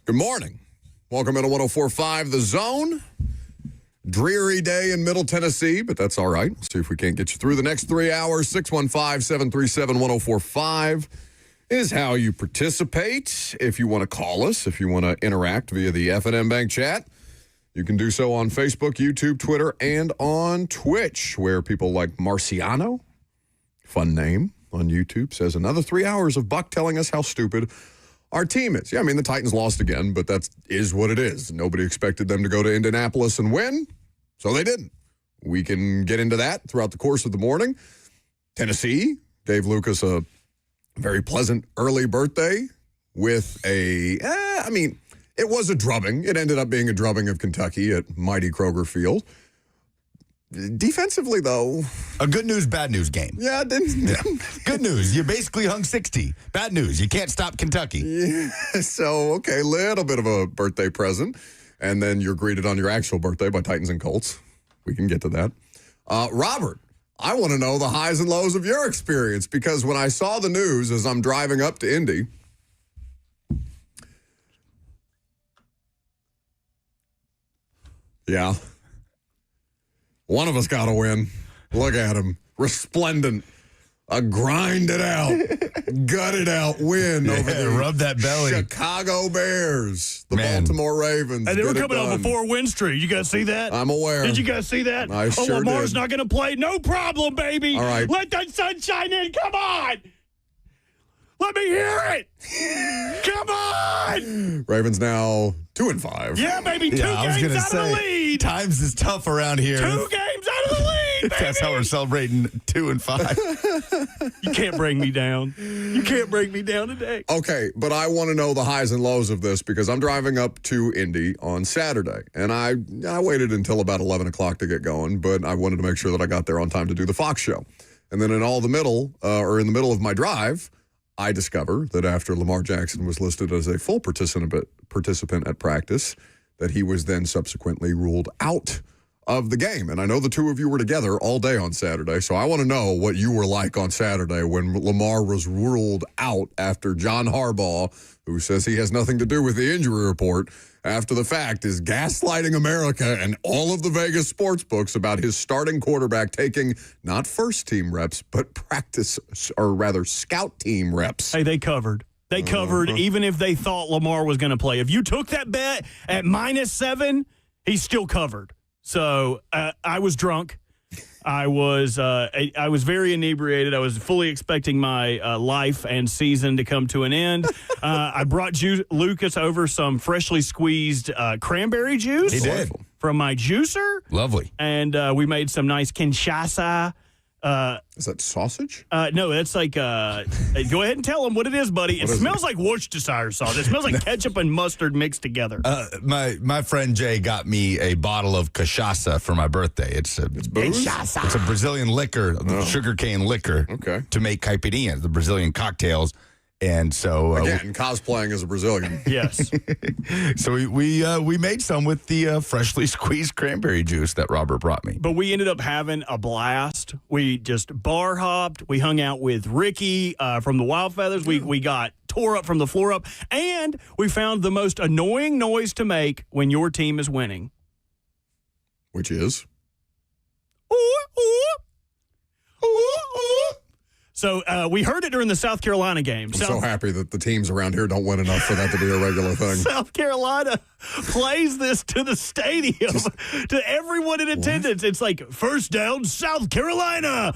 Good morning. Welcome into 104.5 The Zone. Dreary day in Middle Tennessee, but that's all right. We'll see if we can't get you through the next 3 hours. 615-737-1045 is how you participate. If you want to call us, if you want to interact via the F&M Bank chat, you can do so on Facebook, YouTube, Twitter, and on Twitch, where people like Marciano, fun name on YouTube, says another 3 hours of Buck telling us how stupid our team is. Yeah, I mean, the Titans lost again, but that is what it is. Nobody expected them to go to Indianapolis and win, so they didn't. We can get into that throughout the course of the morning. Tennessee gave Lucas a very pleasant early birthday with it was a drubbing. It ended up being a drubbing of Kentucky at mighty Kroger Field. Defensively, though, a good news, bad news game. Yeah, it didn't. Yeah. Good news, you basically hung 60. Bad news, you can't stop Kentucky. Yeah, so, okay, little bit of a birthday present. And then you're greeted on your actual birthday by Titans and Colts. We can get to that. Robert, I want to know the highs and lows of your experience, because when I saw the news as I'm driving up to Indy, yeah, one of us got to win. Look at him. Resplendent. A grind it out. Gut it out win over the rub that belly. Chicago Bears. The Baltimore Ravens. And they were coming off a 4-win streak. You guys see that? I'm aware. Did you guys see that? I sure Lamar's did. not going to play. No problem, baby. All right. Let the sunshine in. Come on. Let me hear it. Come on. Ravens now 2-5. Yeah, baby. Two games out of the lead. Times is tough around here. 2 games out of the lead, baby. That's how we're celebrating 2-5. You can't bring me down. You can't bring me down today. Okay, but I want to know the highs and lows of this, because I'm driving up to Indy on Saturday, and I waited until about 11 o'clock to get going, but I wanted to make sure that I got there on time to do the Fox show. And then in the middle of my drive, I discover that after Lamar Jackson was listed as a full participant at practice, that he was then subsequently ruled out of the game. And I know the two of you were together all day on Saturday, so I want to know what you were like on Saturday when Lamar was ruled out after John Harbaugh, who says he has nothing to do with the injury report, after the fact is gaslighting America and all of the Vegas sports books about his starting quarterback taking not first team reps, but scout team reps. Hey, they covered. They covered even if they thought Lamar was going to play. If you took that bet at -7, he still covered. So I was drunk. I was very inebriated. I was fully expecting my life and season to come to an end. I brought Lucas over some freshly squeezed cranberry juice. He did. From my juicer. Lovely. And we made some nice Kinshasa. Is that sausage? No, it's like, go ahead and tell them what it is, buddy. It smells like Worcestershire sauce. It smells like ketchup and mustard mixed together. My friend Jay got me a bottle of cachaça for my birthday. It's booze? It's a Brazilian liquor, sugarcane liquor, to make caipirinhas, the Brazilian cocktails. And so again, cosplaying as a Brazilian. Yes. So we made some with the freshly squeezed cranberry juice that Robert brought me. But we ended up having a blast. We just bar hopped. We hung out with Ricky from the Wild Feathers. We got tore up from the floor up, and we found the most annoying noise to make when your team is winning, Which is? So we heard it during the South Carolina game. I'm so happy that the teams around here don't win enough for that to be a regular thing. South Carolina plays this to the stadium, to everyone in attendance. It's like, first down, South Carolina.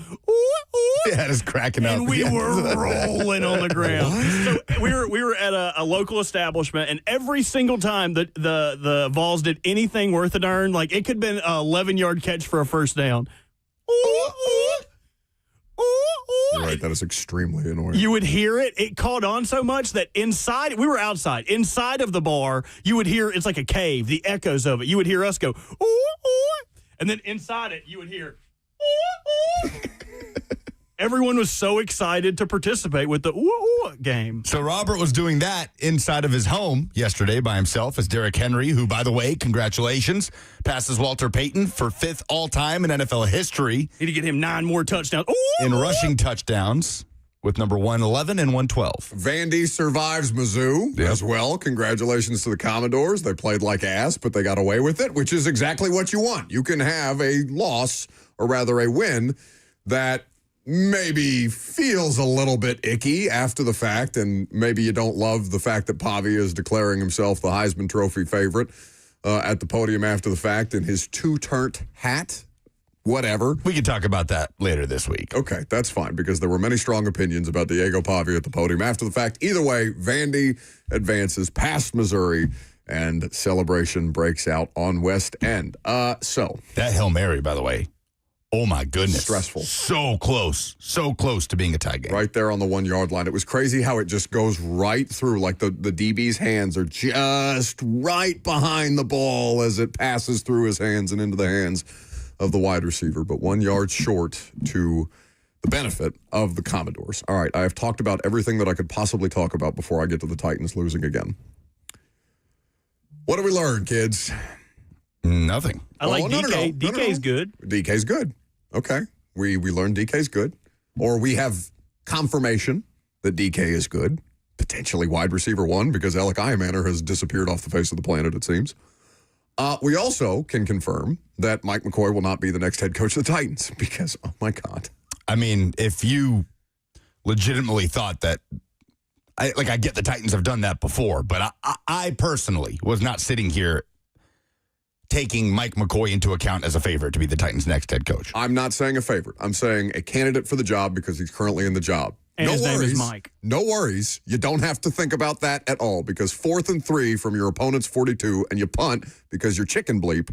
Yeah, it's cracking up. And we were rolling on the ground. So we were at a local establishment, and every single time the Vols did anything worth a darn, like it could have been an 11-yard catch for a first down. You're right, that is extremely annoying. You would hear it. It caught on so much that inside, we were outside. Inside of the bar, you would hear, it's like a cave, the echoes of it. You would hear us go, ooh, ooh. And then inside it, you would hear, ooh, ooh. Everyone was so excited to participate with the ooh game. So Robert was doing that inside of his home yesterday by himself as Derrick Henry, who, by the way, congratulations, passes Walter Payton for 5th all-time in NFL history. Need to get him 9 more touchdowns. Ooh, in rushing touchdowns. with number 111 and 112. Vandy survives Mizzou as well. Congratulations to the Commodores. They played like ass, but they got away with it, which is exactly what you want. You can have a loss, or rather a win, that maybe feels a little bit icky after the fact, and maybe you don't love the fact that Pavia is declaring himself the Heisman Trophy favorite at the podium after the fact in his two-turnt hat. Whatever. We can talk about that later this week. Okay, that's fine, because there were many strong opinions about Diego Pavia at the podium after the fact. Either way, Vandy advances past Missouri, and celebration breaks out on West End. So that Hail Mary, by the way, oh my goodness. Stressful. So close to being a tie game. Right there on the 1 yard line. It was crazy how it just goes right through. Like the DB's hands are just right behind the ball as it passes through his hands and into the hands of the wide receiver, but 1 yard short to the benefit of the Commodores. All right, I have talked about everything that I could possibly talk about before I get to the Titans losing again. What do we learn, kids? Nothing. I like DK. DK's good. DK's good. Okay. We learned DK's good. Or we have confirmation that DK is good. Potentially wide receiver one, because Alec Iamaner has disappeared off the face of the planet, it seems. We also can confirm that Mike McCoy will not be the next head coach of the Titans, because, oh my God. I mean, if you legitimately thought that, I get the Titans have done that before, but I personally was not sitting here taking Mike McCoy into account as a favorite to be the Titans' next head coach. I'm not saying a favorite. I'm saying a candidate for the job because he's currently in the job. And his name is Mike. No worries. You don't have to think about that at all, because 4th and 3 from your opponent's 42 and you punt because you're chicken bleep.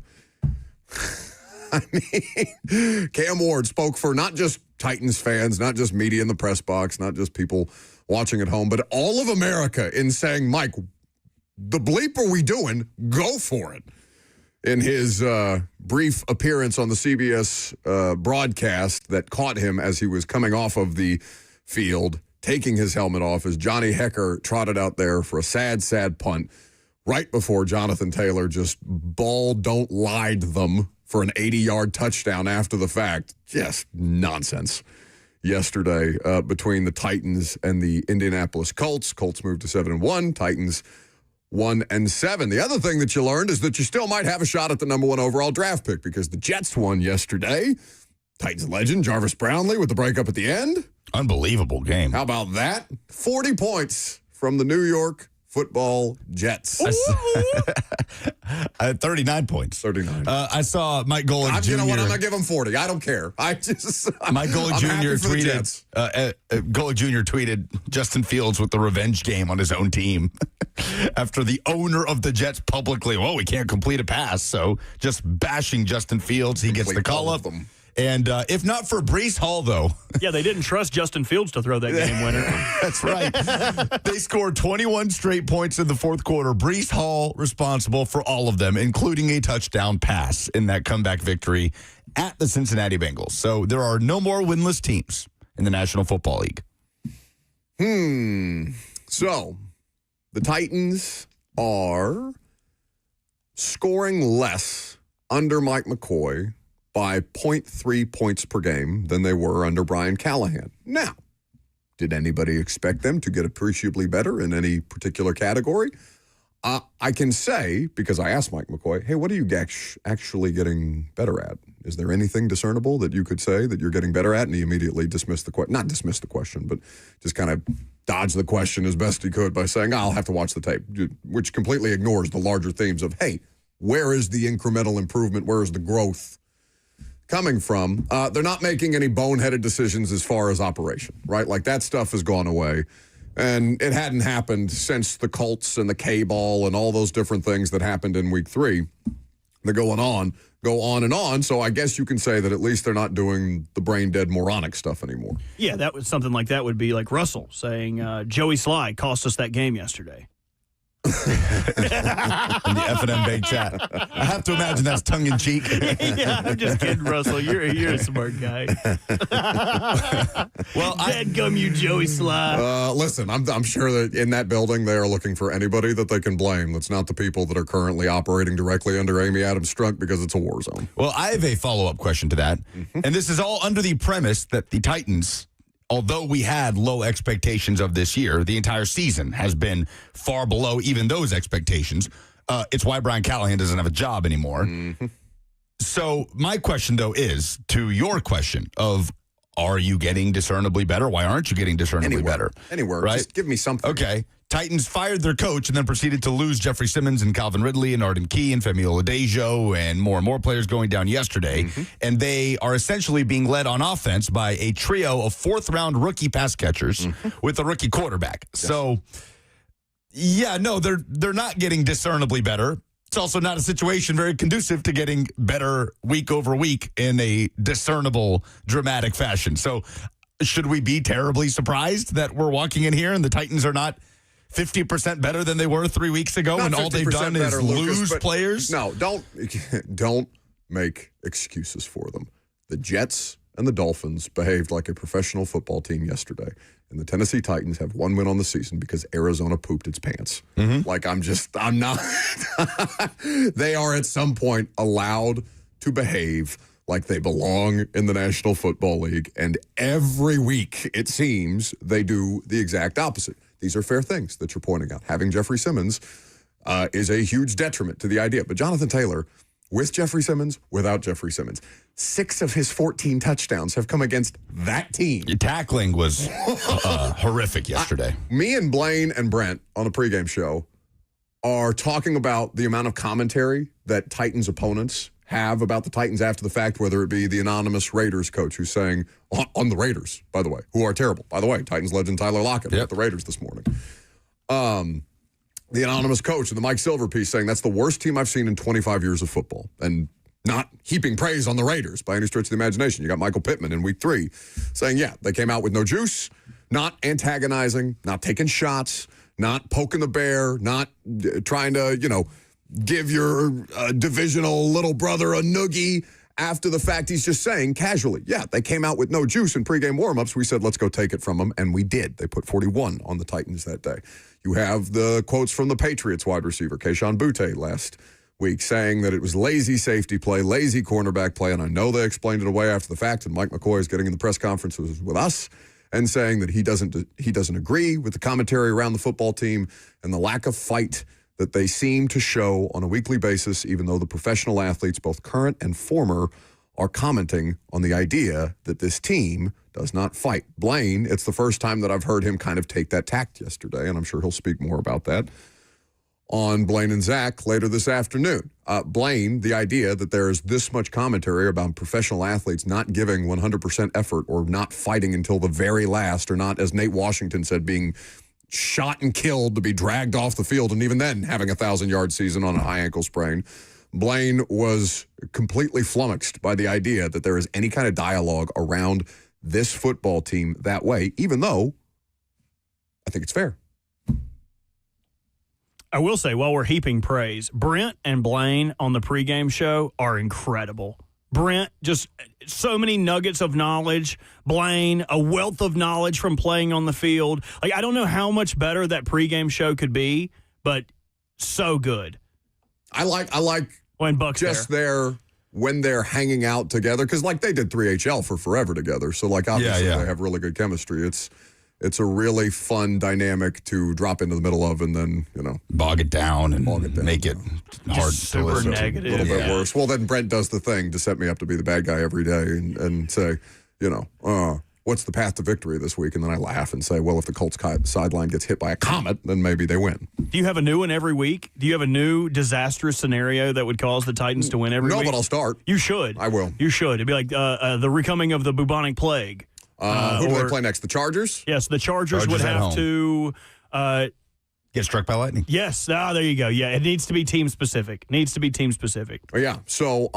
I mean, Cam Ward spoke for not just Titans fans, not just media in the press box, not just people watching at home, but all of America in saying, Mike, the bleep are we doing? Go for it. In his brief appearance on the CBS broadcast that caught him as he was coming off of the field, taking his helmet off, as Johnny Hecker trotted out there for a sad, sad punt right before Jonathan Taylor just don't lied them for an 80-yard touchdown after the fact. Just nonsense. Yesterday between the Titans and the Indianapolis Colts. Colts moved to 7-1. Titans 1-7. The other thing that you learned is that you still might have a shot at the number 1 overall draft pick, because the Jets won yesterday. Titans legend Jarvis Brownlee with the breakup at the end. Unbelievable game. How about that? 40 points from the New York Football Jets. 39 points. 39. I saw Mike Golick Jr. You know what? I'm going to give him 40. I don't care. Mike Golick Jr. tweeted. Golick Jr. tweeted Justin Fields with the revenge game on his own team after the owner of the Jets publicly, we can't complete a pass. So just bashing Justin Fields. He gets the call up. And if not for Breece Hall, though. Yeah, they didn't trust Justin Fields to throw that game winner. That's right. They scored 21 straight points in the fourth quarter. Breece Hall responsible for all of them, including a touchdown pass in that comeback victory at the Cincinnati Bengals. So there are no more winless teams in the National Football League. So the Titans are scoring less under Mike McCoy by 0.3 points per game than they were under Brian Callahan. Now, did anybody expect them to get appreciably better in any particular category? I can say, because I asked Mike McCoy, hey, what are you actually getting better at? Is there anything discernible that you could say that you're getting better at? And he immediately dismissed the question. Not dismissed the question, but just kind of dodged the question as best he could by saying, I'll have to watch the tape, which completely ignores the larger themes of, hey, where is the incremental improvement? Where is the growth coming from? They're not making any boneheaded decisions as far as operation, right? Like that stuff has gone away. And it hadn't happened since the Colts and the K-ball and all those different things that happened in week 3. They're go on and on. So I guess you can say that at least they're not doing the brain-dead moronic stuff anymore. Yeah, that was something like that would be like Russell saying, Joey Sly cost us that game yesterday. In the F&M Big Chat. I have to imagine that's tongue-in-cheek. Yeah, I'm just kidding, Russell. You're a smart guy. Well, Dadgum, you Joey Sly. Listen, I'm sure that in that building they are looking for anybody that they can blame. That's not the people that are currently operating directly under Amy Adams Strunk, because it's a war zone. Well, I have a follow-up question to that. And this is all under the premise that the Titans, although we had low expectations of this year, the entire season has been far below even those expectations. It's why Brian Callahan doesn't have a job anymore. Mm-hmm. So my question, though, is to your question of, are you getting discernibly better? Why aren't you getting discernibly better? Anywhere. Right? Just give me something. Okay. Titans fired their coach and then proceeded to lose Jeffrey Simmons and Calvin Ridley and Arden Key and Femi Oladejo and more players going down yesterday. Mm-hmm. And they are essentially being led on offense by a trio of fourth-round rookie pass catchers with a rookie quarterback. Yes. So, yeah, no, they're not getting discernibly better. It's also not a situation very conducive to getting better week over week in a discernible, dramatic fashion. So should we be terribly surprised that we're walking in here and the Titans are not 50% better than they were 3 weeks ago, and all they've done is lose players? No, don't make excuses for them. The Jets and the Dolphins behaved like a professional football team yesterday, and the Tennessee Titans have one win on the season because Arizona pooped its pants. Mm-hmm. Like, I'm not. They are at some point allowed to behave like they belong in the National Football League, and every week, it seems, they do the exact opposite. These are fair things that you're pointing out. Having Jeffrey Simmons is a huge detriment to the idea. But Jonathan Taylor, with Jeffrey Simmons, without Jeffrey Simmons, 6 of his 14 touchdowns have come against that team. Your tackling was horrific yesterday. Me and Blaine and Brent on the pregame show are talking about the amount of commentary that Titans opponents have about the Titans after the fact, whether it be the anonymous Raiders coach who's saying, on the Raiders, by the way, who are terrible. By the way, Titans legend Tyler Lockett at the Raiders this morning. The anonymous coach in the Mike Silver piece saying that's the worst team I've seen in 25 years of football. And not heaping praise on the Raiders by any stretch of the imagination. You got Michael Pittman in week 3 saying, yeah, they came out with no juice, not antagonizing, not taking shots, not poking the bear, not trying to, give your divisional little brother a noogie after the fact. He's just saying casually, yeah, they came out with no juice in pregame warmups. We said, let's go take it from them, and we did. They put 41 on the Titans that day. You have the quotes from the Patriots wide receiver, Kayshon Boutte, last week saying that it was lazy safety play, lazy cornerback play, and I know they explained it away after the fact, and Mike McCoy is getting in the press conferences with us and saying that he doesn't agree with the commentary around the football team and the lack of fight that they seem to show on a weekly basis, even though the professional athletes, both current and former, are commenting on the idea that this team does not fight. Blaine, it's the first time that I've heard him kind of take that tact yesterday, and I'm sure he'll speak more about that on Blaine and Zach later this afternoon. Blaine, the idea that there is this much commentary about professional athletes not giving 100% effort or not fighting until the very last, or not, as Nate Washington said, being shot and killed to be dragged off the field, and even then having a 1,000-yard season on a high ankle sprain. Blaine was completely flummoxed by the idea that there is any kind of dialogue around this football team that way, even though I think it's fair. I will say, while we're heaping praise, Brent and Blaine on the pregame show are incredible. Brent, just so many nuggets of knowledge. Blaine, a wealth of knowledge from playing on the field. Like, I don't know how much better that pregame show could be, but so good. I like when Buck's just there when they're hanging out together, because like they did 3HL for forever together. So like obviously they have really good chemistry. It's a really fun dynamic to drop into the middle of and then, bog it down and make it hard to listen. Negative. A little bit worse. Well, then Brent does the thing to set me up to be the bad guy every day and say, what's the path to victory this week? And then I laugh and say, well, if the Colts sideline gets hit by a comet, then maybe they win. Do you have a new one every week? Do you have a new disastrous scenario that would cause the Titans to win every week? No, but I'll start. You should. I will. You should. It'd be like the recoming of the bubonic plague. Who do they play next? The Chargers? Yes, the Chargers would have to get struck by lightning. Yes. There you go. Yeah, it needs to be team specific. Oh, yeah. So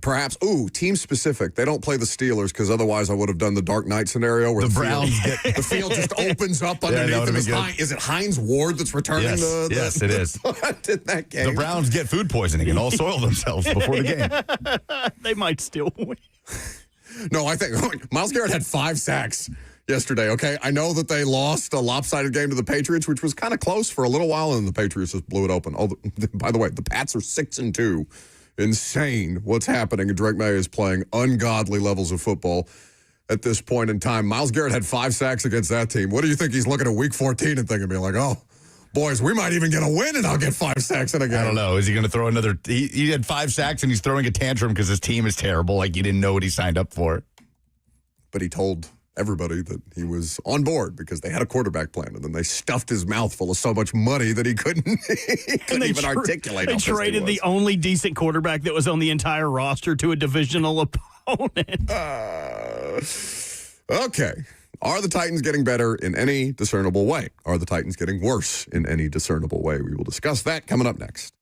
perhaps, team specific. They don't play the Steelers because otherwise I would have done the Dark Knight scenario where the Browns the field just opens up underneath them. Is it Hines Ward that's returning? Yes, it is. In that game. The Browns get food poisoning and all soil themselves before the game. They might still win. No, I think Myles Garrett had 5 sacks yesterday, okay? I know that they lost a lopsided game to the Patriots, which was kind of close for a little while, and the Patriots just blew it open. By the way, the Pats are 6-2. Insane what's happening, and Drake May is playing ungodly levels of football. at this point in time. Myles Garrett had 5 sacks against that team. What do you think he's looking at week 14 and thinking, being like, oh, boys, we might even get a win and I'll get 5 sacks in a game? I don't know. Is he going to throw another? He had 5 sacks and he's throwing a tantrum because his team is terrible. Like, he didn't know what he signed up for. But he told everybody that he was on board because they had a quarterback plan, and then they stuffed his mouth full of so much money that he couldn't even articulate. They traded the only decent quarterback that was on the entire roster to a divisional opponent. Okay. Are the Titans getting better in any discernible way? Are the Titans getting worse in any discernible way? We will discuss that coming up next.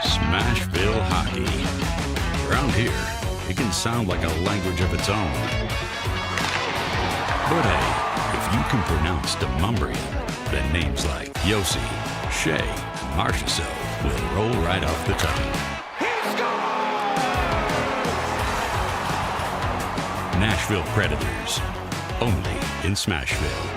Smashville hockey. Around here, it can sound like a language of its own. But hey, if you can pronounce Demumbrian, then names like Yossi, Shea, and Marchessault will roll right off the tongue. Nashville Predators, only in Smashville.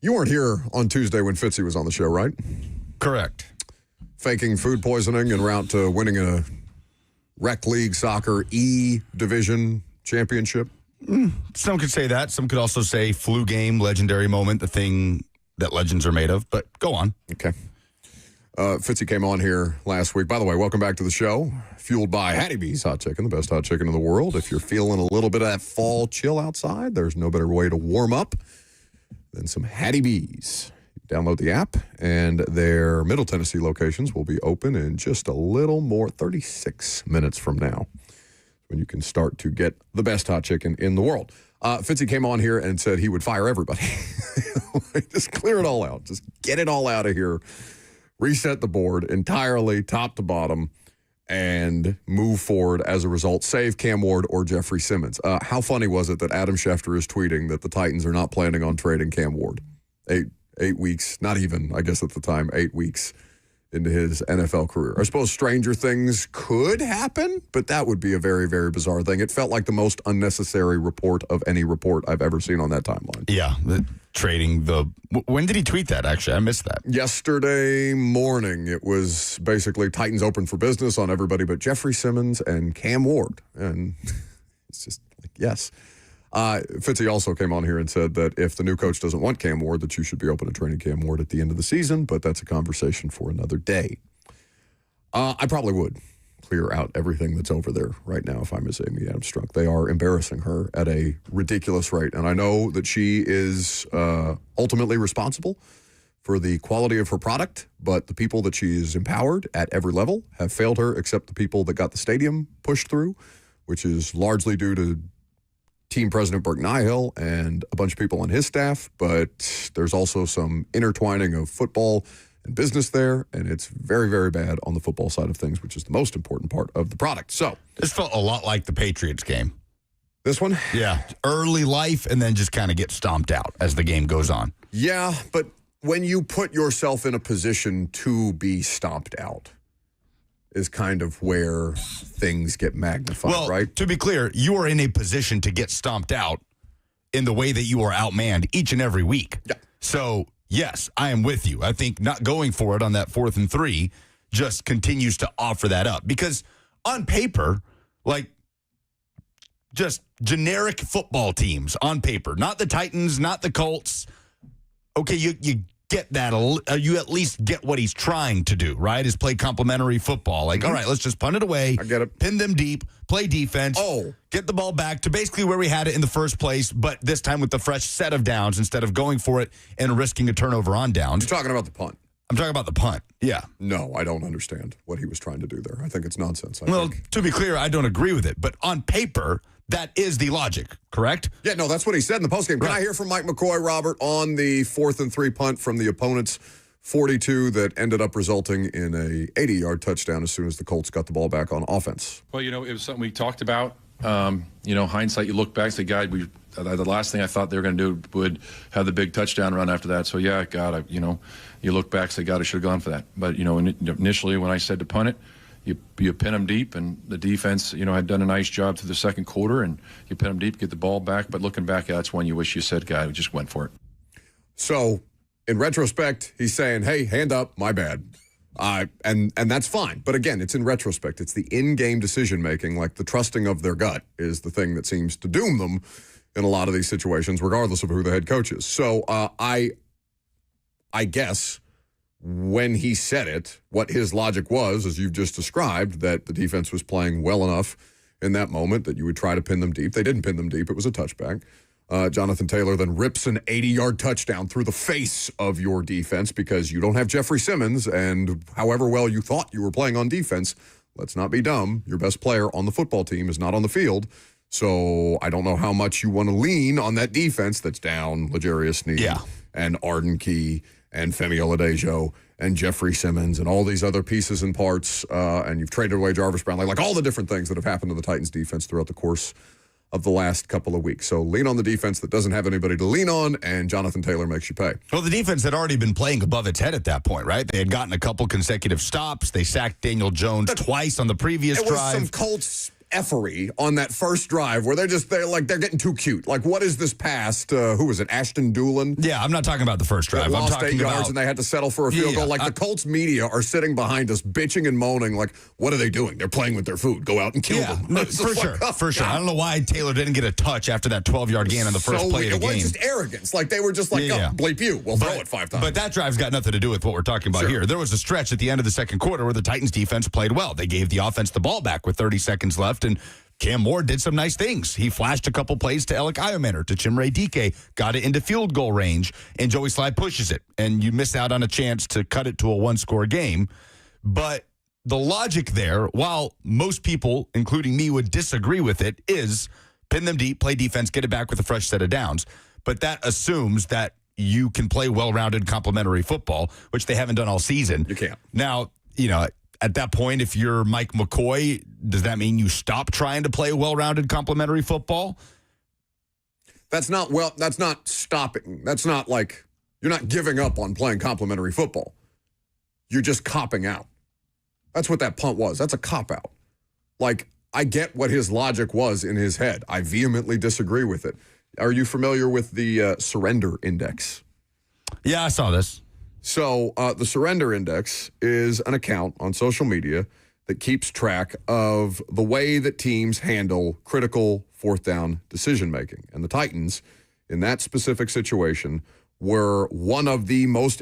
You weren't here on Tuesday when Fitzy was on the show, right? Correct. Faking food poisoning en route to winning a rec league soccer E division championship. Some could say that. Some could also say flu game, legendary moment, the thing that legends are made of. But go on. Okay. Fitzy came on here last week. By the way, welcome back to the show. Fueled by Hattie B's Hot Chicken, the best hot chicken in the world. If you're feeling a little bit of that fall chill outside, there's no better way to warm up than some Hattie B's. Download the app, and their Middle Tennessee locations will be open in just a little more, 36 minutes from now, when you can start to get the best hot chicken in the world. Fitzy came on here and said he would fire everybody. Just clear it all out. Just get it all out of here. Reset the board entirely, top to bottom, and move forward as a result. Save Cam Ward or Jeffrey Simmons. How funny was it that Adam Schefter is tweeting that the Titans are not planning on trading Cam Ward? Eight weeks, not even, I guess at the time, 8 weeks into his NFL career. I suppose stranger things could happen, but that would be a very, very bizarre thing. It felt like the most unnecessary report of any report I've ever seen on that timeline. Yeah, when did he tweet that, actually? I missed that. Yesterday morning, it was basically Titans open for business on everybody but Jeffrey Simmons and Cam Ward. And it's just like, yes. Fitzy also came on here and said that if the new coach doesn't want Cam Ward, that you should be open to training Cam Ward at the end of the season, but that's a conversation for another day. I probably would clear out everything that's over there right now if I miss Amy Adams Strunk. They are embarrassing her at a ridiculous rate, and I know that she is ultimately responsible for the quality of her product, but the people that she's empowered at every level have failed her, except the people that got the stadium pushed through, which is largely due to team president Burke Nihill and a bunch of people on his staff, but there's also some intertwining of football and business there, and it's very, very bad on the football side of things, which is the most important part of the product. So this felt a lot like the Patriots game. This one? Yeah. Early life and then just kind of get stomped out as the game goes on. Yeah, but when you put yourself in a position to be stomped out is kind of where things get magnified, right? To be clear, you are in a position to get stomped out in the way that you are outmanned each and every week. Yeah. So, yes, I am with you. I think not going for it on that 4th and 3 just continues to offer that up. Because on paper, like, just generic football teams on paper, not the Titans, not the Colts. Okay, you get that. You at least get what he's trying to do, right? Is play complementary football. Like, all right, let's just punt it away. I get it. Pin them deep, play defense. Get the ball back to basically where we had it in the first place, but this time with the fresh set of downs instead of going for it and risking a turnover on downs. You're talking about the punt. I'm talking about the punt. Yeah. No, I don't understand what he was trying to do there. I think it's nonsense. To be clear, I don't agree with it, but on paper, that is the logic, correct? Yeah, no, that's what he said in the postgame. Can I hear from Mike McCoy, Robert, on the 4th and 3 punt from the opponent's 42 that ended up resulting in a 80-yard touchdown as soon as the Colts got the ball back on offense? Well, it was something we talked about. Hindsight, you look back, say, God, the last thing I thought they were going to do would have the big touchdown run after that. So, yeah, God, you look back, say, God, I should have gone for that. But, initially when I said to punt it, you pin them deep, and the defense, had done a nice job through the second quarter, and you pin them deep, get the ball back. But looking back, that's when you wish you said, God, we just went for it. So, in retrospect, he's saying, hey, hand up, my bad. And that's fine. But again, it's in retrospect. It's the in-game decision-making, like the trusting of their gut is the thing that seems to doom them in a lot of these situations, regardless of who the head coach is. So, I guess when he said it, what his logic was, as you've just described, that the defense was playing well enough in that moment that you would try to pin them deep. They didn't pin them deep. It was a touchback. Jonathan Taylor then rips an 80-yard touchdown through the face of your defense because you don't have Jeffrey Simmons, and however well you thought you were playing on defense, let's not be dumb. Your best player on the football team is not on the field. So I don't know how much you want to lean on that defense that's down L'Jarius Sneed and Arden Key and Femi Oladejo and Jeffrey Simmons and all these other pieces and parts, and you've traded away Jarvis Brown, like all the different things that have happened to the Titans defense throughout the course of the last couple of weeks. So lean on the defense that doesn't have anybody to lean on, and Jonathan Taylor makes you pay. Well, the defense had already been playing above its head at that point, right? They had gotten a couple consecutive stops. They sacked Daniel Jones twice on the previous drive. It was some Colts effery on that first drive where they're getting too cute. Like, what is this pass to, who was it, Ashton Doolin? Yeah, I'm not talking about the first drive. I'm Lost talking 8 yards about, and they had to settle for a field goal. Like, the Colts media are sitting behind us, bitching and moaning. Like, what are they doing? They're playing with their food. Go out and kill them. No, for sure. I don't know why Taylor didn't get a touch after that 12-yard gain on the first play of the game. It was just arrogance. Like, they were just like, bleep you. We'll throw it 5 times. But that drive's got nothing to do with what we're talking about here. There was a stretch at the end of the second quarter where the Titans defense played well. They gave the offense the ball back with 30 seconds left, and Cam Ward did some nice things. He flashed a couple plays to Alec Iomanner, to Chimere Dike, got it into field goal range, and Joey Slye pushes it. And you miss out on a chance to cut it to a one-score game. But the logic there, while most people, including me, would disagree with it, is pin them deep, play defense, get it back with a fresh set of downs. But that assumes that you can play well-rounded complementary football, which they haven't done all season. You can't. Now, at that point, if you're Mike McCoy, does that mean you stop trying to play well-rounded complementary football? That's not stopping. That's not like you're not giving up on playing complementary football. You're just copping out. That's what that punt was. That's a cop-out. Like, I get what his logic was in his head. I vehemently disagree with it. Are you familiar with the surrender index? Yeah, I saw this. So the Surrender Index is an account on social media that keeps track of the way that teams handle critical fourth down decision-making. And the Titans, in that specific situation, were one of the most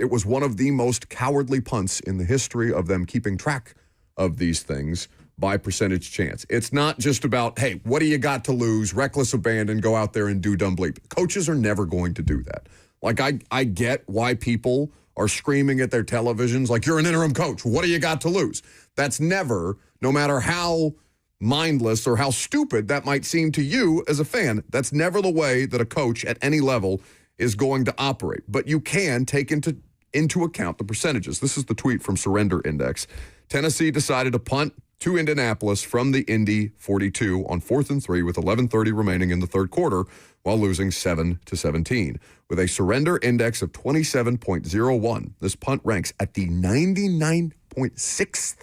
cowardly punts in the history of them keeping track of these things by percentage chance. It's not just about, hey, what do you got to lose? Reckless abandon, go out there and do dumb bleep. Coaches are never going to do that. Like, I get why people are screaming at their televisions like, you're an interim coach. What do you got to lose? That's never, no matter how mindless or how stupid that might seem to you as a fan, that's never the way that a coach at any level is going to operate. But you can take into account the percentages. This is the tweet from Surrender Index. Tennessee decided to punt to Indianapolis from the Indy 42 on 4th and 3 with 11:30 remaining in the third quarter while losing 7-17. With a surrender index of 27.01, this punt ranks at the 99.6th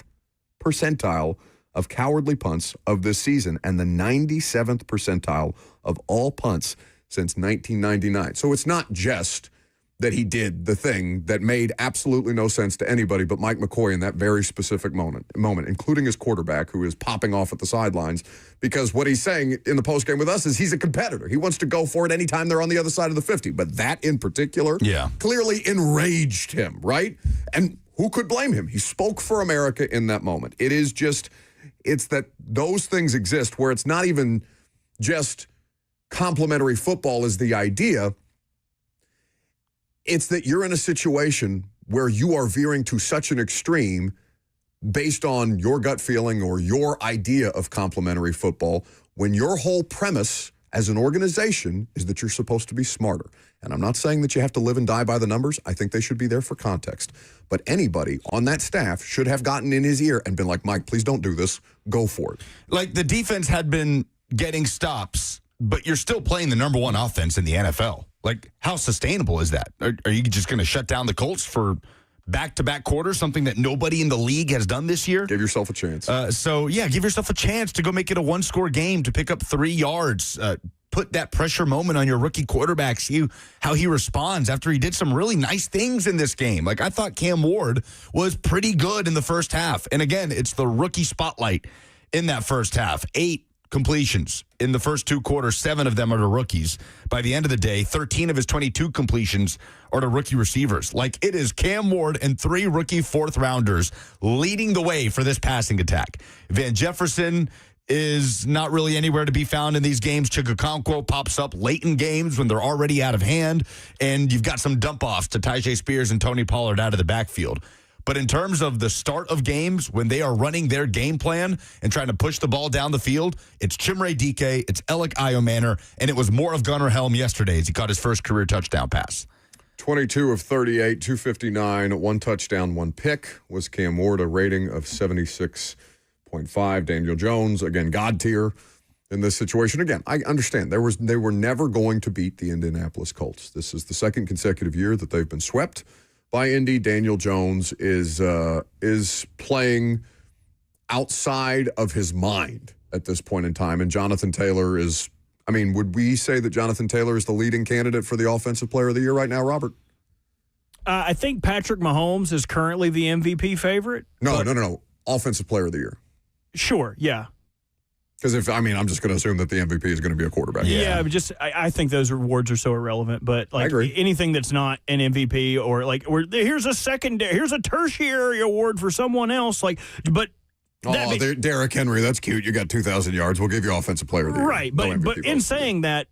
percentile of cowardly punts of this season and the 97th percentile of all punts since 1999. So it's not just that he did the thing that made absolutely no sense to anybody but Mike McCoy in that very specific moment, including his quarterback, who is popping off at the sidelines, because what he's saying in the postgame with us is he's a competitor. He wants to go for it anytime they're on the other side of the 50. But that in particular clearly enraged him, right? And who could blame him? He spoke for America in that moment. It's that those things exist where it's not even just complimentary football is the idea. It's that you're in a situation where you are veering to such an extreme based on your gut feeling or your idea of complimentary football when your whole premise as an organization is that you're supposed to be smarter. And I'm not saying that you have to live and die by the numbers. I think they should be there for context. But anybody on that staff should have gotten in his ear and been like, Mike, please don't do this. Go for it. Like, the defense had been getting stops, but you're still playing the number one offense in the NFL. Like, how sustainable is that? Are you just going to shut down the Colts for back-to-back quarters, something that nobody in the league has done this year? Give yourself a chance. Give yourself a chance to go make it a one-score game, to pick up 3 yards, put that pressure moment on your rookie quarterback, see how he responds after he did some really nice things in this game. Like, I thought Cam Ward was pretty good in the first half. And again, it's the rookie spotlight in that first half. 8 completions in the first 2 quarters, 7 of them are to rookies. By the end of the day, 13 of his 22 completions are to rookie receivers. Like, it is Cam Ward and 3 rookie fourth-rounders leading the way for this passing attack. Van Jefferson is not really anywhere to be found in these games. Chigakonkwo pops up late in games when they're already out of hand, and you've got some dump-offs to Tyjae Spears and Tony Pollard out of the backfield. But in terms of the start of games, when they are running their game plan and trying to push the ball down the field, it's Chimere Dike, it's Alec Iomanner, and it was more of Gunnar Helm yesterday as he caught his first career touchdown pass. 22 of 38, 259, 1 touchdown, 1 pick was Cam Ward, a rating of 76.5. Daniel Jones, again, God tier in this situation. Again, I understand they were never going to beat the Indianapolis Colts. This is the second consecutive year that they've been swept by Indy. Daniel Jones is playing outside of his mind at this point in time. And Jonathan Taylor is, I mean, would we say that Jonathan Taylor is the leading candidate for the Offensive Player of the Year right now, Robert? I think Patrick Mahomes is currently the MVP favorite. No. Offensive Player of the Year. Sure, yeah. Because I'm just going to assume that the MVP is going to be a quarterback. Yeah, but I think those awards are so irrelevant. But like anything that's not an MVP or like, here's a tertiary award for someone else. Like, but Derrick Henry, that's cute. You got 2,000 yards. We'll give you Offensive Player of the Year. Right, but in saying that,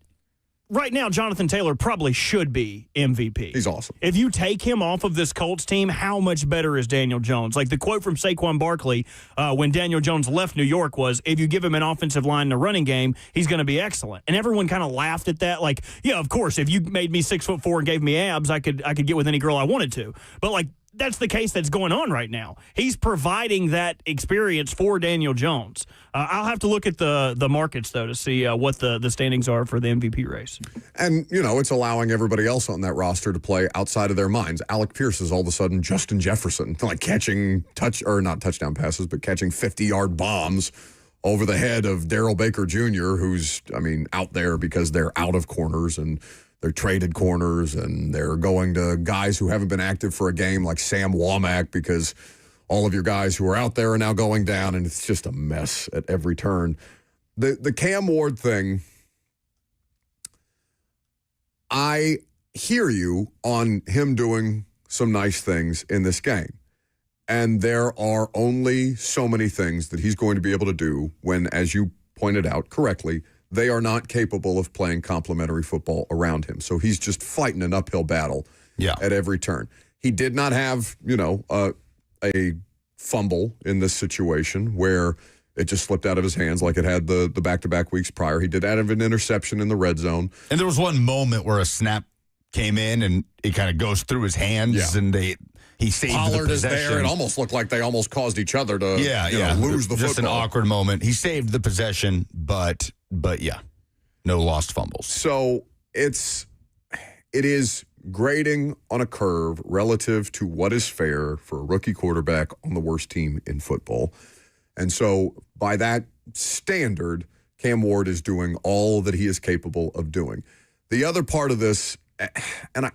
right now, Jonathan Taylor probably should be MVP. He's awesome. If you take him off of this Colts team, how much better is Daniel Jones? Like the quote from Saquon Barkley when Daniel Jones left New York was, if you give him an offensive line and a running game, he's going to be excellent. And everyone kind of laughed at that. Like, yeah, of course, if you made me 6'4" and gave me abs, I could get with any girl I wanted to. But like, that's the case that's going on right now. He's providing that experience for Daniel Jones. I'll have to look at the markets, though, to see what the standings are for the MVP race. And, it's allowing everybody else on that roster to play outside of their minds. Alec Pierce is all of a sudden Justin Jefferson, like catching not touchdown passes, but catching 50-yard bombs over the head of Daryl Baker Jr., who's, out there because they're out of corners and they're traded corners, and they're going to guys who haven't been active for a game like Sam Womack because all of your guys who are out there are now going down, and it's just a mess at every turn. The Cam Ward thing, I hear you on him doing some nice things in this game. And there are only so many things that he's going to be able to do when, as you pointed out correctly, they are not capable of playing complementary football around him. So he's just fighting an uphill battle at every turn. He did not have, a fumble in this situation where it just slipped out of his hands like it had the back-to-back weeks prior. He did have an interception in the red zone. And there was one moment where a snap came in and it kind of goes through his hands and he saved Pollard the possession. is there. It almost looked like they almost caused each other to lose the football. Just an awkward moment. He saved the possession, but yeah, no lost fumbles. So it is grading on a curve relative to what is fair for a rookie quarterback on the worst team in football. And so by that standard, Cam Ward is doing all that he is capable of doing. The other part of this, and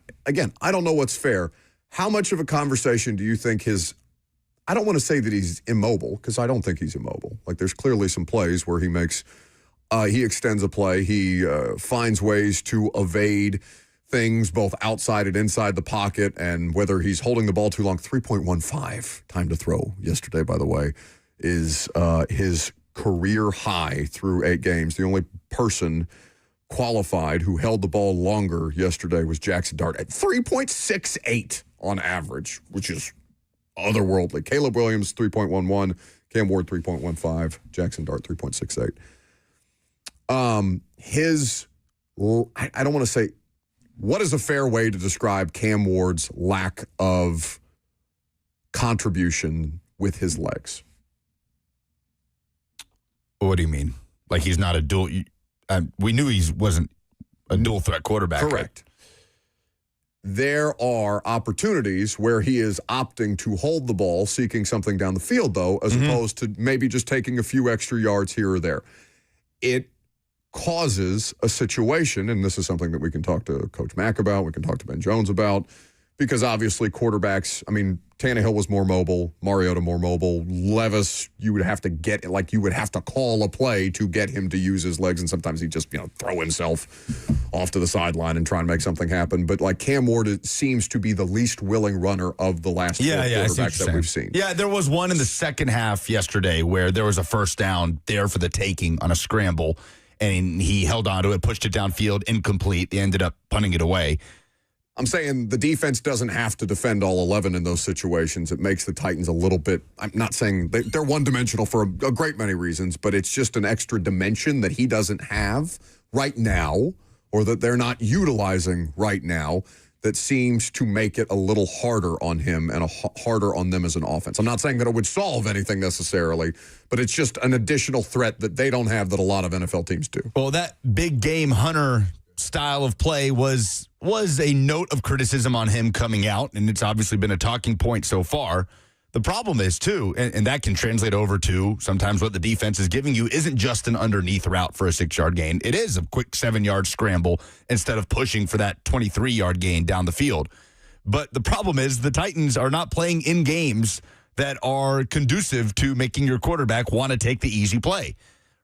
I don't know what's fair. How much of a conversation do you think I don't want to say that he's immobile, because I don't think he's immobile. Like, there's clearly some plays where he extends a play. He finds ways to evade things both outside and inside the pocket, and whether he's holding the ball too long. 3.15 time to throw yesterday, by the way, is his career high through 8 games. The only person qualified who held the ball longer yesterday was Jackson Dart at 3.68 on average, which is otherworldly. Caleb Williams, 3.11. Cam Ward, 3.15. Jackson Dart, 3.68. I don't want to say, what is a fair way to describe Cam Ward's lack of contribution with his legs? What do you mean? Like, he's not a dual... we knew he wasn't a dual threat quarterback. Correct. There are opportunities where he is opting to hold the ball, seeking something down the field, though, as opposed to maybe just taking a few extra yards here or there. It causes a situation, and this is something that we can talk to Coach Mack about, we can talk to Ben Jones about, because obviously quarterbacks, Tannehill was more mobile, Mariota more mobile, Levis, you would have to call a play to get him to use his legs, and sometimes he'd just, throw himself off to the sideline and try and make something happen. But like Cam Ward seems to be the least willing runner of the last four quarterbacks that we've seen. Yeah, there was one in the second half yesterday where there was a first down there for the taking on a scramble, and he held on to it, pushed it downfield, incomplete. They ended up punting it away. I'm saying the defense doesn't have to defend all 11 in those situations. It makes the Titans a little bit, I'm not saying they're one-dimensional for a great many reasons, but it's just an extra dimension that he doesn't have right now, or that they're not utilizing right now, that seems to make it a little harder on him and harder on them as an offense. I'm not saying that it would solve anything necessarily, but it's just an additional threat that they don't have that a lot of NFL teams do. Well, that big game hunter style of play was a note of criticism on him coming out, and it's obviously been a talking point so far. The problem is, too, and that can translate over to sometimes what the defense is giving you isn't just an underneath route for a 6-yard gain. It is a quick 7-yard scramble instead of pushing for that 23-yard gain down the field. But the problem is the Titans are not playing in games that are conducive to making your quarterback want to take the easy play,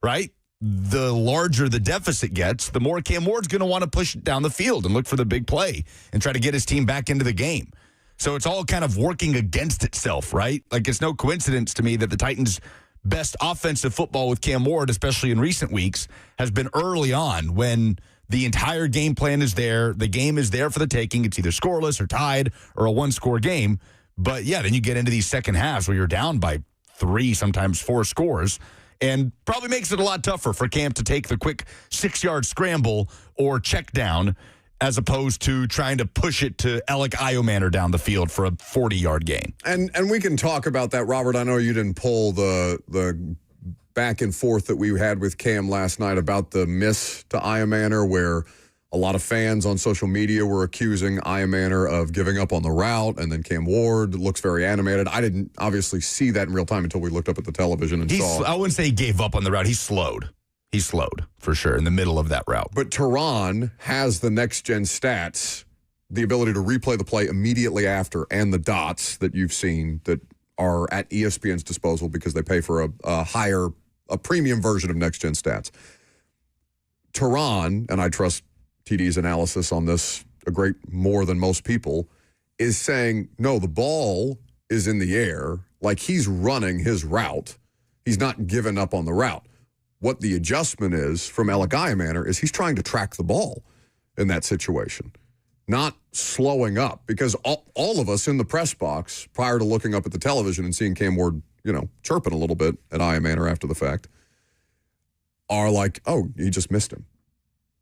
right? The larger the deficit gets, the more Cam Ward's going to want to push it down the field and look for the big play and try to get his team back into the game. So it's all kind of working against itself, right? Like, it's no coincidence to me that the Titans' best offensive football with Cam Ward, especially in recent weeks, has been early on when the entire game plan is there. The game is there for the taking. It's either scoreless or tied or a one-score game. But, yeah, then you get into these second halves where you're down by 3, sometimes 4 scores, and probably makes it a lot tougher for Cam to take the quick 6-yard scramble or check down as opposed to trying to push it to Alec Iomanner down the field for a 40-yard gain. And we can talk about that, Robert. I know you didn't pull the back and forth that we had with Cam last night about the miss to Iomanner, where a lot of fans on social media were accusing Iomanner of giving up on the route, and then Cam Ward looks very animated. I didn't obviously see that in real time until we looked up at the television and saw. I wouldn't say he gave up on the route. He slowed. He slowed, for sure, in the middle of that route. But Tehran has the next-gen stats, the ability to replay the play immediately after, and the dots that you've seen that are at ESPN's disposal because they pay for a premium version of next-gen stats. Tehran, and I trust TD's analysis on this a great more than most people, is saying, no, the ball is in the air, like he's running his route. He's not giving up on the route. What the adjustment is from Alec Iomanner is he's trying to track the ball in that situation, not slowing up, because all of us in the press box prior to looking up at the television and seeing Cam Ward, chirping a little bit at Iomanner after the fact are like, oh, he just missed him.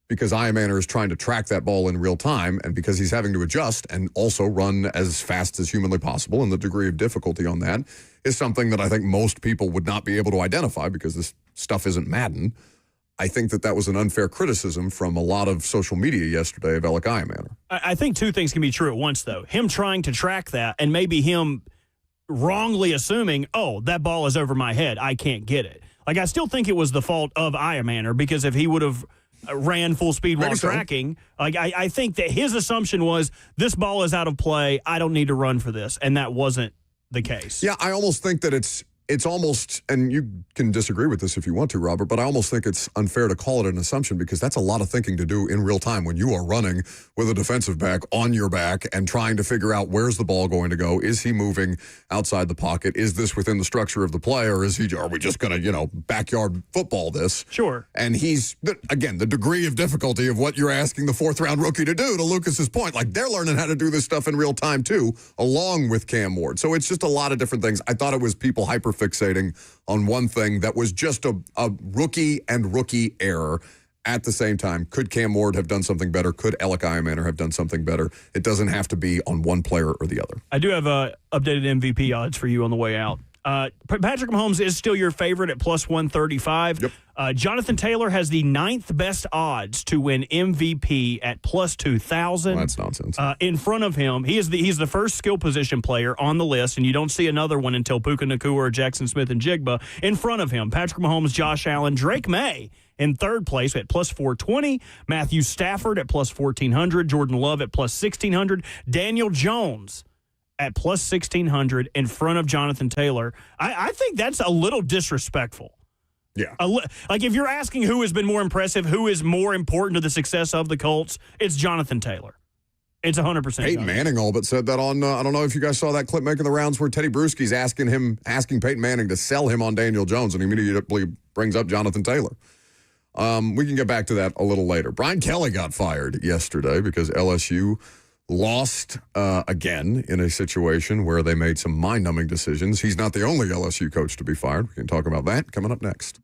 Because Iomanner is trying to track that ball in real time, and because he's having to adjust and also run as fast as humanly possible, and the degree of difficulty on that is something that I think most people would not be able to identify because this stuff isn't Madden. I think that was an unfair criticism from a lot of social media yesterday of Alec Iomanner. I think two things can be true at once, though. Him trying to track that and maybe him wrongly assuming, oh, that ball is over my head, I can't get it. Like, I still think it was the fault of Iomanner, because if he would have ran full speed while tracking, like I think that his assumption was, this ball is out of play, I don't need to run for this, and that wasn't the case. Yeah, I almost think that it's almost, and you can disagree with this if you want to, Robert, but I almost think it's unfair to call it an assumption, because that's a lot of thinking to do in real time when you are running with a defensive back on your back and trying to figure out where's the ball going to go. Is he moving outside the pocket? Is this within the structure of the play, or are we just going to, backyard football this? Sure. And again, the degree of difficulty of what you're asking the 4th-round rookie to do, to Lucas's point, like, they're learning how to do this stuff in real time too, along with Cam Ward. So it's just a lot of different things. I thought it was people hyper-fixating on one thing that was just a rookie and rookie error. At the same time, could Cam Ward have done something better? Could Alec Iomanner have done something better? It doesn't have to be on one player or the other. I do have updated MVP odds for you on the way out. Patrick Mahomes is still your favorite at plus 135. Yep. Jonathan Taylor has the 9th best odds to win MVP at plus 2,000. Well, that's nonsense. In front of him, he's the first skill position player on the list, and you don't see another one until Puka Nacua or Jackson Smith and Jigba. In front of him, Patrick Mahomes, Josh Allen, Drake May in third place at plus 420, Matthew Stafford at plus 1,400, Jordan Love at plus 1,600, Daniel Jones at plus 1,600 in front of Jonathan Taylor. I think that's a little disrespectful. Yeah. Like, if you're asking who has been more impressive, who is more important to the success of the Colts, it's Jonathan Taylor. It's 100%. Peyton Manning all but said that on, I don't know if you guys saw that clip making the rounds where Teddy Bruschi's asking Peyton Manning to sell him on Daniel Jones, and he immediately brings up Jonathan Taylor. We can get back to that a little later. Brian Kelly got fired yesterday because LSU lost again in a situation where they made some mind-numbing decisions. He's not the only LSU coach to be fired. We can talk about that coming up next.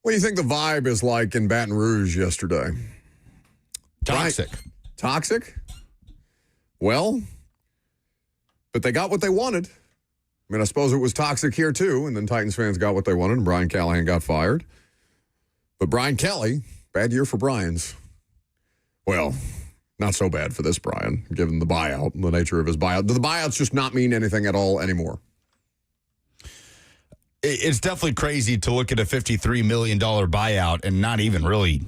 What do you think the vibe is like in Baton Rouge yesterday? Toxic. Right. Toxic? Well, but they got what they wanted. I mean, I suppose it was toxic here, too, and then Titans fans got what they wanted, and Brian Callahan got fired. But Brian Kelly, bad year for Brian's. Well, not so bad for this Brian, given the buyout, the nature of his buyout. Do the buyouts just not mean anything at all anymore? It's definitely crazy to look at a $53 million buyout and not even really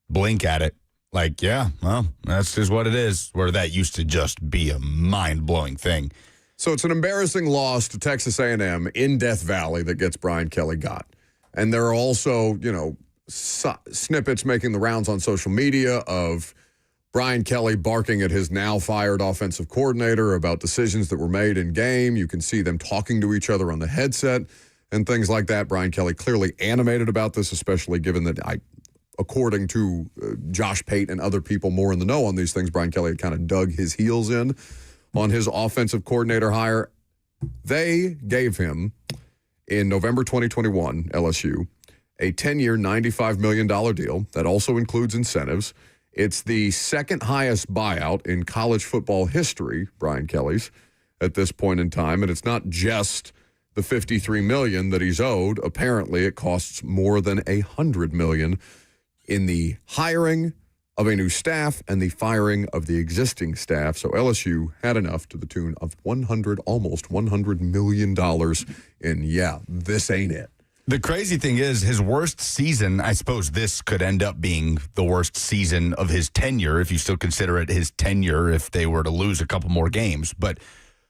blink at it. Like, yeah, well, that's just what it is, where that used to just be a mind-blowing thing. So it's an embarrassing loss to Texas A&M in Death Valley that gets Brian Kelly got. And there are also, snippets making the rounds on social media of Brian Kelly barking at his now fired offensive coordinator about decisions that were made in game. You can see them talking to each other on the headset and things like that. Brian Kelly clearly animated about this, especially given that according to Josh Pate and other people more in the know on these things, Brian Kelly had kind of dug his heels in on his offensive coordinator hire. They gave him, in November 2021, LSU, a 10-year, $95 million deal that also includes incentives. It's the second highest buyout in college football history, Brian Kelly's, at this point in time. And it's not just the $53 million that he's owed. Apparently, it costs more than $100 million in the hiring of a new staff and the firing of the existing staff. So LSU had enough to the tune of almost $100 million in, this ain't it. The crazy thing is his worst season, I suppose this could end up being the worst season of his tenure, if you still consider it his tenure, if they were to lose a couple more games. But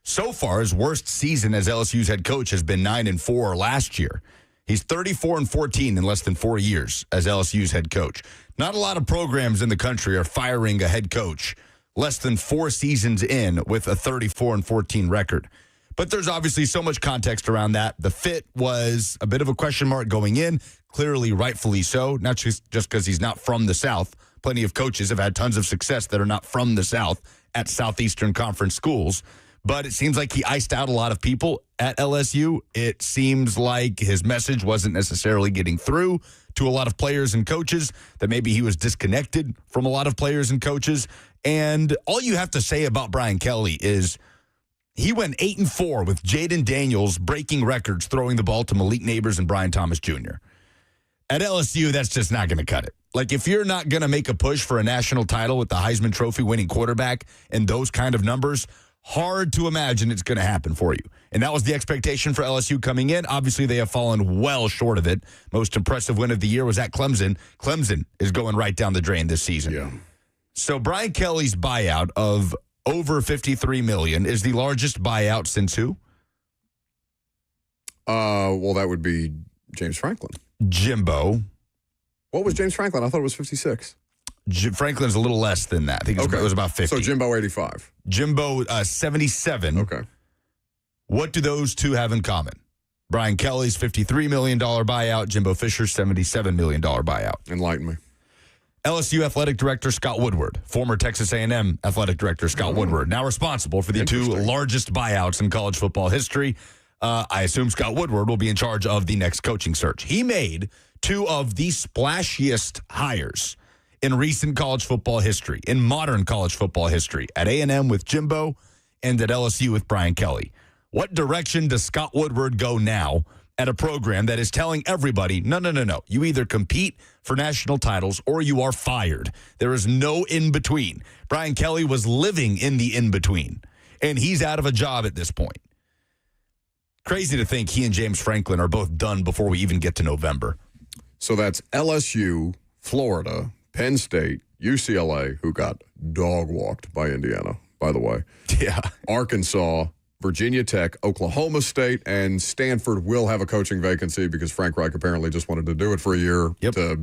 so far, his worst season as LSU's head coach has been 9-4 last year. He's 34-14 in less than 4 years as LSU's head coach. Not a lot of programs in the country are firing a head coach less than 4 seasons in with a 34-14 record. But there's obviously so much context around that. The fit was a bit of a question mark going in, clearly rightfully so, not just because he's not from the South. Plenty of coaches have had tons of success that are not from the South at Southeastern Conference schools. But it seems like he iced out a lot of people at LSU. It seems like his message wasn't necessarily getting through to a lot of players and coaches, that maybe he was disconnected from a lot of players and coaches. And all you have to say about Brian Kelly is he went 8-4 with Jaden Daniels breaking records, throwing the ball to Malik Neighbors and Brian Thomas Jr. At LSU, that's just not going to cut it. Like, if you're not going to make a push for a national title with the Heisman Trophy winning quarterback and those kind of numbers, hard to imagine it's going to happen for you. And that was the expectation for LSU coming in. Obviously, they have fallen well short of it. Most impressive win of the year was at Clemson. Clemson is going right down the drain this season. Yeah. So Brian Kelly's buyout of over $53 million is the largest buyout since who? Well, that would be James Franklin. Jimbo. What was James Franklin? I thought it was 56. Franklin's a little less than that. I think it was about 50. So Jimbo 85. Jimbo 77. Okay. What do those two have in common? Brian Kelly's $53 million buyout, Jimbo Fisher's $77 million buyout. Enlighten me. LSU Athletic Director Scott Woodward, former Texas A&M Athletic Director Scott Woodward, now responsible for the two largest buyouts in college football history. I assume Scott Woodward will be in charge of the next coaching search. He made two of the splashiest hires in recent college football history, in modern college football history, at A&M with Jimbo and at LSU with Brian Kelly. What direction does Scott Woodward go now at a program that is telling everybody, no, you either compete for national titles or you are fired? There is no in-between. Brian Kelly was living in the in-between, and he's out of a job at this point. Crazy to think he and James Franklin are both done before we even get to November. So that's LSU, Florida, Penn State, UCLA, who got dog-walked by Indiana, by the way. Yeah. Arkansas, Virginia Tech, Oklahoma State, and Stanford will have a coaching vacancy because Frank Reich apparently just wanted to do it for a year to,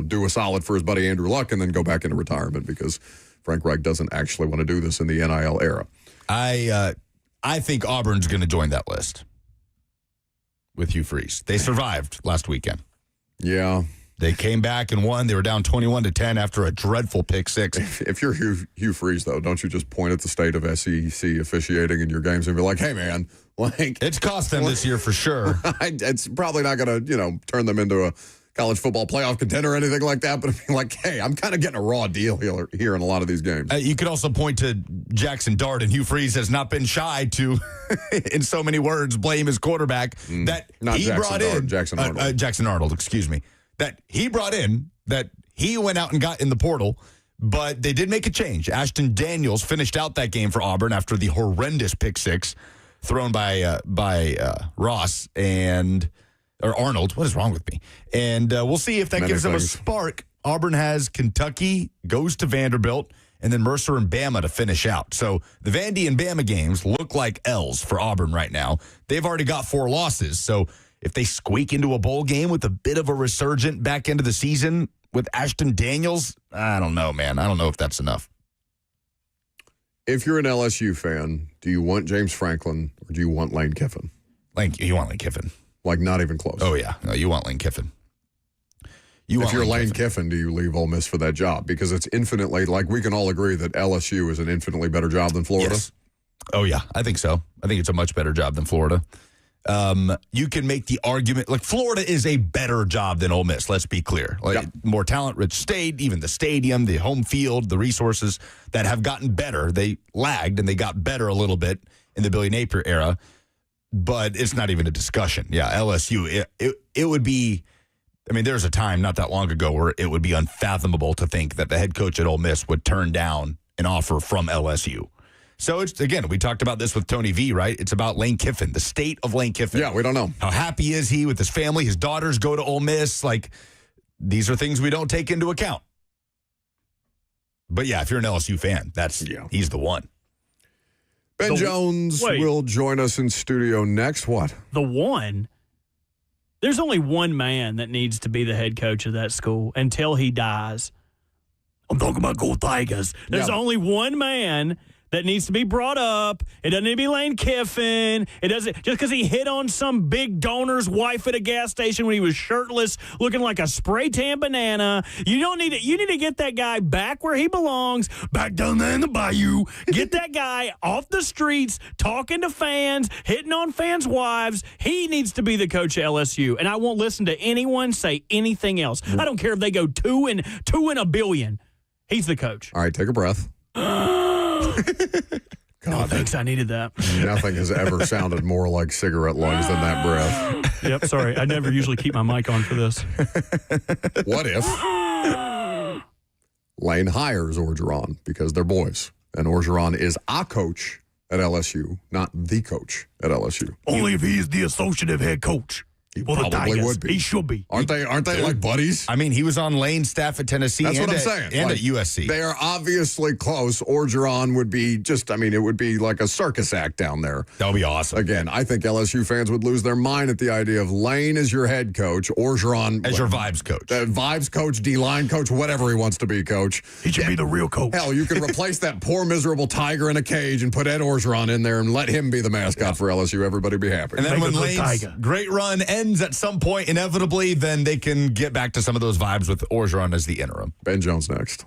do a solid for his buddy Andrew Luck and then go back into retirement because Frank Reich doesn't actually want to do this in the NIL era. I think Auburn's going to join that list with Hugh Freeze. They survived last weekend. Yeah. They came back and won. They were down 21-10 after a dreadful pick six. If you're Hugh Freeze, though, don't you just point at the state of SEC officiating in your games and be like, hey, man, it's cost them this year for sure. It's probably not going to, turn them into a college football playoff contender or anything like that, but I mean, like, hey, I'm kind of getting a raw deal here in a lot of these games. You could also point to Jackson Dart, and Hugh Freeze has not been shy to, in so many words, blame his quarterback that Not he Jackson brought Dart, in. Jackson Arnold. Jackson Arnold, excuse me. That he brought in, that he went out and got in the portal, but they did make a change. Ashton Daniels finished out that game for Auburn after the horrendous pick six thrown by Ross or Arnold. What is wrong with me? And we'll see if that Many gives them a things. spark. Auburn has Kentucky, goes to Vanderbilt, and then Mercer and Bama to finish out. So the Vandy and Bama games look like L's for Auburn right now. They've already got 4 losses. So if they squeak into a bowl game with a bit of a resurgent back into the season with Ashton Daniels, I don't know, man. I don't know if that's enough. If you're an LSU fan, do you want James Franklin or do you want Lane Kiffin? You want Lane Kiffin. Like, not even close. Oh, yeah. No, you want Lane Kiffin. If you're Lane Kiffin, do you leave Ole Miss for that job? Because it's infinitely, like, we can all agree that LSU is an infinitely better job than Florida. Yes. Oh, yeah. I think so. I think it's a much better job than Florida. You can make the argument, like, Florida is a better job than Ole Miss, let's be clear. Like, Yep. More talent-rich state, even the stadium, the home field, the resources that have gotten better. They lagged, and they got better a little bit in the Billy Napier era, but it's not even a discussion. Yeah, LSU, it would be, I mean, there's a time not that long ago where it would be unfathomable to think that the head coach at Ole Miss would turn down an offer from LSU. So, it's again, we talked about this with Tony V, right? It's about Lane Kiffin, the state of Lane Kiffin. Yeah, we don't know. How happy is he with his family? His daughters go to Ole Miss. Like, these are things we don't take into account. But, yeah, if you're an LSU fan, he's the one. Ben Jones will join us in studio next. What? The one? There's only one man that needs to be the head coach of that school until he dies. I'm talking about Go Tigers. There's only one man that needs to be brought up. It doesn't need to be Lane Kiffin. It doesn't just because he hit on some big donor's wife at a gas station when he was shirtless, looking like a spray tan banana. You don't need it. You need to get that guy back where he belongs, back down there in the bayou. Get that guy off the streets, talking to fans, hitting on fans' wives. He needs to be the coach of LSU, and I won't listen to anyone say anything else. I don't care if they go 2 in a billion. He's the coach. All right, take a breath. God, thanks. I needed that. Nothing has ever sounded more like cigarette lungs than that breath. Yep, sorry. I never usually keep my mic on for this. What if Lane hires Orgeron because they're boys, and Orgeron is a coach at LSU, not the coach at LSU? Only if he is the associative head coach. He Well, the probably Tigers. would be. He should be. Aren't they like buddies? I mean, he was on Lane's staff at Tennessee That's and, what I'm saying. and Like, at USC. They are obviously close. Orgeron would be it would be like a circus act down there. That would be awesome. Again, I think LSU fans would lose their mind at the idea of Lane as your head coach, Orgeron As your vibes coach. vibes coach, D-line coach, whatever he wants to be, coach. He should be the real coach. Hell, you can replace that poor, miserable tiger in a cage and put Ed Orgeron in there and let him be the mascot for LSU. Everybody be happy. And then Make when a good Lane's Tiger. great run ends at some point, inevitably, then they can get back to some of those vibes with Orgeron as the interim. Ben Jones next.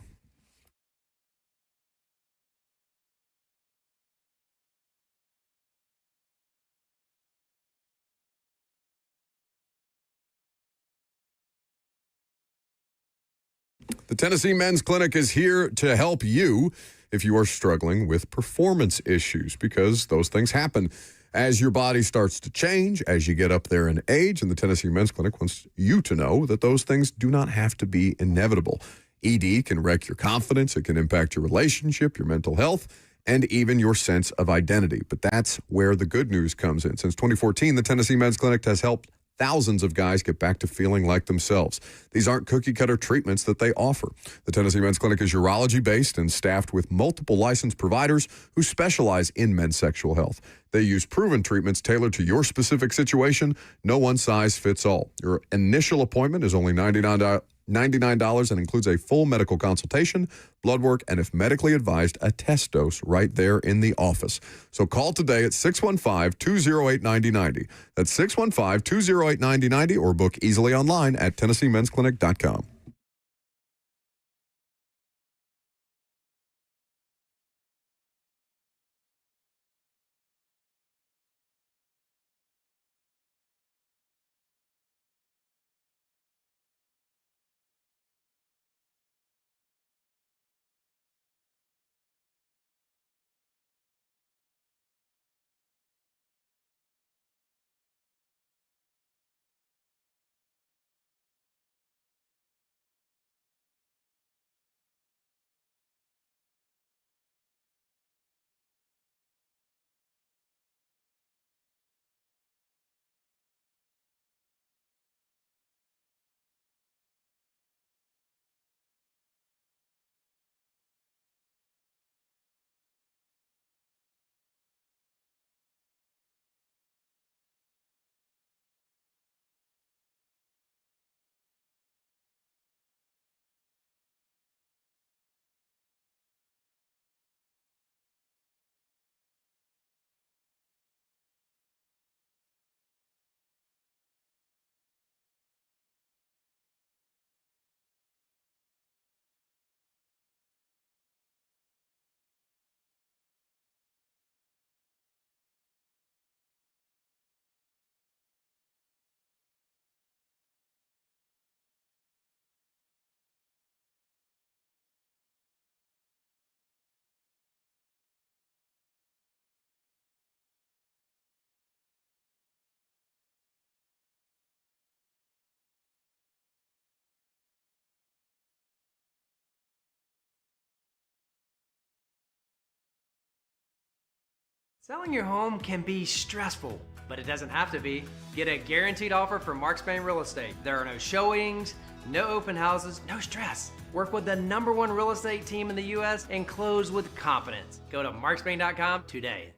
The Tennessee Men's Clinic is here to help you if you are struggling with performance issues, because those things happen as your body starts to change, as you get up there in age. And the Tennessee Men's Clinic wants you to know that those things do not have to be inevitable. ED can wreck your confidence. It can impact your relationship, your mental health, and even your sense of identity. But that's where the good news comes in. Since 2014, the Tennessee Men's Clinic has helped thousands of guys get back to feeling like themselves. These aren't cookie-cutter treatments that they offer. The Tennessee Men's Clinic is urology-based and staffed with multiple licensed providers who specialize in men's sexual health. They use proven treatments tailored to your specific situation. No one size fits all. Your initial appointment is only $99 and includes a full medical consultation, blood work, and if medically advised, a test dose right there in the office. So call today at 615-208-9090. That's 615-208-9090 or book easily online at TennesseeMen'sClinic.com. Selling your home can be stressful, but it doesn't have to be. Get a guaranteed offer from Mark Spain Real Estate. There are no showings, no open houses, no stress. Work with the #1 real estate team in the U.S. and close with confidence. Go to markspain.com today.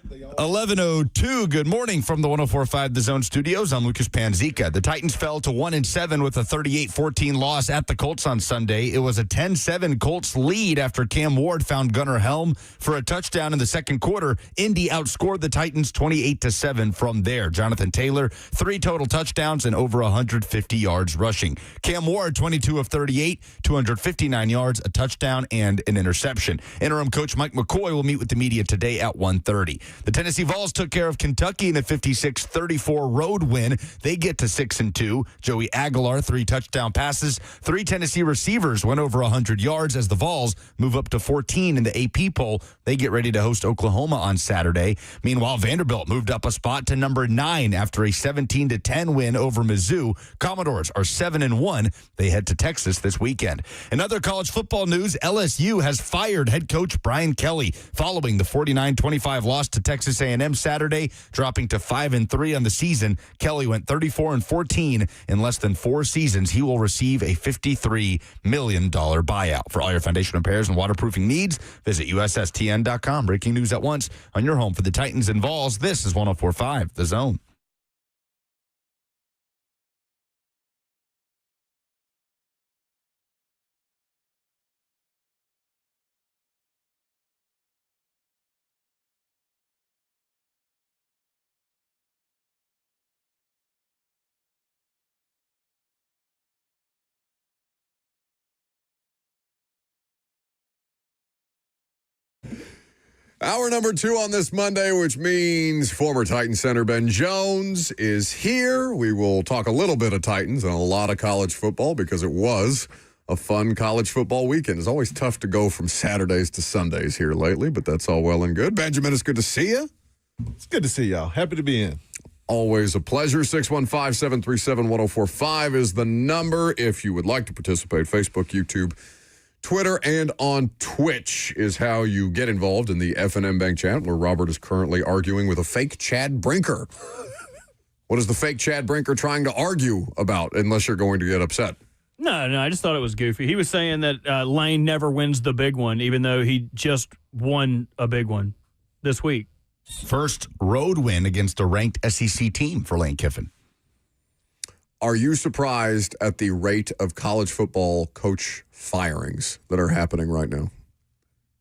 .11:02. Good morning from the 104.5 The Zone Studios. I'm Lucas Panzica. The Titans fell to 1-7 with a 38-14 loss at the Colts on Sunday. It was a 10-7 Colts lead after Cam Ward found Gunnar Helm for a touchdown in the second quarter. Indy outscored the Titans 28-7 from there. Jonathan Taylor, 3 total touchdowns and over 150 yards rushing. Cam Ward, 22 of 38, 259 yards, a touchdown, and an interception. Interim coach Mike McCoy will meet with the media today at 1:30. The Tennessee Vols took care of Kentucky in a 56-34 road win. They get to 6-2. Joey Aguilar, 3 touchdown passes. 3 Tennessee receivers went over 100 yards as the Vols move up to 14 in the AP poll. They get ready to host Oklahoma on Saturday. Meanwhile, Vanderbilt moved up a spot to number 9 after a 17-10 win over Mizzou. Commodores are 7-1. They head to Texas this weekend. In other college football news, LSU has fired head coach Brian Kelly following the 49-25 loss to Texas A&M Saturday, dropping to 5-3 on the season. Kelly went 34-14 in less than 4 seasons. He will receive a $53 million buyout. For all your foundation repairs and waterproofing needs, visit USSTN.com. Breaking news at once on your home for the Titans and Vols. This is 104.5 The Zone. Hour number 2 on this Monday, which means former Titans center Ben Jones is here. We will talk a little bit of Titans and a lot of college football because it was a fun college football weekend. It's always tough to go from Saturdays to Sundays here lately, but that's all well and good. Benjamin, it's good to see you. It's good to see y'all. Happy to be in. Always a pleasure. 615-737-1045 is the number if you would like to participate. Facebook, YouTube, Twitter, and on Twitch is how you get involved in the F&M Bank chat, where Robert is currently arguing with a fake Chad Brinker. What is the fake Chad Brinker trying to argue about, unless you're going to get upset? No, I just thought it was goofy. He was saying that Lane never wins the big one, even though he just won a big one this week. First road win against a ranked SEC team for Lane Kiffin. Are you surprised at the rate of college football coach firings that are happening right now?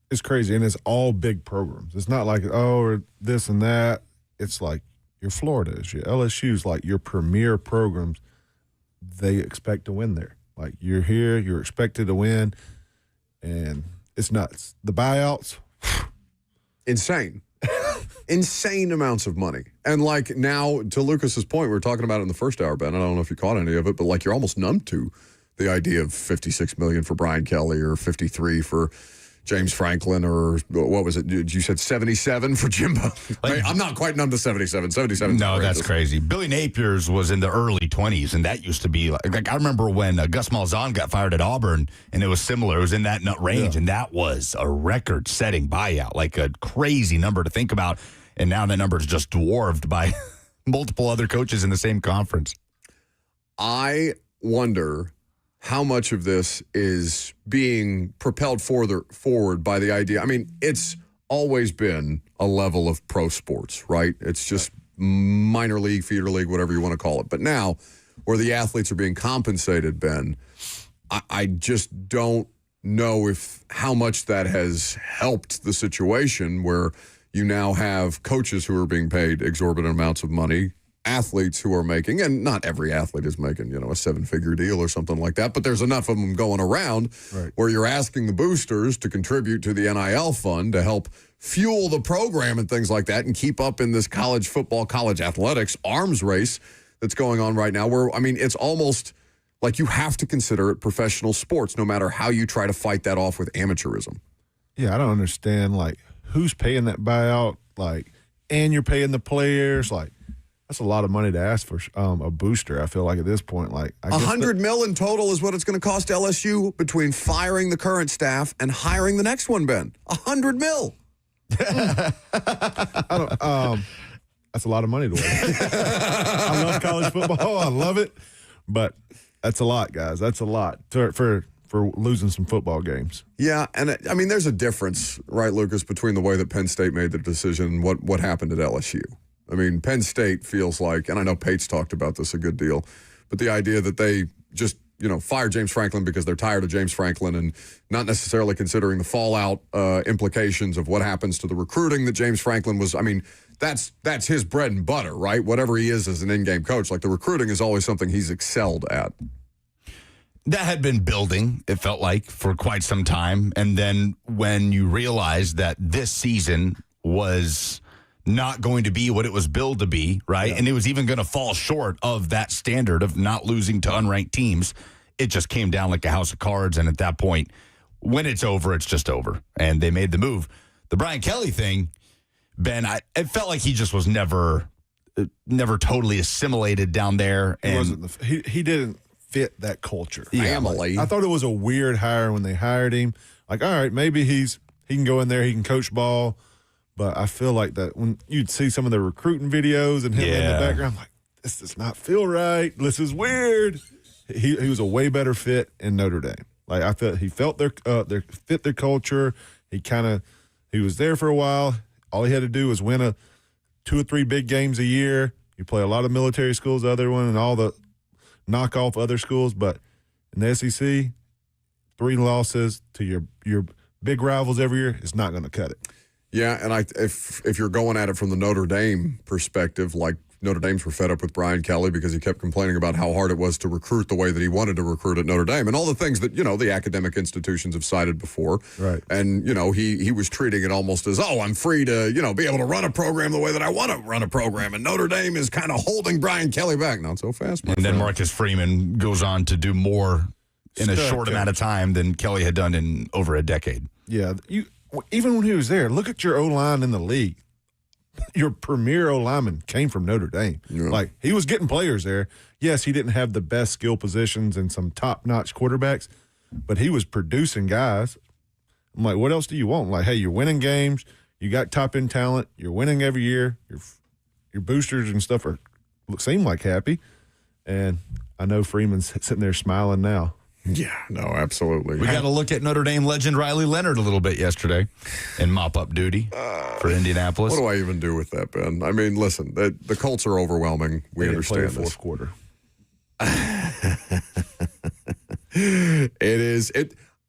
It's crazy, and it's all big programs. It's not like, or this and that. It's like your Floridas, your LSU's, like your premier programs, they expect to win there. Like, you're here, you're expected to win, and it's nuts. The buyouts, insane. Insane amounts of money. And like now, to Lucas's point, we were talking about it in the first hour, Ben. I don't know if you caught any of it, but like you're almost numb to the idea of $56 million for Brian Kelly or 53 for James Franklin, or what was it? You said 77 for Jimbo. I'm not quite numb to 77. 77. No, that's crazy. Billy Napier's was in the early 20s, and that used to be like I remember when Gus Malzahn got fired at Auburn, and it was similar. It was in that range, and that was a record-setting buyout, like a crazy number to think about. And now that number is just dwarfed by multiple other coaches in the same conference. I wonder how much of this is being propelled forward by the idea. I mean, it's always been a level of pro sports, right? It's just minor league, feeder league, whatever you want to call it. But now, where the athletes are being compensated, Ben, I just don't know how much that has helped the situation where you now have coaches who are being paid exorbitant amounts of money, athletes who are making, and not every athlete is making, a 7-figure deal or something like that, but there's enough of them going around where you're asking the boosters to contribute to the NIL fund to help fuel the program and things like that and keep up in this college football, college athletics arms race that's going on right now where, I mean, it's almost like you have to consider it professional sports no matter how you try to fight that off with amateurism. Yeah, I don't understand, like, who's paying that buyout, like, and you're paying the players, like, that's a lot of money to ask for a booster. I feel like at this point, like $100 million in total is what it's going to cost LSU between firing the current staff and hiring the next one. Ben, $100 million. That's a lot of money to win. I love college football. I love it, but that's a lot, guys. That's a lot for losing some football games. Yeah, and I mean, there's a difference, right, Lucas, between the way that Penn State made the decision and what happened at LSU. I mean, Penn State feels like, and I know Pate's talked about this a good deal, but the idea that they just, fire James Franklin because they're tired of James Franklin and not necessarily considering the fallout implications of what happens to the recruiting that James Franklin was. I mean, that's his bread and butter, right? Whatever he is as an in-game coach, like the recruiting is always something he's excelled at. That had been building, it felt like, for quite some time. And then when you realize that this season was not going to be what it was billed to be, right? Yeah. And it was even going to fall short of that standard of not losing to unranked teams. It just came down like a house of cards. And at that point, when it's over, it's just over. And they made the move. The Brian Kelly thing, Ben, it felt like he just was never totally assimilated down there. And he didn't fit that culture. Family. I thought it was a weird hire when they hired him. Like, all right, maybe he can go in there, he can coach ball. But I feel like that when you'd see some of the recruiting videos and him in the background, I'm like, this does not feel right. This is weird. He was a way better fit in Notre Dame. Like I felt he felt their fit their culture. He was there for a while. All he had to do was win 2 or 3 big games a year. You play a lot of military schools, the other one, and all the knock off other schools. But in the SEC, 3 losses to your big rivals every year is not going to cut it. Yeah, and if you're going at it from the Notre Dame perspective, like Notre Dame's were fed up with Brian Kelly because he kept complaining about how hard it was to recruit the way that he wanted to recruit at Notre Dame and all the things that, the academic institutions have cited before. Right. And, he was treating it almost as, I'm free to, be able to run a program the way that I want to run a program. And Notre Dame is kind of holding Brian Kelly back. Not so fast, my friend. Then Marcus Freeman goes on to do more in a short amount of time than Kelly had done in over a decade. Yeah, even when he was there, look at your O-line in the league. Your premier O-lineman came from Notre Dame. Yeah. Like, he was getting players there. Yes, he didn't have the best skill positions and some top-notch quarterbacks, but he was producing guys. I'm like, what else do you want? Like, hey, you're winning games. You got top-end talent. You're winning every year. Your boosters and stuff seem like happy. And I know Freeman's sitting there smiling now. Yeah, no, absolutely. We got to look at Notre Dame legend Riley Leonard a little bit yesterday in mop-up duty for Indianapolis. What do I even do with that, Ben? I mean, listen, the Colts are overwhelming. We understand this. Fourth quarter.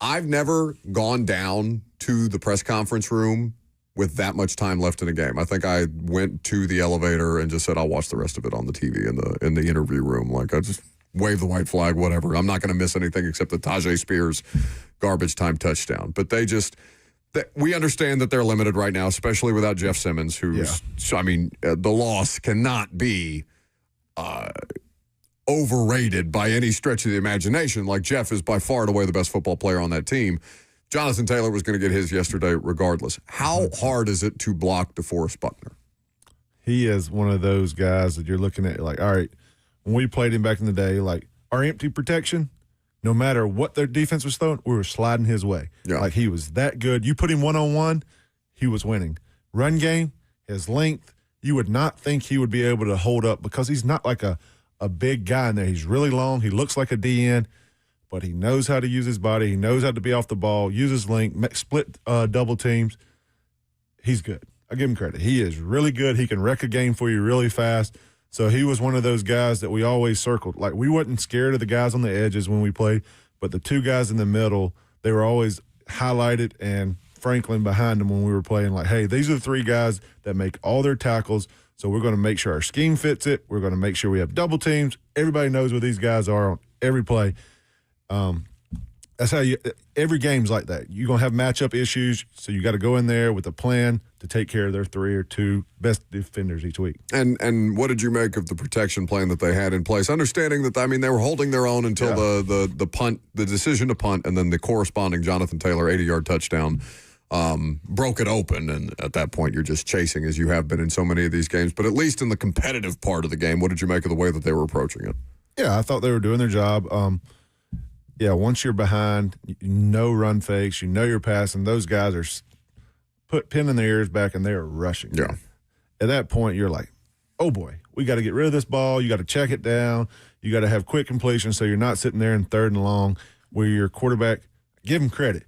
I've never gone down to the press conference room with that much time left in a game. I think I went to the elevator and just said, I'll watch the rest of it on the TV in the interview room. Like, wave the white flag, whatever. I'm not going to miss anything except the Tajay Spears garbage time touchdown. But we understand that they're limited right now, especially without Jeff Simmons, who's, the loss cannot be overrated by any stretch of the imagination. Like, Jeff is by far and away the best football player on that team. Jonathan Taylor was going to get his yesterday regardless. How hard is it to block DeForest Buckner? He is one of those guys that you're looking at like, all right, when we played him back in the day, like our empty protection, no matter what their defense was throwing, we were sliding his way. Yeah. Like, he was that good. You put him one-on-one, he was winning. Run game, his length, you would not think he would be able to hold up because he's not like a big guy in there. He's really long. He looks like a DN. But he knows how to use his body. He knows how to be off the ball, use his length, split double teams. He's good. I give him credit. He is really good. He can wreck a game for you really fast. So he was one of those guys that we always circled. Like, we wasn't scared of the guys on the edges when we played, but the two guys in the middle, they were always highlighted, and Franklin behind them when we were playing. Like, hey, these are the three guys that make all their tackles, so we're going to make sure our scheme fits it. We're going to make sure we have double teams. Everybody knows where these guys are on every play. That's how every game's like that. You're going to have matchup issues, so you got to go in there with a plan to take care of their 3 or 2 best defenders each week. And what did you make of the protection plan that they had in place? Understanding that, they were holding their own until the punt, the decision to punt, and then the corresponding Jonathan Taylor 80-yard touchdown broke it open. And at that point, you're just chasing, as you have been in so many of these games. But at least in the competitive part of the game, what did you make of the way that they were approaching it? Yeah, I thought they were doing their job. Once you're behind, run fakes, you're passing. Those guys are put pin in their ears back, and they are rushing. Yeah. At that point, you're like, oh, boy, we got to get rid of this ball. You got to check it down. You got to have quick completion so you're not sitting there in 3rd and long where your quarterback, give him credit.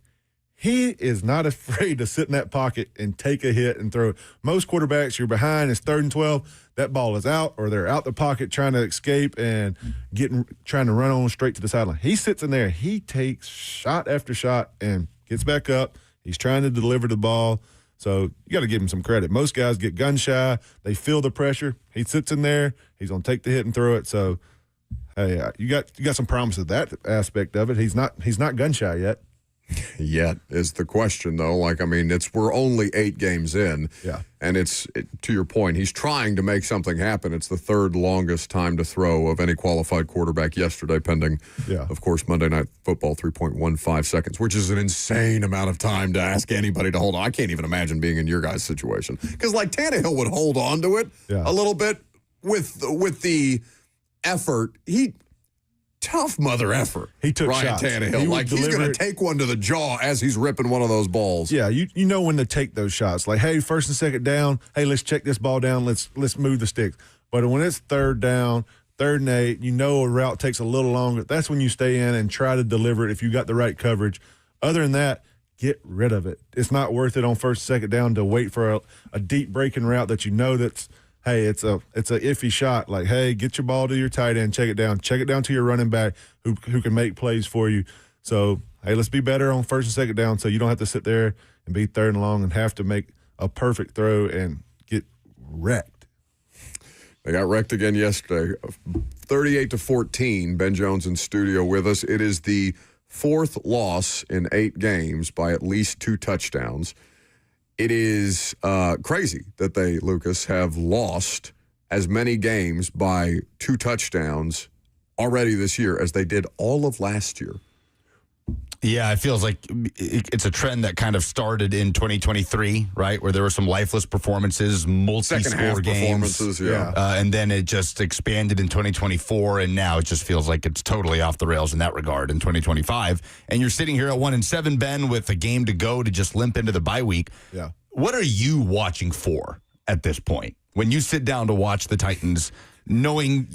He is not afraid to sit in that pocket and take a hit and throw it. Most quarterbacks, you're behind, it's 3rd and 12, that ball is out, or they're out the pocket trying to escape and trying to run on straight to the sideline. He sits in there, he takes shot after shot and gets back up. He's trying to deliver the ball. So you got to give him some credit. Most guys get gun shy. They feel the pressure. He sits in there. He's going to take the hit and throw it. So, hey, you got some promise of that aspect of it. He's not gun shy yet. Yet is the question, though. We're only 8 games in. Yeah. And to your point, he's trying to make something happen. It's the 3rd longest time to throw of any qualified quarterback yesterday, pending, of course, Monday Night Football, 3.15 seconds, which is an insane amount of time to ask anybody to hold on. I can't even imagine being in your guys' situation. Because, Tannehill would hold on to it a little bit with the effort. Tough mother effort. He took Ryan shots. Tannehill. He's going to take one to the jaw as he's ripping one of those balls. Yeah, you know when to take those shots. Like, hey, 1st and 2nd down. Hey, let's check this ball down. Let's move the sticks. But when it's 3rd down, 3rd and 8, a route takes a little longer. That's when you stay in and try to deliver it if you got the right coverage. Other than that, get rid of it. It's not worth it on 1st, 2nd down to wait for a deep breaking route that that's. Hey, it's a iffy shot. Like, hey, get your ball to your tight end, check it down to your running back who can make plays for you. So, hey, let's be better on 1st and 2nd down so you don't have to sit there and be 3rd and long and have to make a perfect throw and get wrecked. They got wrecked again yesterday, 38-14. Ben Jones in studio with us. It is the 4th loss in 8 games by at least 2 touchdowns. It is crazy that they, Lucas, have lost as many games by 2 touchdowns already this year as they did all of last year. Yeah, it feels like it's a trend that kind of started in 2023, right, where there were some lifeless performances, multi-score games. Performances, and then it just expanded in 2024, and now it just feels like it's totally off the rails in that regard in 2025. And you're sitting here at 1-7, Ben, with a game to go to just limp into the bye week. Yeah. What are you watching for at this point? When you sit down to watch the Titans, knowing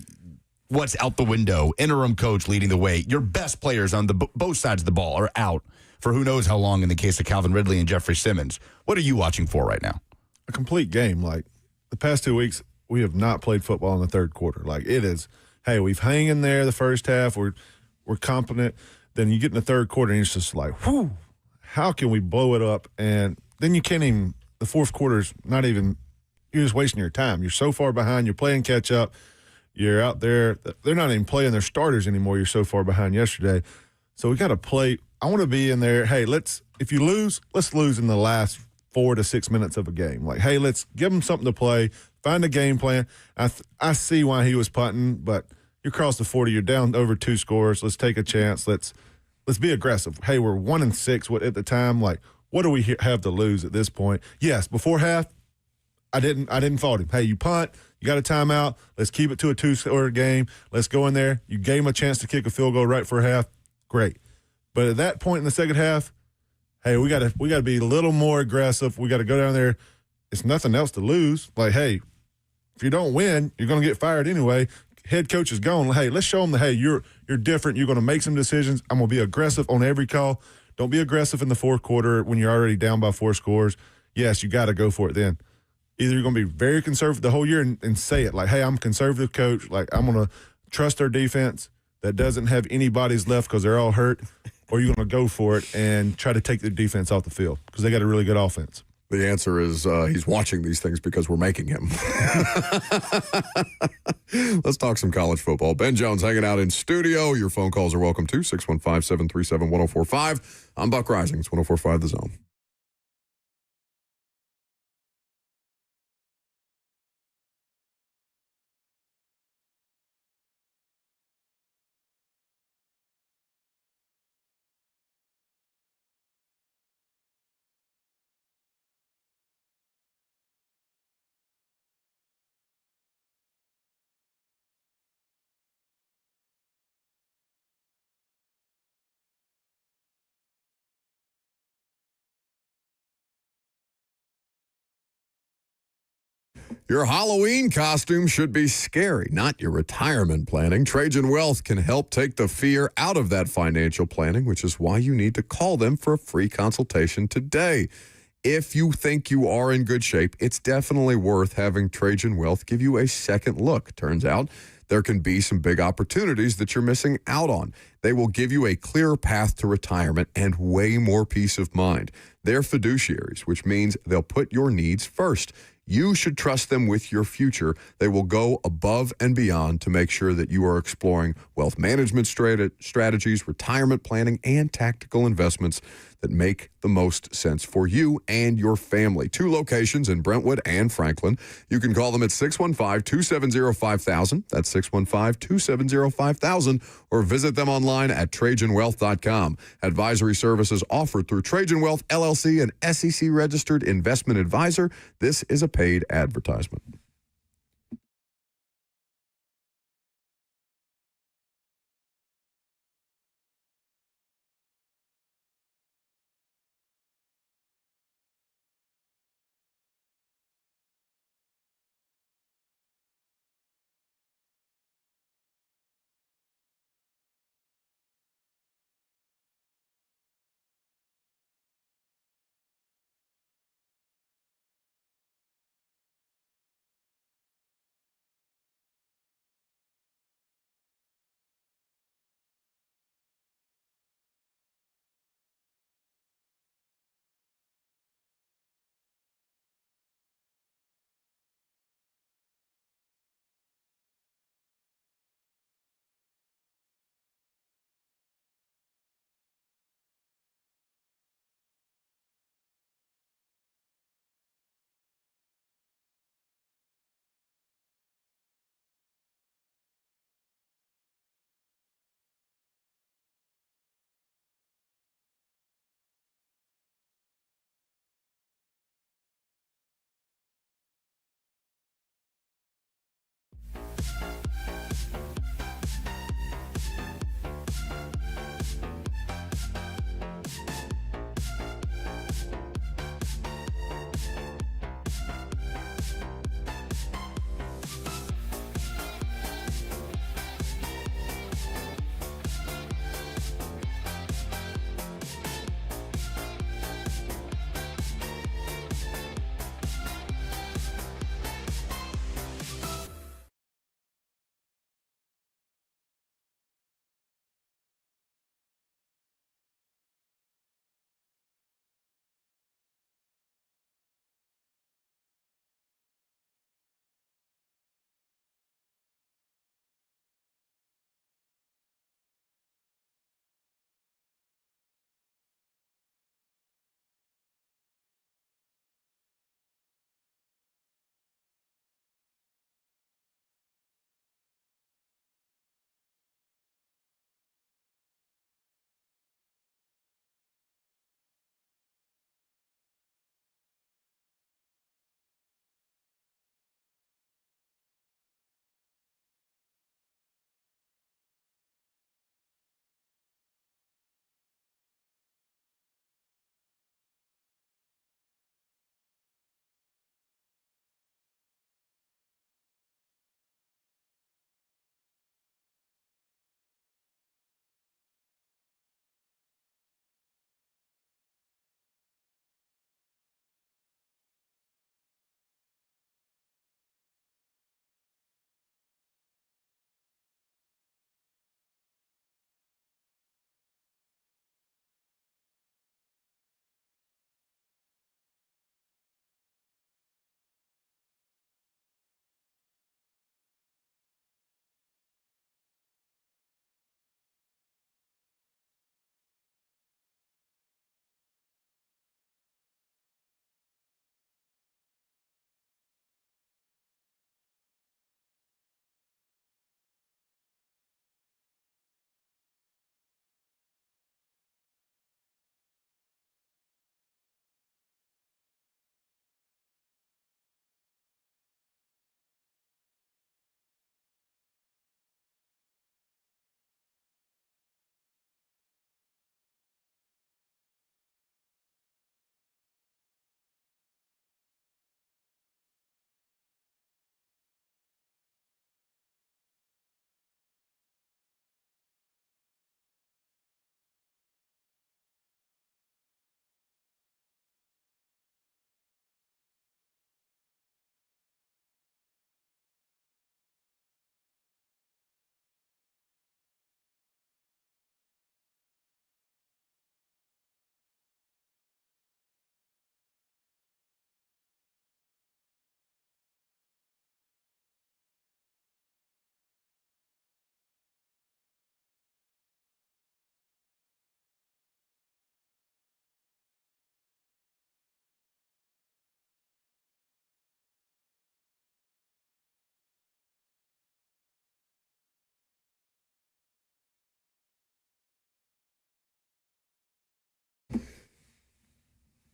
what's out the window, interim coach leading the way, your best players on both sides of the ball are out for who knows how long in the case of Calvin Ridley and Jeffrey Simmons. What are you watching for right now? A complete game. Like, the past 2 weeks, we have not played football in the 3rd quarter. Like, it is, hey, we've hung in there the first half. We're competent. Then you get in the 3rd quarter, and it's just like, whew, how can we blow it up? And then you can't even, the 4th quarter's not even, you're just wasting your time. You're so far behind. You're playing catch up. You're out there. They're not even playing their starters anymore. You're so far behind yesterday. So we got to play. I want to be in there. Hey, if you lose, let's lose in the last 4 to 6 minutes of a game. Like, hey, let's give them something to play. Find a game plan. I see why he was punting, but you're across the 40. You're down over 2 scores. Let's take a chance. Let's be aggressive. Hey, we're 1-6. What at the time? Like, what do we have to lose at this point? Yes, before half, I didn't fault him. Hey, you punt. You got a timeout. Let's keep it to a 2-score game. Let's go in there. You gave him a chance to kick a field goal right for half. Great. But at that point in the second half, hey, we got to be a little more aggressive. We got to go down there. It's nothing else to lose. Like, hey, if you don't win, you're going to get fired anyway. Head coach is gone. Hey, let's show them that, hey, you're different. You're going to make some decisions. I'm going to be aggressive on every call. Don't be aggressive in the fourth quarter when you're already down by 4 scores. Yes, you got to go for it then. Either you're going to be very conservative the whole year and say it like, hey, I'm a conservative coach. Like, I'm going to trust our defense that doesn't have any bodies left because they're all hurt, or you're going to go for it and try to take the defense off the field because they got a really good offense. The answer is he's watching these things because we're making him. Let's talk some college football. Ben Jones hanging out in studio. Your phone calls are welcome too, 615-737-1045. I'm Buck Rising. It's 1045 The Zone. Your Halloween costume should be scary, not your retirement planning. Trajan Wealth can help take the fear out of that financial planning, which is why you need to call them for a free consultation today. If you think you are in good shape, it's definitely worth having Trajan Wealth give you a second look. Turns out there can be some big opportunities that you're missing out on. They will give you a clearer path to retirement and way more peace of mind. They're fiduciaries, which means they'll put your needs first. You should trust them with your future. They will go above and beyond to make sure that you are exploring wealth management strategies, retirement planning, and tactical investments that make the most sense for you and your family. 2 locations in Brentwood and Franklin. You can call them at 615-270-5000. That's 615-270-5000. Or visit them online at TrajanWealth.com. Advisory services offered through Trajan Wealth, LLC, an SEC-registered investment advisor. This is a paid advertisement.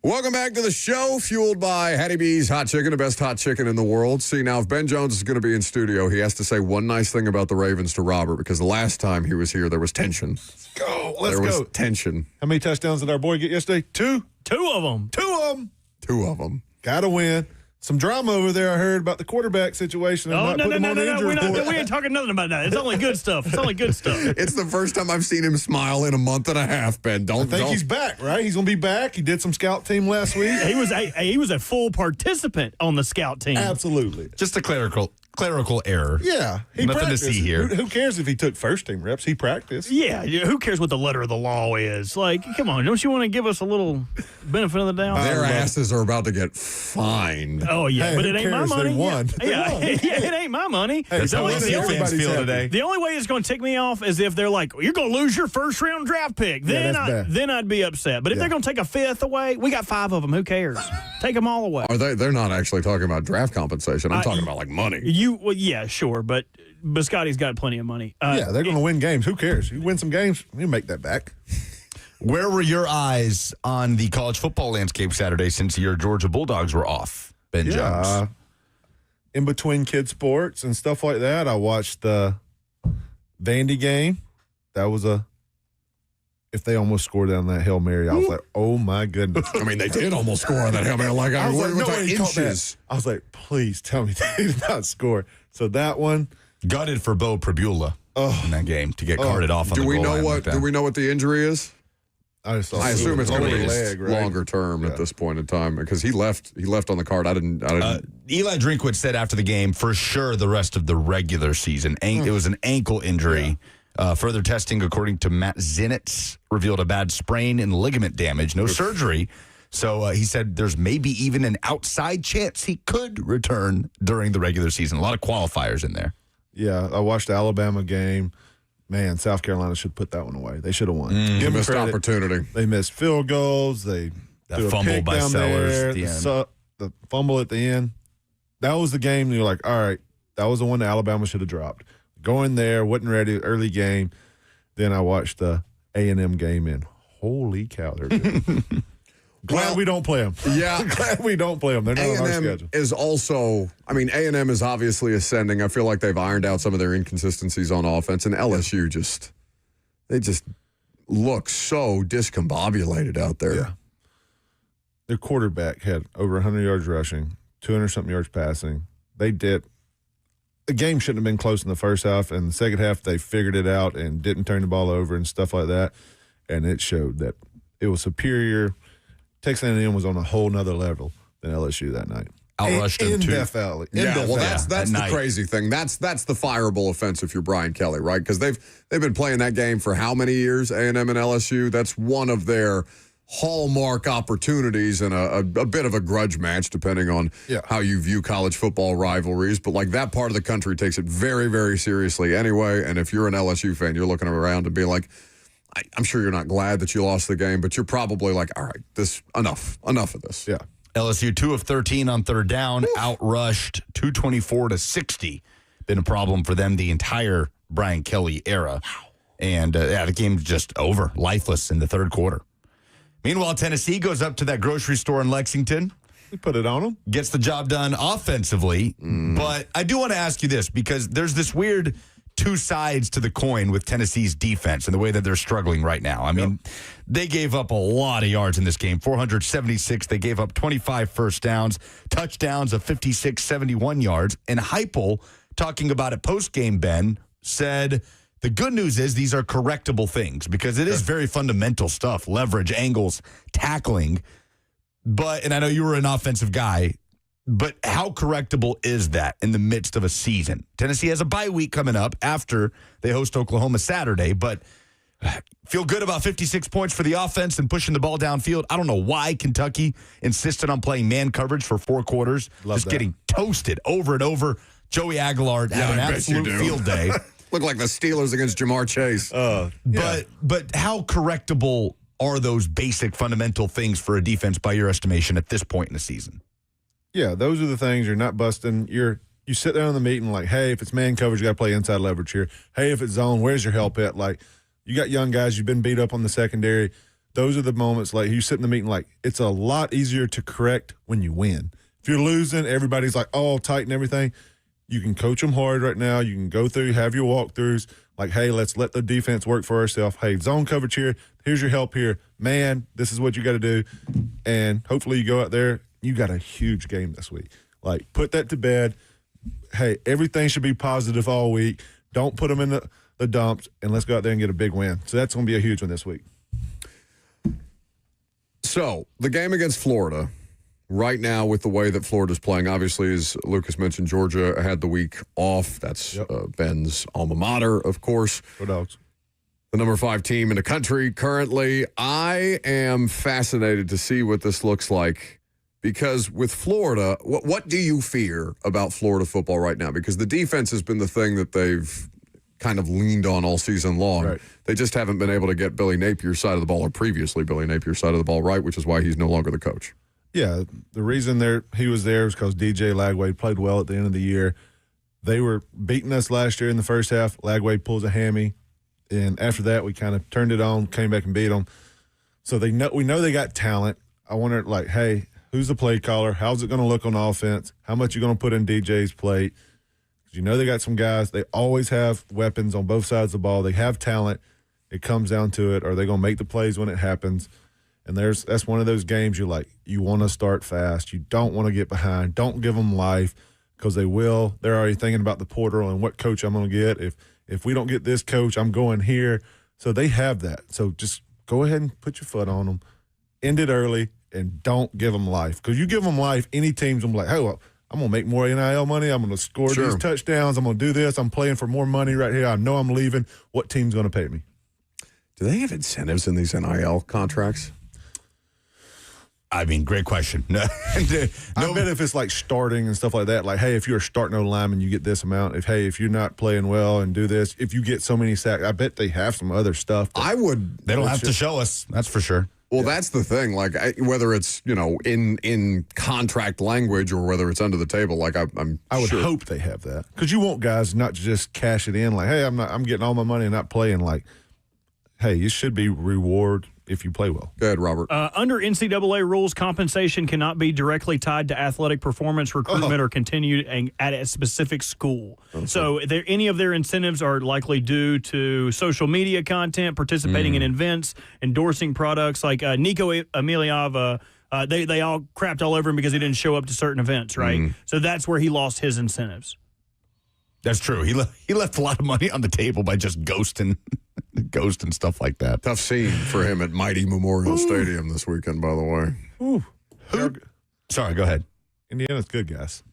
Welcome back to the show, fueled by Hattie B's Hot Chicken, the best hot chicken in the world. See, now, if Ben Jones is going to be in studio, he has to say one nice thing about the Ravens to Robert, because the last time he was here, there was tension. Let's go. There was tension. How many touchdowns did our boy get yesterday? Two? Two of them. Two of them. Got to win. Some drama over there, I heard, about the quarterback situation. Oh, no. We ain't talking nothing about that. It's only good stuff. It's the first time I've seen him smile in a month and a half, Ben. I think he's back, right? He's going to be back. He did some scout team last week. He was a full participant on the scout team. Absolutely. Just a clerical error. Yeah. He Nothing practiced. to see here. Who cares if he took first team reps? He practiced. Yeah, who cares what the letter of the law is? Like, come on, don't you want to give us a little benefit of the doubt? Their asses are about to get fined. Oh, yeah, Hey, but who it ain't my cares? They money. won. Yeah, it ain't my money. Hey, That's how the, NC only, fans feel today. the only way it's going to tick me off is if they're like, you're going to lose your first-round draft pick. Yeah, that's bad. Then I'd be upset. But if they're going to take a fifth away, we got 5 of them. Who cares? Take them all away. Are they? They're not actually talking about draft compensation. I'm talking about, like, money. Yeah, sure, but Scotty's got plenty of money. Yeah, they're going to win games. Who cares? You win some games, you make that back. Where were your eyes on the college football landscape Saturday since your Georgia Bulldogs were off, Ben Jones? In between kid sports and stuff like that, I watched the Vandy game. That was if they almost scored down that Hail Mary, I was like, oh my goodness. I mean, they did almost score on that Hail Mary. Like, I was like, we're no talking way he caught inches. that. I was like, please tell me they did not score. So that one. Gutted for Bo Prabula in that game to get carted off on Do the we goal know line what? like that. Do we know what the injury is? I assume it's going to be leg, right? longer term at this point in time, because he left on the card. I didn't. Eli Drinkwitz said after the game, for sure, the rest of the regular season. It was an ankle injury. Further testing, according to Matt Zinitz, revealed a bad sprain and ligament damage. No surgery. So he said there's maybe even an outside chance he could return during the regular season. A lot of qualifiers in there. Yeah, I watched the Alabama game. Man, South Carolina should put that one away. They should have won. Give them missed credit. opportunity. They missed field goals. They threw a fumble pick by down Sellers there. at the end. The fumble at the end. That was the game. And you're like, all right, that was the one that Alabama should have dropped. Going there, wasn't ready. Early game. Then I watched the A&M game, and holy cow, they're good. Glad we don't play them. Yeah. Glad we don't play them. They're not on our A&M schedule. is also. I mean, A&M is obviously ascending. I feel like they've ironed out some of their inconsistencies on offense, and LSU they just look so discombobulated out there. Yeah. Their quarterback had over 100 yards rushing, 200-something yards passing. They did. The game shouldn't have been close in the first half, and the second half they figured it out and didn't turn the ball over and stuff like that, and it showed that it was superior. Texas A&M was on a whole nother level than LSU that night. Outrushed them in too. Death Valley. Well, that's the night. crazy thing. That's the fireable offense if you're Brian Kelly, right? Because they've been playing that game for how many years? A&M and LSU. That's one of their hallmark opportunities and a bit of a grudge match, depending on how you view college football rivalries. But like that part of the country takes it very, very seriously anyway. And if you're an LSU fan, you're looking around and be like, I'm sure you're not glad that you lost the game, but you're probably like, all right, enough of this. Yeah. LSU 2 of 13 on third down, outrushed 224-60. Been a problem for them the entire Brian Kelly era. Wow. And the game's just over, lifeless in the third quarter. Meanwhile, Tennessee goes up to that grocery store in Lexington. We put it on them. Gets the job done offensively. But I do want to ask you this, because there's this weird two sides to the coin with Tennessee's defense and the way that they're struggling right now. I mean, they gave up a lot of yards in this game, 476. They gave up 25 first downs, touchdowns of 56, 71 yards. And Heupel, talking about it post-game, Ben, said the good news is these are correctable things, because it is very fundamental stuff, leverage, angles, tackling. And I know you were an offensive guy, but how correctable is that in the midst of a season? Tennessee has a bye week coming up after they host Oklahoma Saturday, but feel good about 56 points for the offense and pushing the ball downfield. I don't know why Kentucky insisted on playing man coverage for 4 quarters, getting toasted over and over. Joey Aguilar had an absolute field day. Look like the Steelers against Jamar Chase. But how correctable are those basic fundamental things for a defense by your estimation at this point in the season? Yeah, those are the things you're not busting. You sit down in the meeting like, hey, if it's man coverage, you got to play inside leverage here. Hey, if it's zone, where's your help at? Like, you got young guys, you've been beat up on the secondary. those are the moments like you sit in the meeting, like it's a lot easier to correct when you win. If you're losing, everybody's like all tight and everything. You can coach them hard right now. You can go through, have your walkthroughs. Like, hey, let's let the defense work for ourselves. Hey, zone coverage here. Here's your help here. Man, this is what you got to do. And hopefully you go out there. You got a huge game this week. Like, put that to bed. Hey, everything should be positive all week. Don't put them in the dumps, and let's go out there and get a big win. So that's going to be a huge one this week. So, the game against Florida, right now with the way that Florida's playing, obviously, as Lucas mentioned, Georgia had the week off. That's Ben's alma mater, of course. Go Dogs. The number 5 team in the country currently. I am fascinated to see what this looks like because with Florida, what do you fear about Florida football right now? Because the defense has been the thing that they've kind of leaned on all season long. Right. They just haven't been able to get Billy Napier's side of the ball, or previously Billy Napier's side of the ball right, which is why he's no longer the coach. Yeah, the reason he was there was because DJ Lagway played well at the end of the year. They were beating us last year in the first half. Lagway pulls a hammy, and after that we kind of turned it on, came back and beat them. So we know they got talent. I wonder, like, hey, who's the play caller? How's it going to look on offense? How much you going to put in DJ's plate? You know they got some guys. They always have weapons on both sides of the ball. They have talent. It comes down to it. Are they going to make the plays when it happens? And that's one of those games you want to start fast. You don't want to get behind. Don't give them life because they will. They're already thinking about the portal and what coach I'm going to get. If we don't get this coach, I'm going here. So they have that. So just go ahead and put your foot on them. End it early and don't give them life. Because you give them life, any team's going to be like, hey, well, I'm going to make more NIL money. I'm going to score these touchdowns. I'm going to do this. I'm playing for more money right here. I know I'm leaving. What team's going to pay me? Do they have incentives in these NIL contracts? I mean, great question. No, I bet if it's like starting and stuff like that, like, hey, if you're a starting O lineman, you get this amount. If you're not playing well and do this, if you get so many sacks, I bet they have some other stuff. They don't have to show us. That's for sure. Well, that's the thing. Like, whether it's in contract language or whether it's under the table, like I would hope they have that because you want guys not to just cash it in. Like, hey, I'm getting all my money and not playing. Like, hey, you should be reward if you play well. Go ahead, Robert. Under NCAA rules, compensation cannot be directly tied to athletic performance, recruitment, or continued at a specific school. So any of their incentives are likely due to social media content, participating in events, endorsing products like Nico Emiliava. They all crapped all over him because he didn't show up to certain events, right? So that's where he lost his incentives. That's true. He left a lot of money on the table by just ghosting stuff like that. Tough scene for him at Mighty Memorial Stadium this weekend, by the way. Sorry, go ahead. Indiana's good, guys.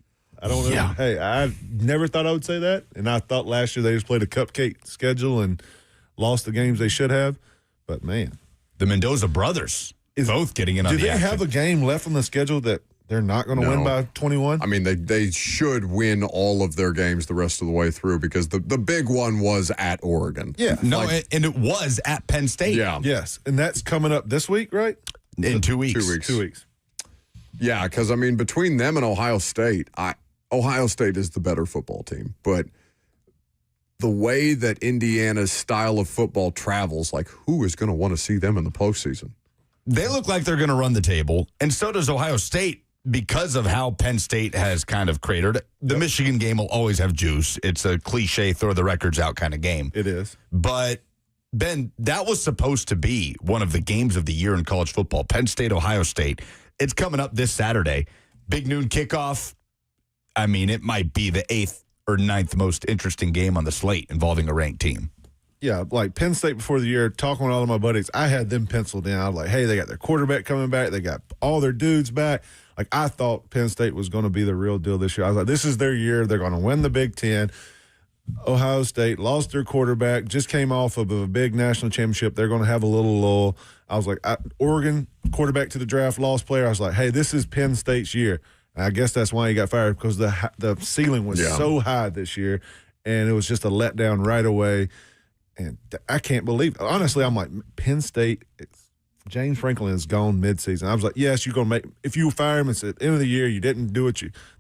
I don't know. Yeah. Hey, I never thought I would say that, and I thought last year they just played a cupcake schedule and lost the games they should have. But, man. The Mendoza brothers both getting in on the action. Do they have a game left on the schedule that they're not going to win by 21? I mean, they should win all of their games the rest of the way through because the big one was at Oregon. Yeah. No, and it was at Penn State. Yeah. Yes, and that's coming up this week, right? In 2 weeks. 2 weeks. Yeah, because, I mean, between them and Ohio State, Ohio State is the better football team. But the way that Indiana's style of football travels, like, who is going to want to see them in the postseason? They look like they're going to run the table, and so does Ohio State. Because of how Penn State has kind of cratered, the Michigan game will always have juice. It's a cliche, throw the records out kind of game. It is. But, Ben, that was supposed to be one of the games of the year in college football. Penn State, Ohio State. It's coming up this Saturday. Big noon kickoff. I mean, it might be the 8th or 9th most interesting game on the slate involving a ranked team. Yeah, like Penn State before the year, talking with all of my buddies, I had them penciled in. I was like, hey, they got their quarterback coming back. They got all their dudes back. Like, I thought Penn State was going to be the real deal this year. I was like, this is their year. They're going to win the Big Ten. Ohio State lost their quarterback, just came off of a big national championship. They're going to have a little lull. I was like, Oregon, quarterback to the draft, lost player. I was like, hey, this is Penn State's year. And I guess that's why he got fired, because the ceiling was so high this year, and it was just a letdown right away. And I can't believe it. Honestly, I'm like, Penn State, James Franklin is gone midseason. I was like, yes, you're going to make – if you fire him, it's at the end of the year, you didn't do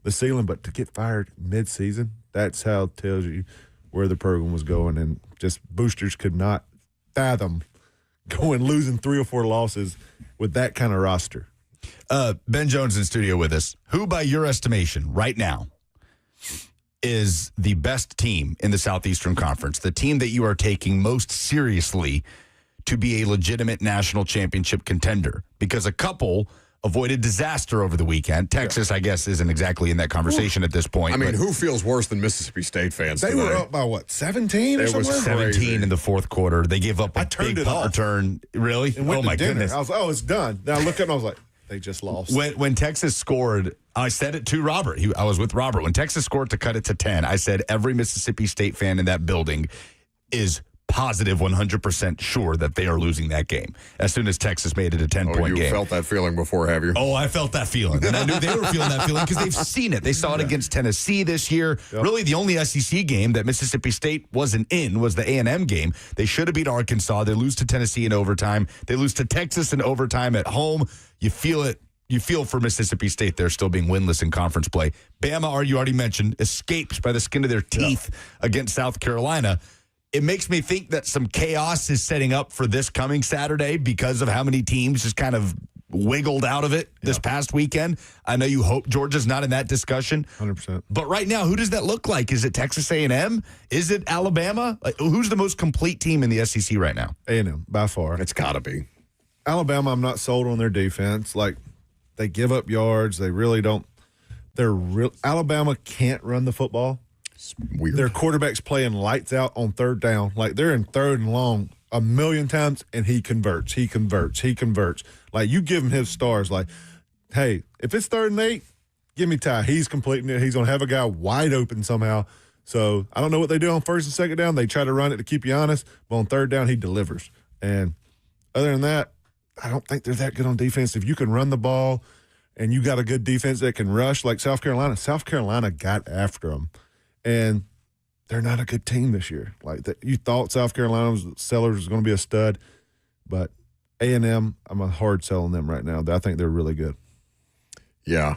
the ceiling, but to get fired midseason, that's how it tells you where the program was going. And just boosters could not fathom going losing 3 or 4 losses with that kind of roster. Ben Jones in studio with us. Who, by your estimation, right now, is the best team in the Southeastern Conference? The team that you are taking most seriously to be a legitimate national championship contender? Because a couple avoided disaster over the weekend. Texas, I guess, isn't exactly in that conversation at this point. I mean, who feels worse than Mississippi State fans They today? were up by, what, 17 or It was something? 17 in the fourth quarter. They gave up a big punt return. Really? And went Oh, to my dinner. goodness. I was like, oh, it's done. Then I looked up and I was like, they just lost. When Texas scored, I said it to Robert. I was with Robert. When Texas scored to cut it to 10, I said every Mississippi State fan in that building is positive 100% sure that they are losing that game as soon as Texas made it a 10-point game. You felt that feeling before, have you? Oh, I felt that feeling. And I knew they were feeling that feeling because they've seen it. They saw it against Tennessee this year. Yep. Really, the only SEC game that Mississippi State wasn't in was the A&M game. They should have beat Arkansas. They lose to Tennessee in overtime. They lose to Texas in overtime at home. You feel it. You feel for Mississippi State they're still being winless in conference play. Bama, you already mentioned, escapes by the skin of their teeth against South Carolina. It makes me think that some chaos is setting up for this coming Saturday because of how many teams just kind of wiggled out of it this past weekend. I know you hope Georgia's not in that discussion. 100%. But right now, who does that look like? Is it Texas A&M? Is it Alabama? Like, who's the most complete team in the SEC right now? A&M, by far. It's got to be. Alabama, I'm not sold on their defense. Like, they give up yards. They really don't. Alabama can't run the football. Weird. Their quarterback's playing lights out on third down. Like, they're in third and long a million times, and he converts. Like, you give him his stars. Like, hey, if it's 3rd and 8, give me Ty. He's completing it. He's going to have a guy wide open somehow. So I don't know what they do on 1st and 2nd down. They try to run it to keep you honest, but on 3rd down, he delivers. And other than that, I don't think they're that good on defense. If you can run the ball and you got a good defense that can rush like South Carolina got after them. And they're not a good team this year. Like, you thought South Carolina Sellers was going to be a stud, but A&M, I'm a hard sell on them right now. I think they're really good. Yeah,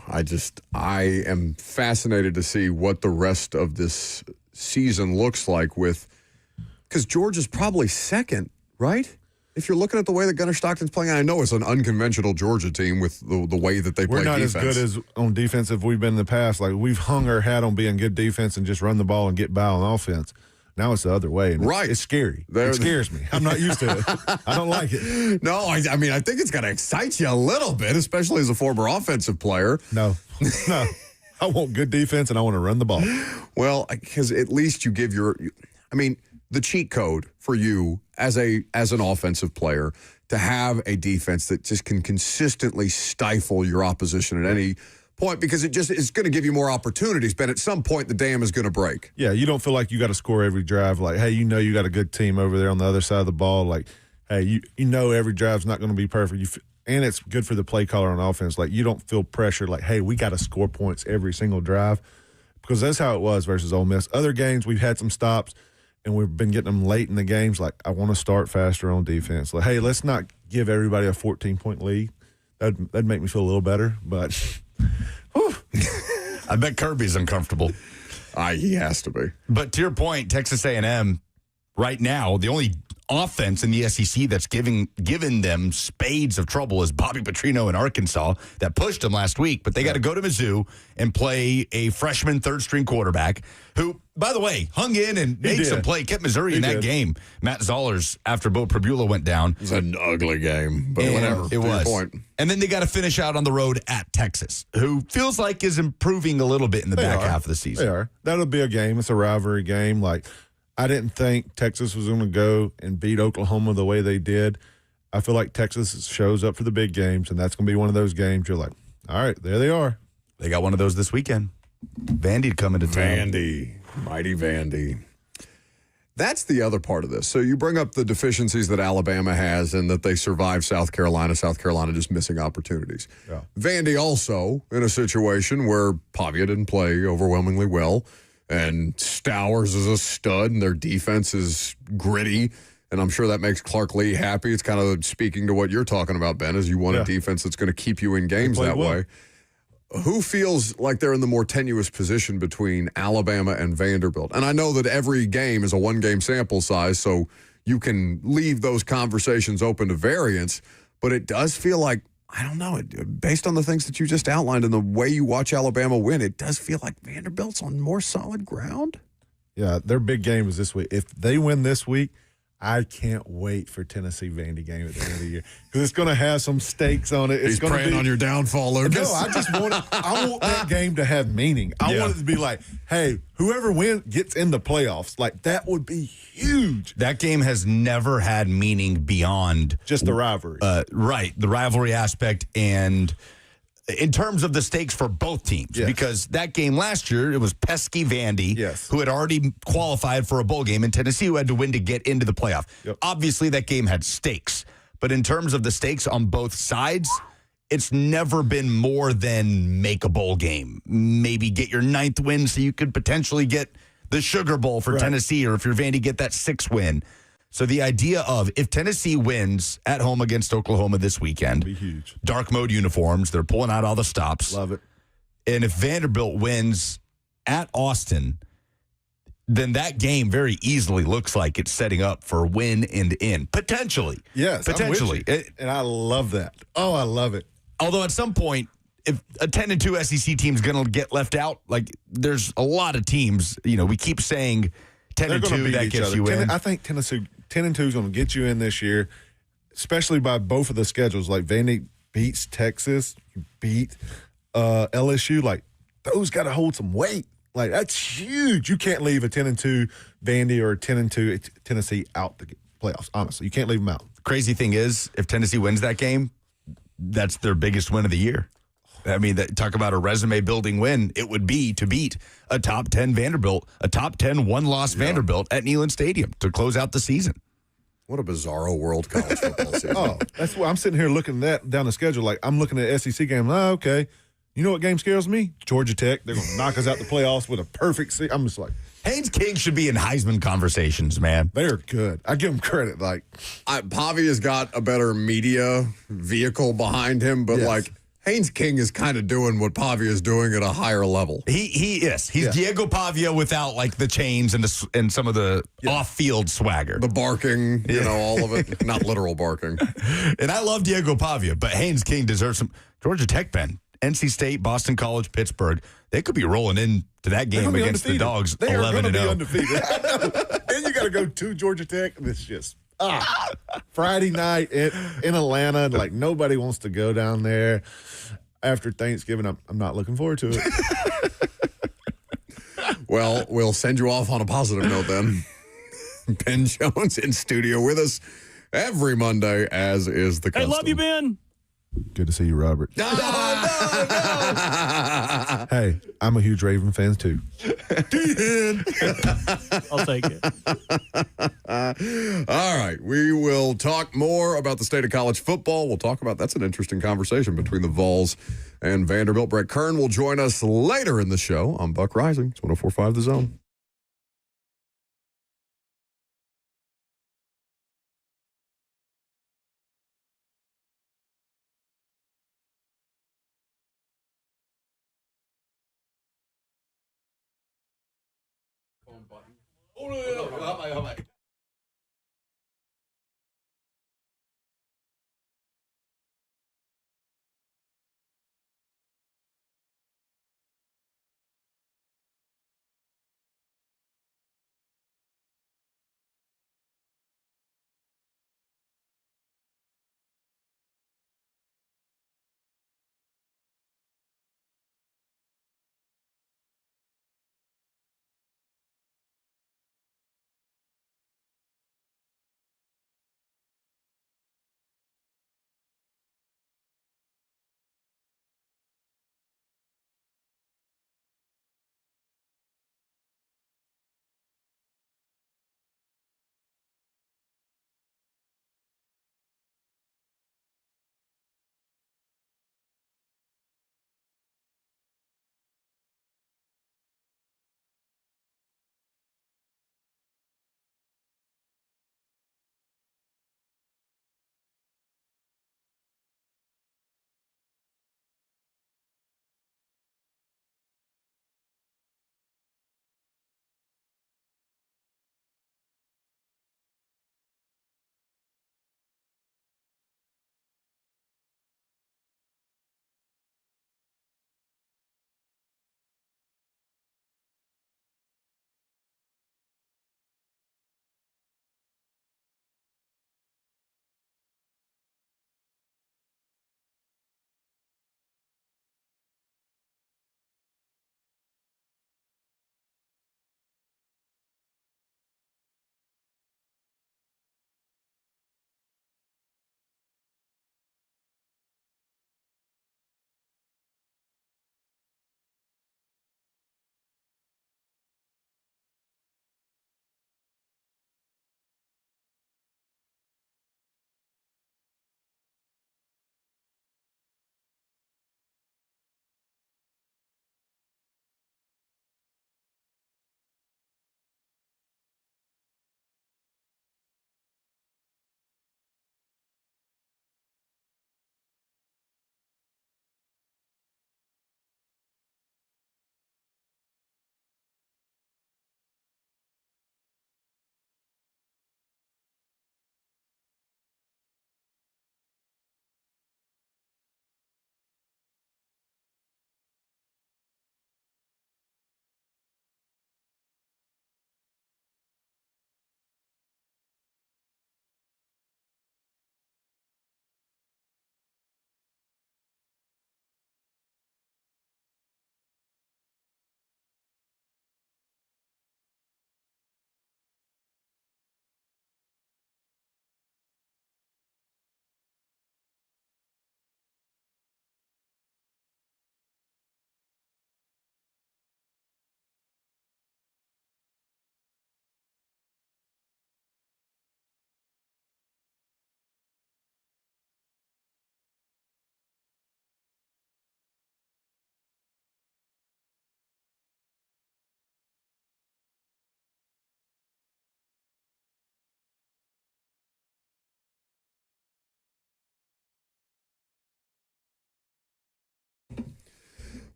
I am fascinated to see what the rest of this season looks like because Georgia's probably second, right? If you're looking at the way that Gunnar Stockton's playing, I know it's an unconventional Georgia team with the way that they play defense. We're not as good as on defense as we've been in the past. Like, we've hung our hat on being good defense and just run the ball and get by on offense. Now it's the other way. And right. It's scary. It scares me. I'm not used to it. I don't like it. No, I mean, I think it's going to excite you a little bit, especially as a former offensive player. No. I want good defense and I want to run the ball. Well, because at least you give the cheat code for you as an offensive player to have a defense that just can consistently stifle your opposition at any point, because it just is going to give you more opportunities. But at some point, the dam is going to break. Yeah, you don't feel like you got to score every drive. Like, hey, you got a good team over there on the other side of the ball. Like, hey, you know every drive's not going to be perfect. And it's good for the play caller on offense. Like, you don't feel pressure like, hey, we got to score points every single drive, because that's how it was versus Ole Miss. Other games, we've had some stops, and we've been getting them late in the games. Like, I want to start faster on defense. Like, hey, let's not give everybody a 14-point lead. That'd make me feel a little better. But I bet Kirby's uncomfortable. He has to be. But to your point, Texas A&M right now, the only offense in the SEC that's given them spades of trouble is Bobby Petrino in Arkansas that pushed them last week. But they got to go to Mizzou and play a freshman third-string quarterback who, by the way, hung in and made some play, kept Missouri in that game. Matt Zollers, after Bo Prabula went down. It was an ugly game, but whatever. It was. Point. And then they got to finish out on the road at Texas, who feels like is improving a little bit in the back half of the season. They are. That'll be a game. It's a rivalry game. Like, I didn't think Texas was going to go and beat Oklahoma the way they did. I feel like Texas shows up for the big games, and that's going to be one of those games you're like, all right, there they are. They got one of those this weekend. Vandy coming to town. Mighty Vandy. That's the other part of this. So you bring up the deficiencies that Alabama has and that they survived South Carolina just missing opportunities. Yeah. Vandy also in a situation where Pavia didn't play overwhelmingly well, and Stowers is a stud, and their defense is gritty, and I'm sure that makes Clark Lee happy. It's kind of speaking to what you're talking about, Ben, is you want a defense that's going to keep you in games that way. Who feels like they're in the more tenuous position between Alabama and Vanderbilt? And I know that every game is a one-game sample size, so you can leave those conversations open to variance. But it does feel like, I don't know, based on the things that you just outlined and the way you watch Alabama win, it does feel like Vanderbilt's on more solid ground. Yeah, their big game is this week. If they win this week, I can't wait for Tennessee-Vandy game at the end of the year because it's going to have some stakes on it. He's preying on your downfall, Lucas. No, I just want it. I want that game to have meaning. I want it to be like, hey, whoever wins gets in the playoffs. Like, that would be huge. That game has never had meaning beyond just the rivalry. Right, the rivalry aspect and in terms of the stakes for both teams, because that game last year, it was pesky Vandy, who had already qualified for a bowl game, and Tennessee, who had to win to get into the playoff. Obviously, that game had stakes. But in terms of the stakes on both sides, it's never been more than make a bowl game. Maybe get your 9th win so you could potentially get the Sugar Bowl for Tennessee, or if you're Vandy, get that 6th win. So the idea of if Tennessee wins at home against Oklahoma this weekend, be huge. Dark mode uniforms, they're pulling out all the stops. Love it. And if Vanderbilt wins at Austin, then that game very easily looks like it's setting up for win and in. Potentially. Yes. Potentially. And I love that. Oh, I love it. Although at some point, if a 10-2 SEC team is going to get left out, like there's a lot of teams, we keep saying 10-2, that gets you in. I think Tennessee 10-2 is going to get you in this year, especially by both of the schedules. Like Vandy beats Texas, you beat LSU. Like those got to hold some weight. Like that's huge. You can't leave a 10-2 Vandy or a 10-2 Tennessee out the playoffs. Honestly, you can't leave them out. The crazy thing is, if Tennessee wins that game, that's their biggest win of the year. I mean, talk about a resume-building win. It would be to beat a top 10 Vanderbilt, a top 10 one-loss Vanderbilt at Neyland Stadium to close out the season. What a bizarro world college football season. That's why I'm sitting here looking down the schedule. Like, I'm looking at SEC games. Okay. You know what game scares me? Georgia Tech. They're going to knock us out the playoffs with a perfect season. I'm just like. Haynes King should be in Heisman conversations, man. They're good. I give them credit. Like, Pavia's got a better media vehicle behind him, but Haynes King is kind of doing what Pavia is doing at a higher level. He is. He's Diego Pavia without like the chains and some of the off-field swagger. The barking, all of it. Not literal barking. And I love Diego Pavia, but Haynes King deserves some. Georgia Tech, Ben. NC State, Boston College, Pittsburgh. They could be rolling into that game against the Dogs 11-0. They are going to be undefeated. Then you got to go to Georgia Tech. And it's just Friday night in Atlanta. Like nobody wants to go down there after Thanksgiving. I'm not looking forward to it. Well, we'll send you off on a positive note then. Ben Jones in studio with us every Monday, as is the custom. Hey, love you, Ben. Good to see you, Robert. No. Hey, I'm a huge Raven fan, too. I'll take it. All right. We will talk more about the state of college football. We'll talk about, that's an interesting conversation between the Vols and Vanderbilt. Brett Kern will join us later in the show on Buck Rising. It's 104.5 The Zone. Oh, no.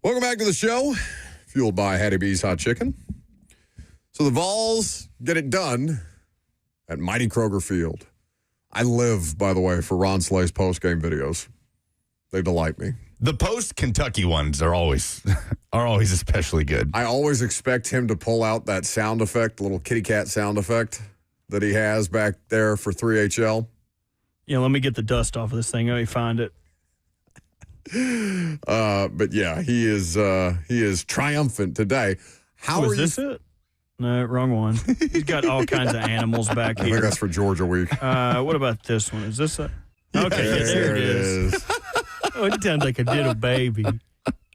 Welcome back to the show, fueled by Hattie B's Hot Chicken. So the Vols get it done at Mighty Kroger Field. I live, by the way, for Ron Slay's post-game videos. They delight me. The post-Kentucky ones are always especially good. I always expect him to pull out that sound effect, the little kitty cat sound effect that he has back there for 3HL. Yeah, let me get the dust off of this thing. Let me find it. But yeah, he is triumphant today. How is this it? No, wrong one. He's got all kinds of animals back I here. think that's for Georgia week. What about this one? Is this a? Okay, yeah, there it is. Oh, it sounds like a little baby.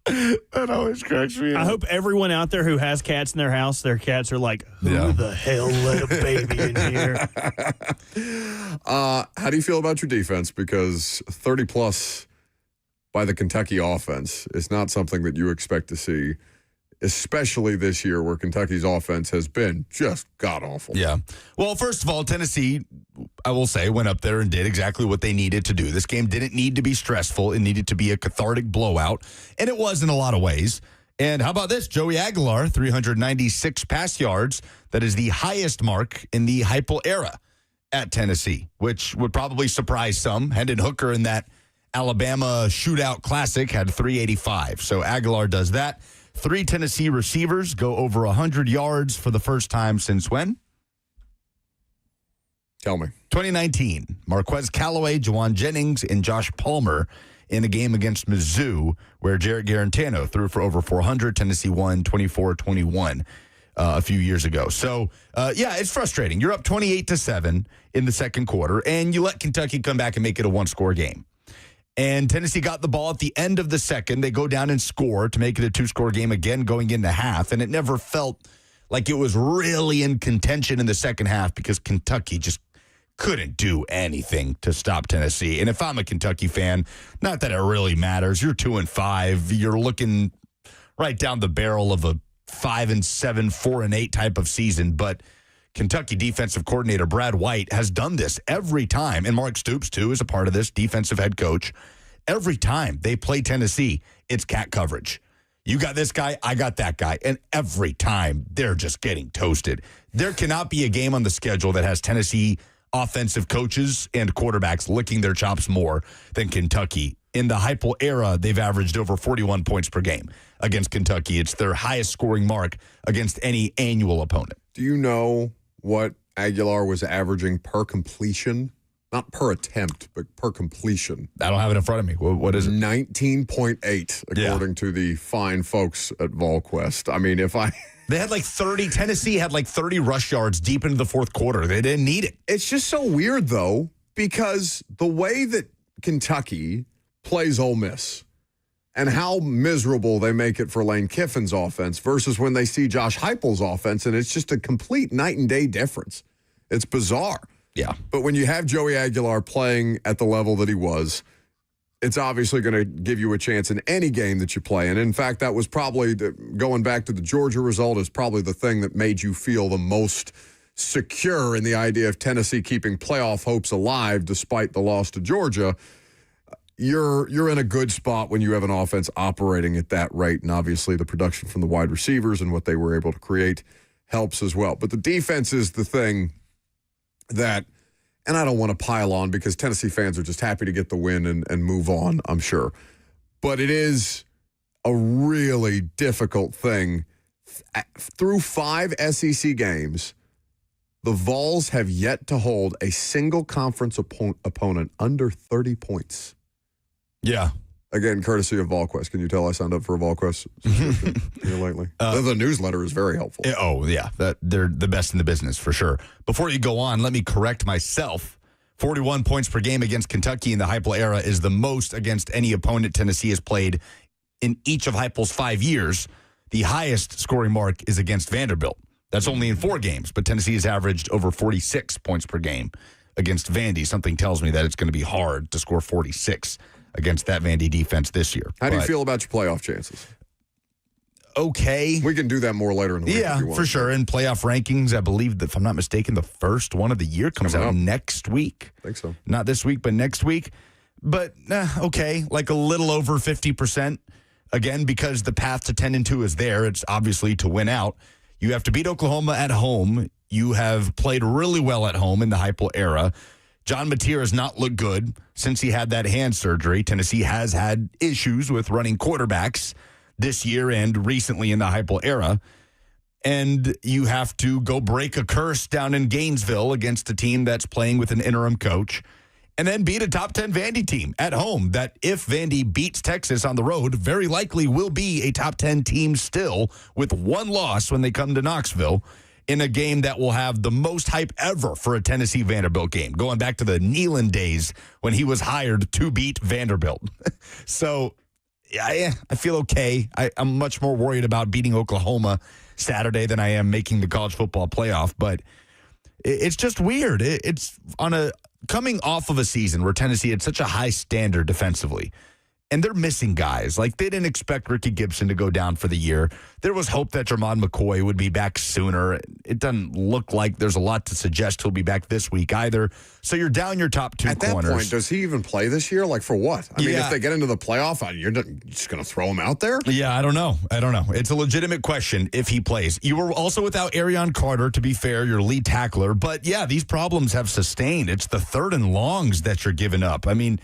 That always cracks me up. I hope everyone out there who has cats in their house, their cats are like, who the hell let a baby in here? How do you feel about your defense? Because 30-plus by the Kentucky offense is not something that you expect to see, especially this year where Kentucky's offense has been just god-awful. Yeah. Well, first of all, Tennessee, I will say, went up there and did exactly what they needed to do. This game didn't need to be stressful. It needed to be a cathartic blowout, and it was in a lot of ways. And how about this? Joey Aguilar, 396 pass yards. That is the highest mark in the Heupel era at Tennessee, which would probably surprise some. Hendon Hooker in that Alabama shootout classic had 385. So Aguilar does that. 3 Tennessee receivers go over 100 yards for the first time since when? Tell me. 2019. Marquez Callaway, Juwan Jennings, and Josh Palmer in a game against Mizzou where Jarrett Garantano threw for over 400. Tennessee won 24-21 a few years ago. So, yeah, it's frustrating. You're up 28-7 in the second quarter, and you let Kentucky come back and make it a one-score game. And Tennessee got the ball at the end of the second. They go down and score to make it a 2-score game again going into half. And it never felt like it was really in contention in the second half because Kentucky just couldn't do anything to stop Tennessee. And if I'm a Kentucky fan, not that it really matters. You're 2-5. You're looking right down the barrel of a 5-7, 4-8 type of season. But Kentucky defensive coordinator Brad White has done this every time, and Mark Stoops, too, is a part of this, defensive head coach. Every time they play Tennessee, it's cat coverage. You got this guy, I got that guy, and every time they're just getting toasted. There cannot be a game on the schedule that has Tennessee offensive coaches and quarterbacks licking their chops more than Kentucky. In the Heupel era, they've averaged over 41 points per game against Kentucky. It's their highest scoring mark against any annual opponent. Do you know what Aguilar was averaging per completion? Not per attempt, but per completion. I don't have it in front of me. What is it? 19.8, according to the fine folks at VolQuest. I mean, They had like 30, Tennessee had like 30 rush yards deep into the fourth quarter. They didn't need it. It's just so weird, though, because the way that Kentucky plays Ole Miss and how miserable they make it for Lane Kiffin's offense versus when they see Josh Heupel's offense, and it's just a complete night and day difference. It's bizarre. Yeah. But when you have Joey Aguilar playing at the level that he was, it's obviously going to give you a chance in any game that you play. And in fact, that was probably, going back to the Georgia result, is probably the thing that made you feel the most secure in the idea of Tennessee keeping playoff hopes alive despite the loss to Georgia. You're in a good spot when you have an offense operating at that rate, and obviously the production from the wide receivers and what they were able to create helps as well. But the defense is the thing that, and I don't want to pile on because Tennessee fans are just happy to get the win and move on, I'm sure. But it is a really difficult thing. Through 5 SEC games, the Vols have yet to hold a single conference opponent under 30 points. Yeah. Again, courtesy of VolQuest. Can you tell I signed up for a VolQuest subscription here lately? The newsletter is very helpful. They're the best in the business for sure. Before you go on, let me correct myself. 41 points per game against Kentucky in the Heupel era is the most against any opponent Tennessee has played in each of Heupel's 5 years. The highest scoring mark is against Vanderbilt. That's only in 4 games, but Tennessee has averaged over 46 points per game against Vandy. Something tells me that it's going to be hard to score 46 against that Vandy defense this year. How do you feel about your playoff chances? Okay. We can do that more later in the week. Yeah, for sure. In playoff rankings, I believe that, if I'm not mistaken, the first one of the year comes out next week. I think so. Not this week, but next week. But, okay, like a little over 50%. again, because the path to 10-2 is there. It's obviously to win out. You have to beat Oklahoma at home. You have played really well at home in the Heupel era. John Mateer has not looked good since he had that hand surgery. Tennessee has had issues with running quarterbacks this year and recently in the Heupel era. And you have to go break a curse down in Gainesville against a team that's playing with an interim coach, and then beat a top 10 Vandy team at home that, if Vandy beats Texas on the road, very likely will be a top 10 team still with one loss when they come to Knoxville in a game that will have the most hype ever for a Tennessee Vanderbilt game, going back to the Neyland days when he was hired to beat Vanderbilt. So I feel okay. I'm much more worried about beating Oklahoma Saturday than I am making the college football playoff, but it's just weird. It's on a coming off of a season where Tennessee had such a high standard defensively, and they're missing guys. Like, they didn't expect Ricky Gibson to go down for the year. There was hope that Mike McCoy would be back sooner. It doesn't look like there's a lot to suggest he'll be back this week either. So you're down your top two corners. At that point, does he even play this year? Like, for what? I mean, if they get into the playoff, you're just going to throw him out there? Yeah, I don't know. It's a legitimate question if he plays. You were also without Arion Carter, to be fair, your lead tackler. But, yeah, these problems have sustained. It's the third and longs that you're giving up. I mean,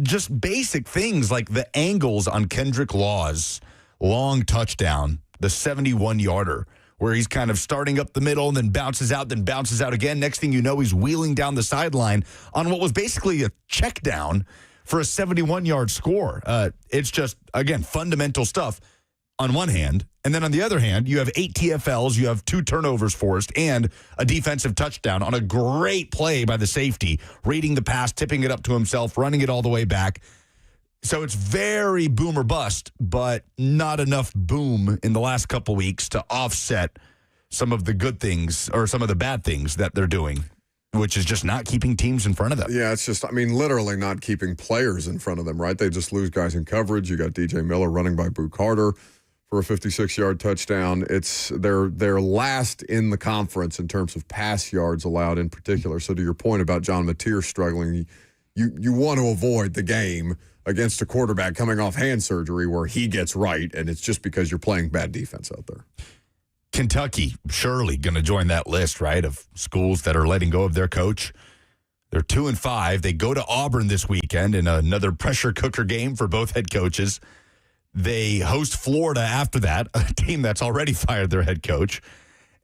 just basic things like the angles on Kendrick Law's long touchdown, the 71-yarder, where he's kind of starting up the middle and then bounces out again. Next thing you know, he's wheeling down the sideline on what was basically a check down for a 71-yard score. It's just, again, fundamental stuff on one hand. And then on the other hand, you have 8 TFLs, you have 2 turnovers forced, and a defensive touchdown on a great play by the safety, reading the pass, tipping it up to himself, running it all the way back. So it's very boom or bust, but not enough boom in the last couple weeks to offset some of the good things or some of the bad things that they're doing, which is just not keeping teams in front of them. Yeah, it's just, literally not keeping players in front of them, right? They just lose guys in coverage. You got DJ Miller running by Boo Carter for a 56-yard touchdown. They're last in the conference in terms of pass yards allowed in particular. So to your point about John Mateer struggling, you want to avoid the game against a quarterback coming off hand surgery where he gets right, and it's just because you're playing bad defense out there. Kentucky surely going to join that list, right, of schools that are letting go of their coach. They're 2-5. They go to Auburn this weekend in another pressure cooker game for both head coaches. They host Florida after that, a team that's already fired their head coach,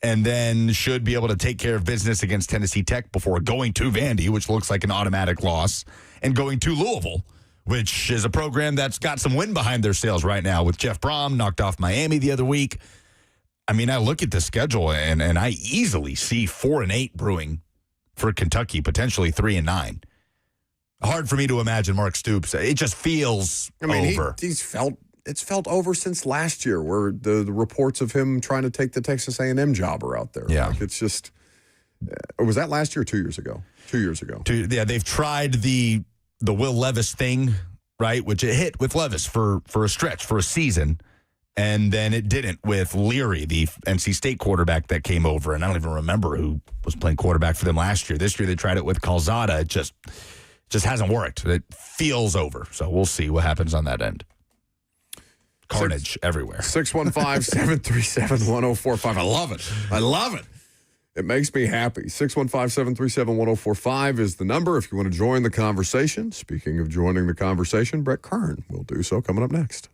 and then should be able to take care of business against Tennessee Tech before going to Vandy, which looks like an automatic loss, and going to Louisville, which is a program that's got some wind behind their sails right now with Jeff Brom, knocked off Miami the other week. I look at the schedule, and I easily see 4-8 brewing for Kentucky, potentially 3-9. Hard for me to imagine Mark Stoops. It just feels over. It's felt over since last year, where the reports of him trying to take the Texas A&M job are out there. Yeah. It's just, was that last year or 2 years ago? 2 years ago. Yeah, they've tried the Will Levis thing, right, which it hit with Levis for a stretch, for a season, and then it didn't with Leary, the NC State quarterback that came over, and I don't even remember who was playing quarterback for them last year. This year they tried it with Calzada. It just hasn't worked. It feels over, so we'll see what happens on that end. Carnage everywhere. 615-737-1045. I love it. It makes me happy. 615-737-1045 is the number if you want to join the conversation. Speaking of joining the conversation, Brett Kern will do so coming up next.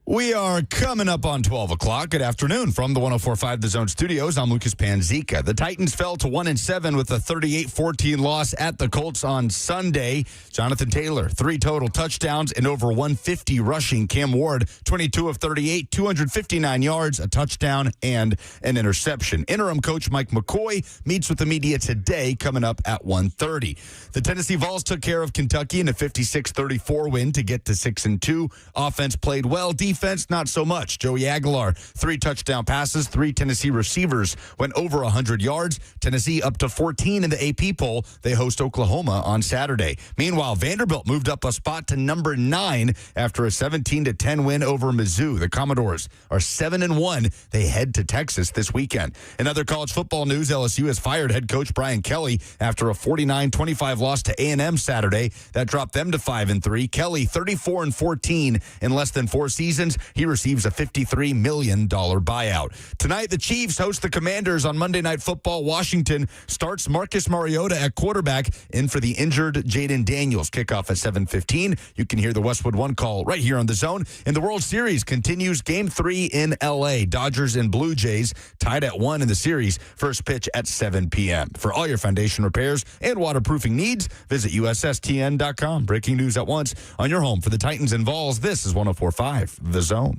We are coming up on 12 o'clock. Good afternoon from the 104.5 The Zone studios. I'm Lucas Panzica. The Titans fell to 1-7 with a 38-14 loss at the Colts on Sunday. Jonathan Taylor, 3 total touchdowns and over 150 rushing. Cam Ward, 22 of 38, 259 yards, a touchdown, and an interception. Interim coach Mike McCoy meets with the media today, coming up at 1:30. The Tennessee Vols took care of Kentucky in a 56-34 win to get to 6-2. Offense played well. Defense, not so much. Joey Aguilar, 3 touchdown passes. 3 Tennessee receivers went over 100 yards. Tennessee up to 14 in the AP poll. They host Oklahoma on Saturday. Meanwhile, Vanderbilt moved up a spot to number 9 after a 17-10 win over Mizzou. The Commodores are 7-1. They head to Texas this weekend. In other college football news, LSU has fired head coach Brian Kelly after a 49-25 loss to A&M Saturday. That dropped them to 5-3. Kelly, 34-14 in less than 4 seasons. He receives a $53 million buyout. Tonight, the Chiefs host the Commanders on Monday Night Football. Washington starts Marcus Mariota at quarterback, in for the injured Jaden Daniels. Kickoff at 7:15. You can hear the Westwood One call right here on The Zone. And the World Series continues. Game 3 in L.A. Dodgers and Blue Jays tied at 1 in the series. First pitch at 7 p.m. For all your foundation repairs and waterproofing needs, visit USSTN.com. Breaking news at once on your home for the Titans and Vols. This is 104.5 The Zone.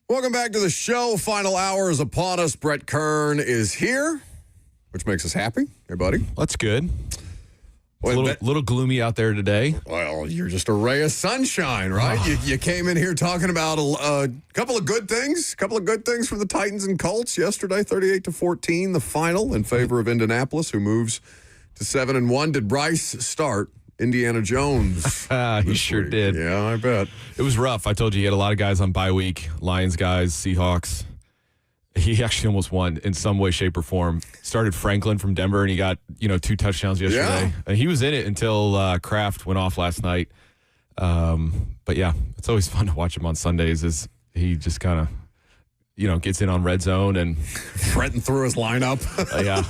Welcome back to the show. Final hour is upon us. Brett Kern is here, which makes us happy. Hey, buddy. That's good. Well, It's a little gloomy out there today. Well, you're just a ray of sunshine, right? You came in here talking about a couple of good things. A couple of good things for the Titans and Colts yesterday, 38-14, the final in favor of Indianapolis, who moves to 7-1. Did Bryce start Indiana Jones? He sure week? did. Yeah, I bet. It was rough. I told you he had a lot of guys on bye week. Lions guys, Seahawks. He actually almost won in some way, shape, or form. Started Franklin from Denver, and he got 2 touchdowns yesterday. Yeah. And he was in it until Kraft went off last night. But yeah, it's always fun to watch him on Sundays. As he just kind of gets in on red zone and Fretting through his lineup. yeah.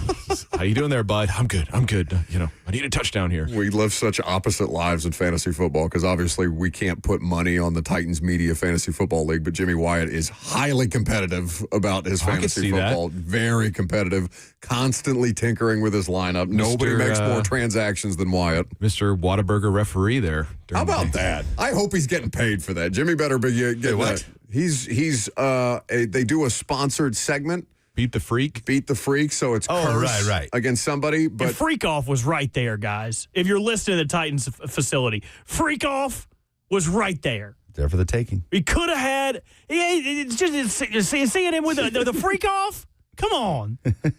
How you doing there, bud? I'm good. I need a touchdown here. We live such opposite lives in fantasy football because obviously we can't put money on the Titans Media Fantasy Football League, but Jimmy Wyatt is highly competitive about his fantasy football. Very competitive, constantly tinkering with his lineup. Nobody makes more transactions than Wyatt. Mr. Whataburger referee there. How about that? I hope he's getting paid for that. Jimmy better be getting what? that. They do a sponsored segment. Beat the Freak. Beat the Freak, so it's curse right. against somebody. But And Freak Off was right there, guys. If you're listening to the Titans facility, Freak Off was right there. There for the taking. He could have had. It's just seeing him with the Freak Off. Come on.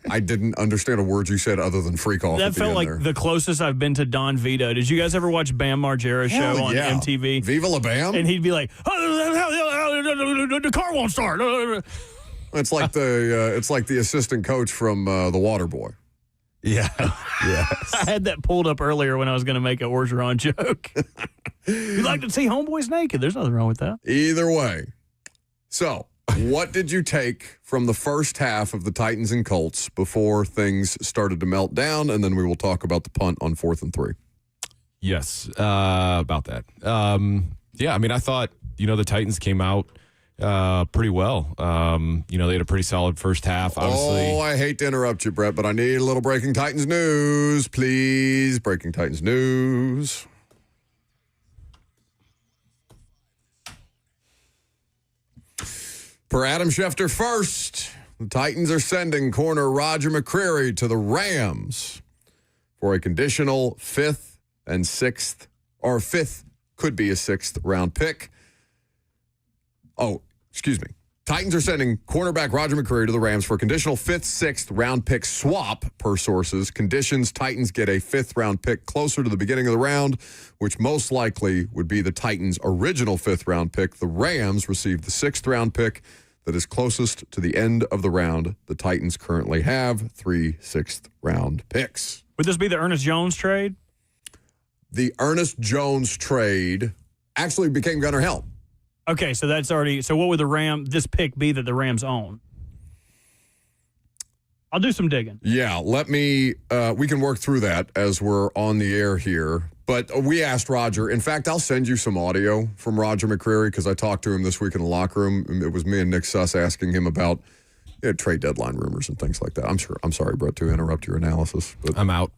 I didn't understand a word you said other than freak off. That felt like there. the closest I've been to Don Vito. Did you guys ever watch Bam Margera's show on MTV? Viva La Bam? And he'd be like, the car won't start. It's like the assistant coach from The Water Boy. Yeah. Yeah. I had that pulled up earlier when I was going to make a Orgeron joke. You like to see homeboys naked. There's nothing wrong with that. Either way. So, what did you take from the first half of the Titans and Colts before things started to melt down? And then we will talk about the punt on 4th and 3. Yes, about that. Yeah, I mean, I thought, the Titans came out pretty well. They had a pretty solid first half, obviously. Oh, I hate to interrupt you, Brett, but I need a little Breaking Titans news, please. Breaking Titans news. Per Adam Schefter first, the Titans are sending corner Roger McCreary to the Rams for a conditional 5th and 6th, or 5th, could be a 6th round pick. Oh, excuse me. Titans are sending cornerback Roger McCreary to the Rams for a conditional 5th, 6th round pick swap, per sources. Conditions: Titans get a 5th round pick closer to the beginning of the round, which most likely would be the Titans' original 5th round pick. The Rams receive the 6th round pick that is closest to the end of the round. The Titans currently have 3 6th round picks. Would this be the Ernest Jones trade? The Ernest Jones trade actually became Gunnar Helm. Okay, so that's already. So what would this pick be that the Rams own? I'll do some digging. Yeah, let me. We can work through that as we're on the air here. But we asked Roger. In fact, I'll send you some audio from Roger McCreary because I talked to him this week in the locker room. It was me and Nick Suss asking him about trade deadline rumors and things like that. I'm sorry, Brett, to interrupt your analysis. But I'm out.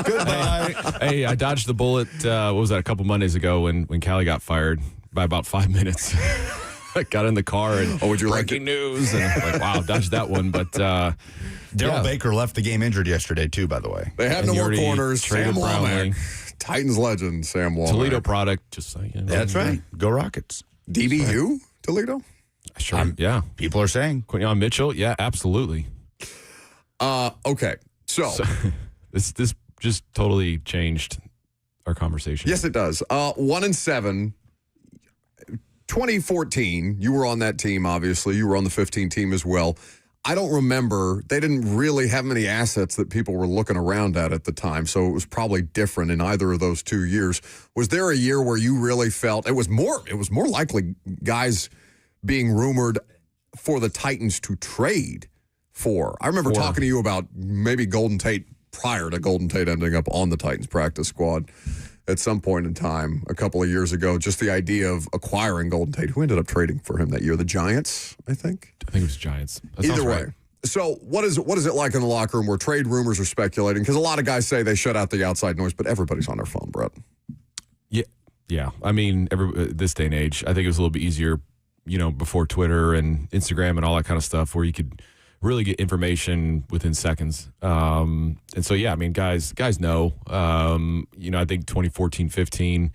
Goodbye. Hey, I dodged the bullet. What was that? A couple Mondays ago when Callie got fired by about 5 minutes. I got in the car and would you like breaking news and I'm like, wow, dodged that one. But Daryl Baker left the game injured yesterday too. By the way, they have And no you more already corners. traded Sam Brownlee. Womack, Titans legend Sam Womack. Toledo product, just like that's right. Go Rockets. DBU Toledo. Sure, yeah. People are saying Quinyon Mitchell, yeah, absolutely. Okay, so This just totally changed our conversation. yes, it does. 1-7. 2014, you were on that team, obviously. You were on the 15 team as well. I don't remember. They didn't really have many assets that people were looking around at the time, so it was probably different in either of those 2 years. Was there a year where you really felt it was more likely guys being rumored for the Titans to trade for? I remember talking to you about maybe Golden Tate prior to Golden Tate ending up on the Titans practice squad at some point in time a couple of years ago, just the idea of acquiring Golden Tate. Who ended up trading for him that year? The Giants, I think? I think it was Giants. That sounds Either way. right. So what is it like in the locker room where trade rumors are speculating? Because a lot of guys say they shut out the outside noise, but everybody's on their phone, Brett. Yeah. I mean, this day and age, I think it was a little bit easier, before Twitter and Instagram and all that kind of stuff, where you could really get information within seconds. And so, yeah, I mean, guys know. I think 2014, 15.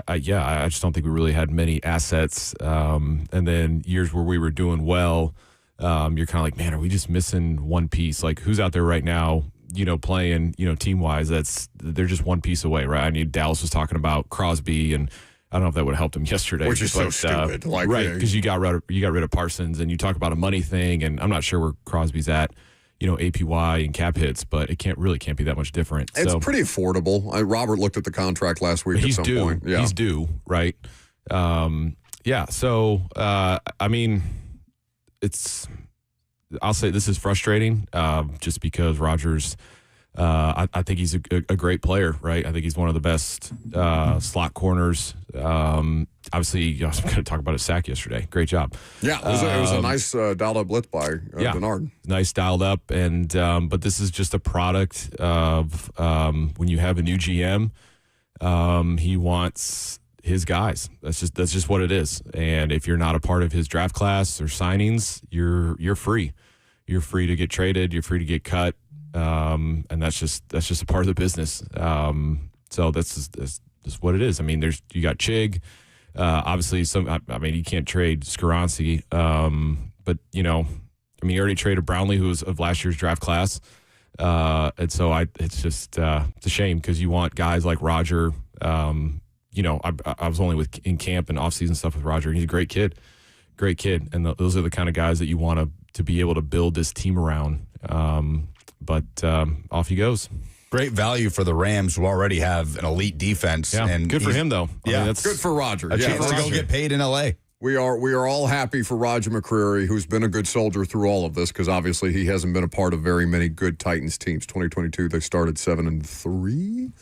I just don't think we really had many assets. And then years where we were doing well, you're kind of like, man, are we just missing one piece? Like, who's out there right now, playing, team-wise? They're just one piece away, right? I mean, Dallas was talking about Crosby, and I don't know if that would have helped him yesterday. Which is so stupid. Right, because you got rid of Parsons, and you talk about a money thing, and I'm not sure where Crosby's at, APY and cap hits, but it can't be that much different. It's pretty affordable. Robert looked at the contract last week at some point. Yeah. He's due, right? So, I mean, I'll say this is frustrating just because Rodgers, I think he's a great player, right? I think he's one of the best slot corners. Obviously, I was going to talk about his sack yesterday. Great job. Yeah, it was a nice dialed-up blitz by Denard. Nice dialed up, and but this is just a product of when you have a new GM, he wants his guys. That's just what it is. And if you're not a part of his draft class or signings, you're free. You're free to get traded. You're free to get cut. And that's just a part of the business. So that's just what it is. I mean, you got Chig, obviously you can't trade Skaronski. But you already traded Brownlee, who was of last year's draft class. And so it's just, it's a shame because you want guys like Roger. I was only in camp and off-season stuff with Roger, and he's a great kid. And those are the kind of guys that you want to be able to build this team around. But off he goes. Great value for the Rams, who already have an elite defense. Yeah, and good for him, though. I mean, that's good for Roger. A chance to go get paid in L.A. We are all happy for Roger McCreary, who's been a good soldier through all of this, because obviously he hasn't been a part of very many good Titans teams. 2022, they started 7-3.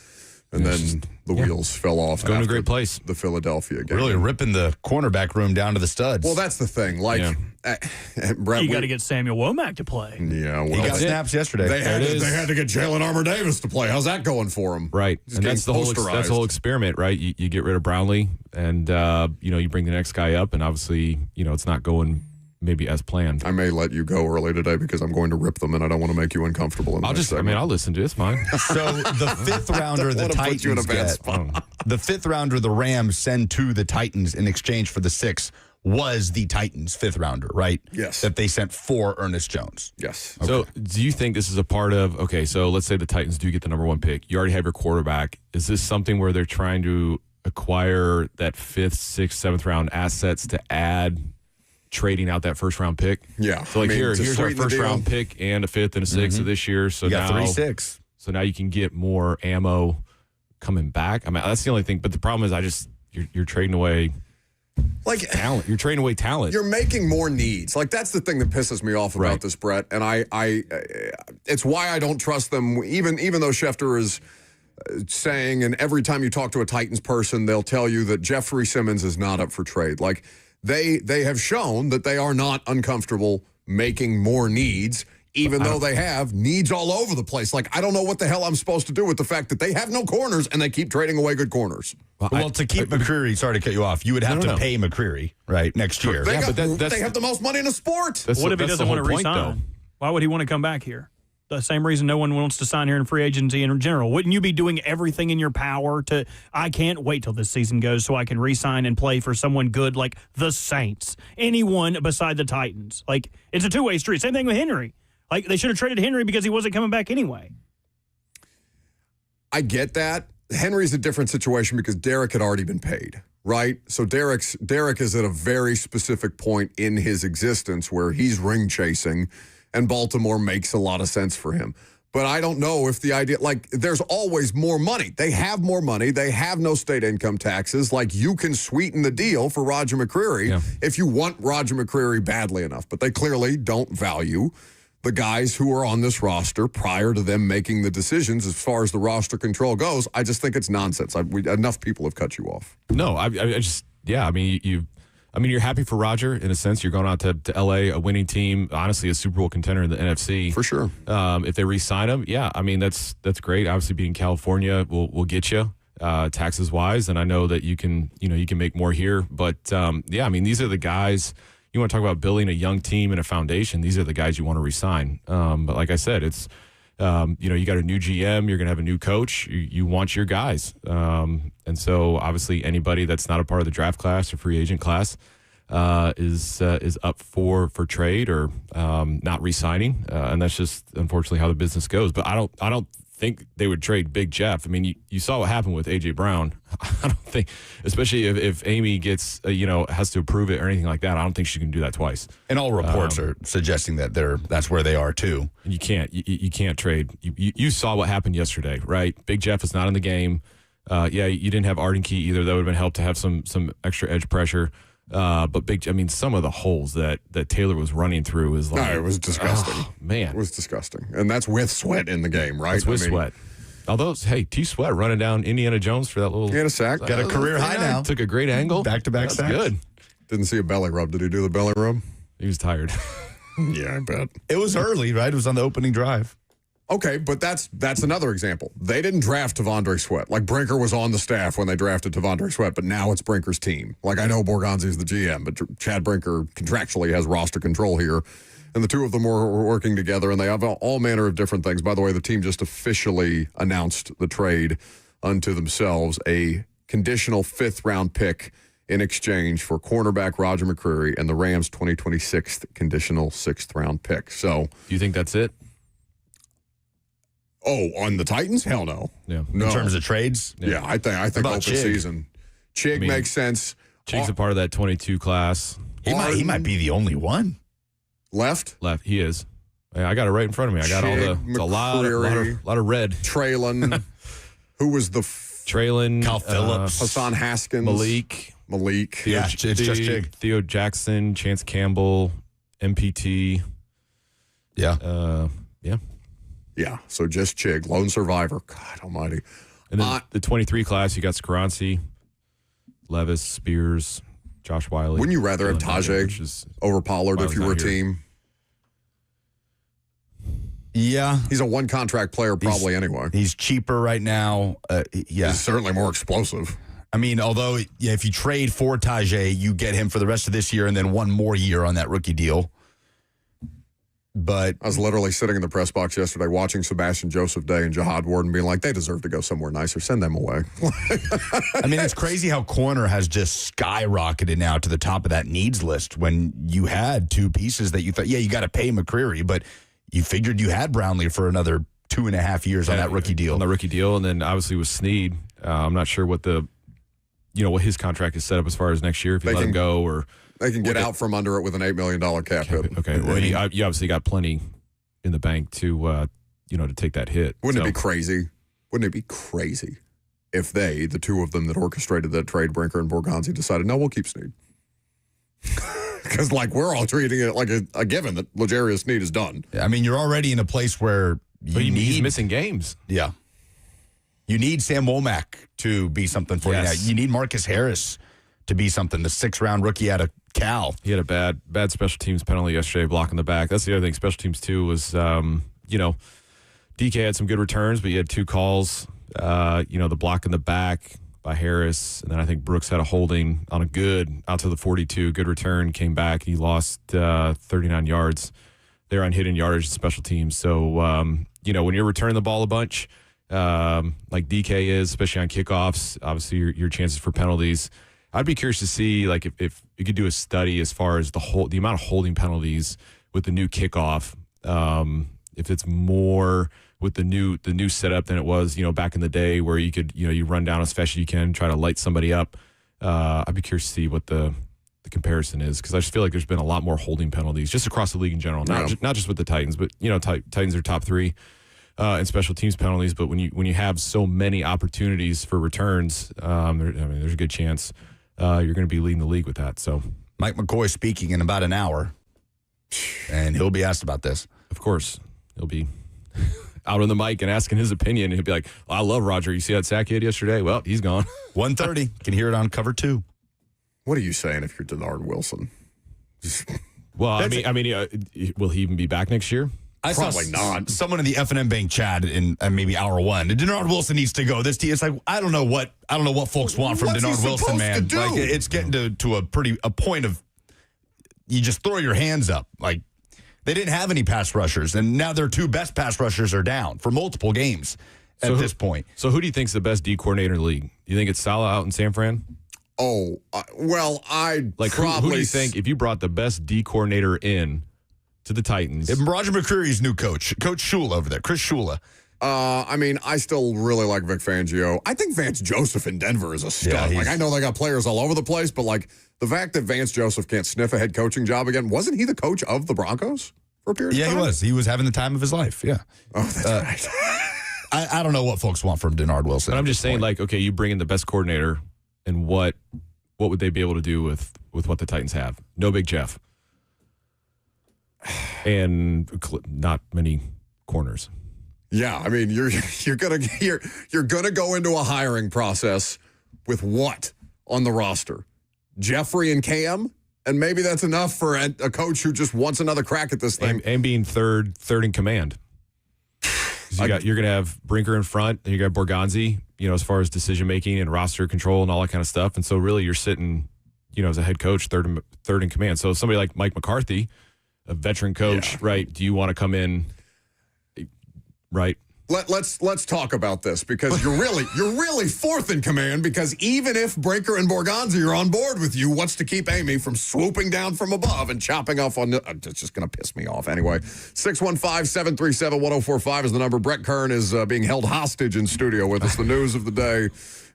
And then the wheels fell off. Going to a great place. The Philadelphia game. Really ripping the cornerback room down to the studs. Well, that's the thing. Brett, you got to get Samuel Womack to play. Yeah, well, he got snaps yesterday. They had to get Jalen Armour-Davis to play. How's that going for him? Right, and that's the whole experiment, right? You get rid of Brownlee, and you bring the next guy up, and obviously, it's not going maybe as planned. I may let you go early today because I'm going to rip them, and I don't want to make you uncomfortable. I'll listen to it. It's fine. So the fifth rounder the Titans put you in a bad get, spot. the fifth rounder the Rams send to the Titans in exchange for the 6th. was the Titans' 5th rounder, right? Yes. That they sent for Ernest Jones. Yes. Okay. So do you think this is a part of, okay, so let's say the Titans do get the number 1 pick. You already have your quarterback. Is this something where they're trying to acquire that 5th, 6th, 7th round assets to add, trading out that first-round pick? Yeah. So, like, here's our first-round pick and a 5th and a 6th of this year. So you got now 3-6. So now you can get more ammo coming back. I mean, that's the only thing. But the problem is you're trading away like talent. You're trading away talent. You're making more needs. Like, that's the thing that pisses me off about this, Brett. And I it's why I don't trust them, even though Schefter is saying, and every time you talk to a Titans person, they'll tell you that Jeffrey Simmons is not up for trade. Like, they have shown that they are not uncomfortable making more needs, even though they have needs all over the place. Like, I don't know what the hell I'm supposed to do with the fact that they have no corners and they keep trading away good corners. Well, to keep McCreary, sorry to cut you off, you would have to pay McCreary, right, next year. They have the most money in the sport. What if he doesn't want to resign? Why would he want to come back here? The same reason no one wants to sign here in free agency in general. Wouldn't you be doing everything in your power to, I can't wait till this season goes so I can re-sign and play for someone good like the Saints, anyone beside the Titans? Like, it's a two-way street. Same thing with Henry. Like, they should have traded Henry because he wasn't coming back anyway. I get that. Henry's a different situation because Derek had already been paid, right? So Derek is at a very specific point in his existence where he's ring chasing, and Baltimore makes a lot of sense for him. But I don't know if the idea, like, there's always more money. They have more money. They have no state income taxes. Like, you can sweeten the deal for Roger McCreary if you want Roger McCreary badly enough. But they clearly don't value the guys who are on this roster prior to them making the decisions as far as the roster control goes. I just think it's nonsense. Enough people have cut you off. No, I just, I mean, you're happy for Roger in a sense. You're going out to L.A., a winning team, honestly a Super Bowl contender in the NFC. For sure. If they re-sign him, I mean, that's great. Obviously, being California will get you taxes-wise, and I know that you can make more here. But, I mean, these are the guys. You want to talk about building a young team and a foundation, these are the guys you want to re-sign. But like I said, it's, you got a new GM, you're going to have a new coach, you want your guys. And so obviously anybody that's not a part of the draft class or free agent class is up for trade or not re-signing. And that's just unfortunately how the business goes. But I don't think they would trade Big Jeff. I mean, you saw what happened with A.J. Brown. I don't think, especially if Amy gets, has to approve it or anything like that, I don't think she can do that twice. And all reports are suggesting that that's where they are, too. And you can't trade. You saw what happened yesterday, right? Big Jeff is not in the game. You didn't have Arden Key either. That would have been helped to have some extra edge pressure. But some of the holes that Taylor was running through is like, no, it was disgusting. Oh, man, it was disgusting, and that's with Sweat in the game, right? That's with Sweat. Although, hey, T. Sweat running down Indiana Jones for that little. He had a sack. Got a career high now. Took a great angle. Back-to-back sacks. Good. Didn't see a belly rub. Did he do the belly rub? He was tired. Yeah, I bet. It was early, right? It was on the opening drive. Okay, but that's another example. They didn't draft Tavondre Sweat. Like, Brinker was on the staff when they drafted Tavondre Sweat, but now it's Brinker's team. Like, I know Borgonzi's the GM, but Chad Brinker contractually has roster control here. And the two of them were working together, and they have all manner of different things. By the way, the team just officially announced the trade unto themselves, a conditional 5th-round pick in exchange for cornerback Roger McCreary and the Rams' 2026 conditional 6th-round pick. So, Do you think that's it? Oh, on the Titans? Hell no. Yeah. No. In terms of trades? Yeah, I think about open Chig? season. Chig makes sense. Chig's a part of that 22 class. He might be the only one. Left? He is. I got it right in front of me. I got Chig, a lot of red. Traylon. Who was the Traylon, Kyle Phillips, Hassan Haskins, Malik. Yeah, it's just Chig. Theo Jackson, Chance Campbell, MPT. Yeah. Yeah, so just Chig, lone survivor. God almighty. And then the 23 class, you got Skaronsi, Levis, Spears, Josh Wiley. Wouldn't you rather have Tajay over Pollard if you were a team? Yeah. He's a one-contract player probably anyway. He's cheaper right now. He's certainly more explosive. I mean, although, if you trade for Tajay, you get him for the rest of this year and then one more year on that rookie deal. But I was literally sitting in the press box yesterday watching Sebastian Joseph Day and Jihad Warden being like, they deserve to go somewhere nicer. Send them away. I mean, it's crazy how corner has just skyrocketed now to the top of that needs list when you had two pieces that you thought, yeah, you got to pay McCreary, but you figured you had Brownlee for another 2.5 years on that rookie deal. On the rookie deal, and then obviously with Snead, I'm not sure what what his contract is set up as far as next year, if you let him go or... They can get out from under it with an $8 million cap hit. Okay. Well, you obviously got plenty in the bank to to take that hit. Wouldn't it be crazy? Wouldn't it be crazy if the two of them that orchestrated that trade, Brinker and Borgonzi, decided, no, we'll keep Snead? Because we're all treating it like a given that L'Jarius Snead is done. I mean, you're already in a place where he's missing games. Yeah. You need Sam Womack to be something for you now. You need Marcus Harris to be something, the 6th-round rookie out of Cal. He had a bad special teams penalty yesterday, blocking the back. That's the other thing. Special teams, too, was, DK had some good returns, but he had 2 calls. The block in the back by Harris, and then I think Brooks had a holding on a good out to the 42. Good return, came back. He lost 39 yards there on hidden yardage and special teams. So, when you're returning the ball a bunch, like DK is, especially on kickoffs, obviously your chances for penalties. I'd be curious to see if you could do a study as far as the amount of holding penalties with the new kickoff. If it's more with the new setup than it was, back in the day where you could, you run down as fast as you can, try to light somebody up. I'd be curious to see what the comparison is, because I just feel like there's been a lot more holding penalties just across the league in general, not just with the Titans, but Titans are top 3 in special teams penalties. But when you have so many opportunities for returns, there's a good chance you're going to be leading the league with that. So Mike McCoy speaking in about an hour, and he'll be asked about this. Of course, he'll be out on the mic and asking his opinion. And he'll be like, I love Roger. You see that sack he had yesterday? Well, he's gone. 1:30. Can hear it on Cover 2. What are you saying if you're Denard Wilson? Well, will he even be back next year? Probably not. Someone in the F&M Bank chat in maybe hour 1. Denard Wilson needs to go. It's like I don't know what folks want from Denard Wilson, man. Like it's getting to a point of you just throw your hands up. Like they didn't have any pass rushers, and now their 2 best pass rushers are down for multiple games at this point. So who do you think's the best D coordinator in the league? You think it's Salah out in San Fran? Oh, I'd who do you think, if you brought the best D coordinator in to the Titans? Roger McCreary's new coach Shula over there, Chris Shula. I still really like Vic Fangio. I think Vance Joseph in Denver is a stud. I know they got players all over the place, but the fact that Vance Joseph can't sniff a head coaching job again, wasn't he the coach of the Broncos for a period of time? Yeah, he was. He was having the time of his life, yeah. Oh, that's right. I don't know what folks want from Denard Wilson. But I'm just saying, okay, you bring in the best coordinator, and what would they be able to do with what the Titans have? No Big Jeff. And not many corners. Yeah, I mean you're gonna go into a hiring process with what on the roster? Jeffrey and Cam, and maybe that's enough for a coach who just wants another crack at this thing. And being third in command. You're gonna have Brinker in front, and you got Borgonzi, as far as decision making and roster control and all that kind of stuff. And so really you're sitting, as a head coach, third in command. So somebody like Mike McCarthy, a veteran coach, right? Do you want to come in, right? Let's talk about this, because you're really 4th in command, because even if Brinker and Borgonzi are on board with you, what's to keep Amy from swooping down from above and chopping off on it's just going to piss me off anyway. 615-737-1045 is the number. Brett Kern is being held hostage in studio with us. The news of the day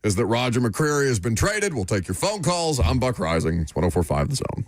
is that Roger McCreary has been traded. We'll take your phone calls. I'm Buck Rising. It's 104.5 The Zone.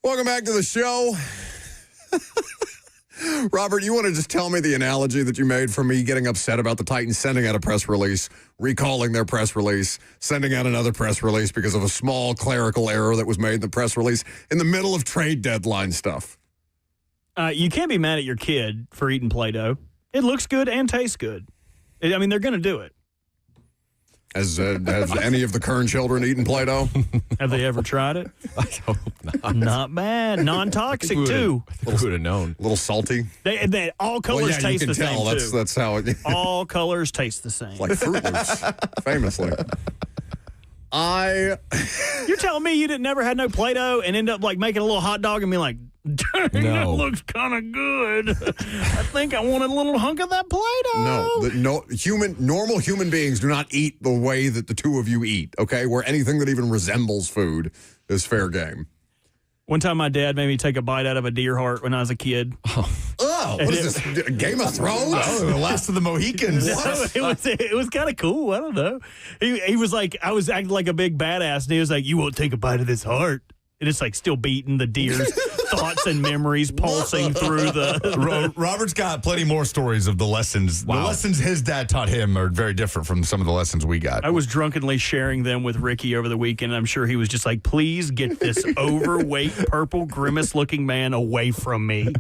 Welcome back to the show. Robert, you want to just tell me the analogy that you made for me getting upset about the Titans sending out a press release, recalling their press release, sending out another press release because of a small clerical error that was made in the press release in the middle of trade deadline stuff? You can't be mad at your kid for eating Play-Doh. It looks good and tastes good. I mean, they're going to do it. Has any of the Kern children eaten Play-Doh? Have they ever tried it? I hope not. Not bad. Non-toxic, too. I think we would have known. A little salty? They all colors taste the same, too. That's how it... All colors taste the same. Like Fruit Loops, famously. You're telling me you never had no Play-Doh and end up like making a little hot dog and be like, dang, that looks kind of good. I think I want a little hunk of that Play-Doh. Normal human beings do not eat the way that the two of you eat, okay? Where anything that even resembles food is fair game. One time my dad made me take a bite out of a deer heart when I was a kid. Oh, what is this, Game of Thrones? Oh, the last of the Mohicans. It was kind of cool. I don't know. He was like, I was acting like a big badass, and he was like, you won't take a bite of this heart. And it's like still beating the deer's thoughts and memories pulsing through the... Robert's got plenty more stories of the lessons. Wow. The lessons his dad taught him are very different from some of the lessons we got. I was drunkenly sharing them with Ricky over the weekend. I'm sure he was just like, please get this overweight, purple, grimace-looking man away from me.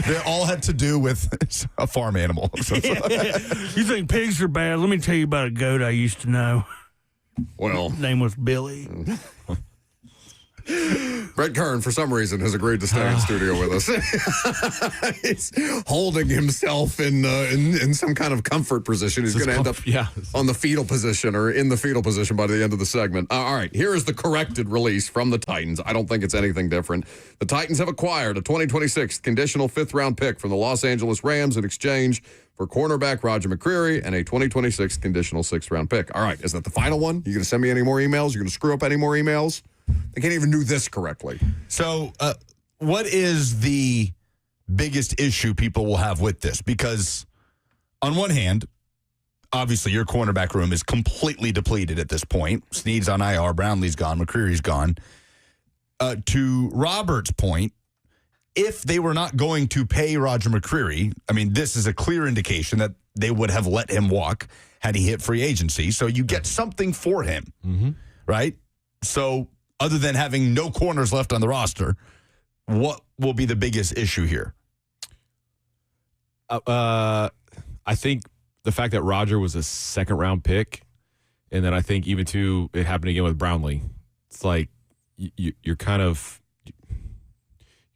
They all had to do with a farm animal. So You think pigs are bad? Let me tell you about a goat I used to know. Well, His name was Billy. Brett Kern, for some reason, has agreed to stay in studio with us. He's holding himself in some kind of comfort position. He's going to end up on the fetal position or in the fetal position by the end of the segment. All right, here is the corrected release from the Titans. I don't think it's anything different. The Titans have acquired a 2026 conditional fifth-round pick from the Los Angeles Rams in exchange for cornerback Roger McCreary and a 2026 conditional sixth-round pick. All right, is that the final one? You going to send me any more emails? You going to screw up any more emails? They can't even do this correctly. So, what is the biggest issue people will have with this? Because on one hand, obviously your cornerback room is completely depleted at this point. Snead's on IR, Brownlee's gone, McCreary's gone. To Robert's point, if they were not going to pay Roger McCreary, I mean, this is a clear indication that they would have let him walk had he hit free agency. So you get something for him, right? So other than having no corners left on the roster, what will be the biggest issue here? I think the fact that Roger was a second-round pick, and then I think even to it happened again with Brownlee, it's like you're kind of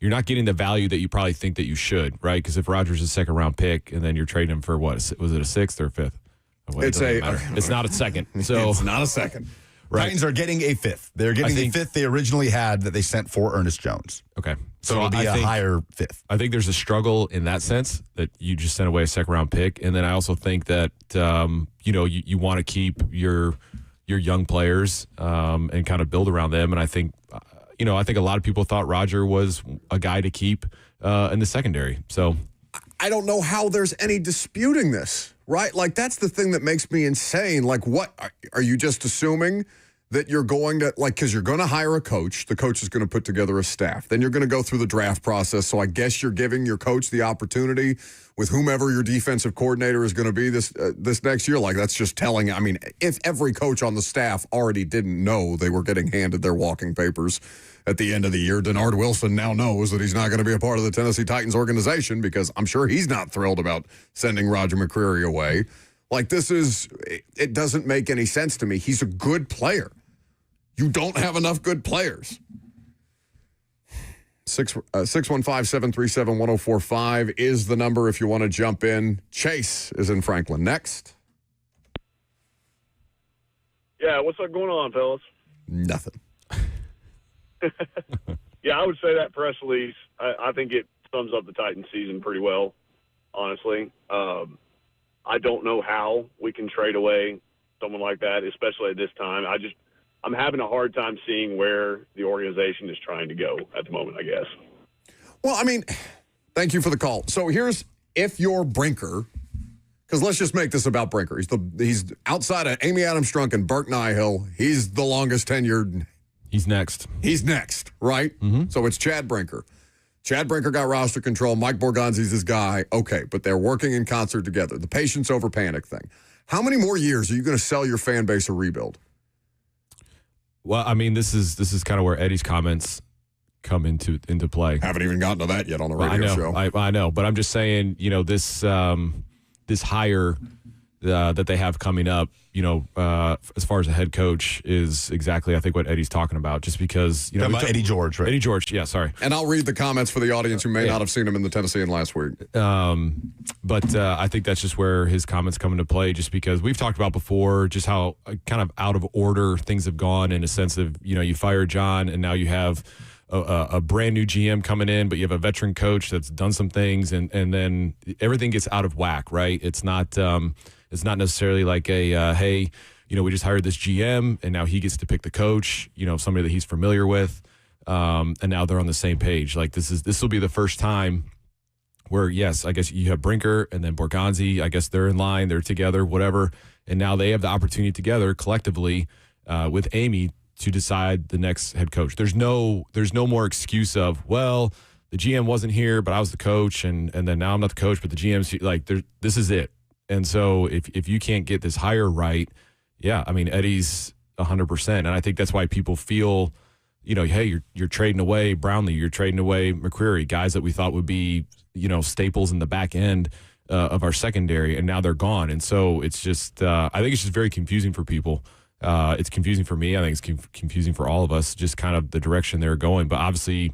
you're not getting the value that you probably think that you should, right? Because if Roger's a second-round pick, and then you're trading him for what? Was it a sixth or a fifth? It's not a second. So it's not a second. Right. Titans are getting a fifth. They're getting the fifth they originally had that they sent for Ernest Jones. Okay. So it'll be a higher fifth. I think there's a struggle in that sense that you just sent away a second-round pick. And then I also think that, you want to keep your young players and kind of build around them. And I think, I think a lot of people thought Roger was a guy to keep in the secondary. So I don't know how there's any disputing this, right? Like, that's the thing that makes me insane. Like, what are you just assuming that you're going to, like, because you're going to hire a coach, the coach is going to put together a staff, then you're going to go through the draft process. So I guess you're giving your coach the opportunity with whomever your defensive coordinator is going to be this next year. Like, that's just telling. I mean, if every coach on the staff already didn't know they were getting handed their walking papers at the end of the year, Denard Wilson now knows that he's not going to be a part of the Tennessee Titans organization because I'm sure he's not thrilled about sending Roger McCreary away. Like, it doesn't make any sense to me. He's a good player. You don't have enough good players. 615-737-1045 is the number if you want to jump in. Chase is in Franklin. Next. Yeah, what's up going on, fellas? Nothing. Yeah, I would say that press release, I think it sums up the Titans season pretty well, honestly. I don't know how we can trade away someone like that, especially at this time. I'm having a hard time seeing where the organization is trying to go at the moment, I guess. Well, I mean, thank you for the call. So if you're Brinker, because let's just make this about Brinker. He's outside of Amy Adams Strunk and Burke Nihill. He's the longest tenured He's next. He's next, right? Mm-hmm. So it's Chad Brinker. Chad Brinker got roster control. Mike Borgonzi's his guy. Okay, but they're working in concert together. The patience over panic thing. How many more years are you going to sell your fan base a rebuild? Well, I mean, this is kind of where Eddie's comments come into play. Haven't even gotten to that yet on the radio show. I know, but I'm just saying, this hire that they have coming up, as far as a head coach is exactly, I think, what Eddie's talking about. Just because, about Eddie George, right? Eddie George, yeah, sorry. And I'll read the comments for the audience who may not have seen him in the Tennessean last week. But I think that's just where his comments come into play, just because we've talked about before just how kind of out of order things have gone in a sense of, you fired John and now you have a brand new GM coming in, but you have a veteran coach that's done some things and then everything gets out of whack, right? It's not necessarily like hey, we just hired this GM and now he gets to pick the coach, somebody that he's familiar with, and now they're on the same page. Like this will be the first time where, yes, I guess you have Brinker and then Borgonzi. I guess they're in line, they're together, whatever, and now they have the opportunity together collectively with Amy to decide the next head coach. There's no more excuse of, well, the GM wasn't here, but I was the coach, and then now I'm not the coach, but the GM's like, this is it. And so if you can't get this hire right, yeah, I mean, Eddie's 100%. And I think that's why people feel, hey, you're trading away Brownlee, you're trading away McCreary, guys that we thought would be, staples in the back end of our secondary, and now they're gone. And so it's just, I think it's just very confusing for people. It's confusing for me. I think it's confusing for all of us, just kind of the direction they're going. But obviously,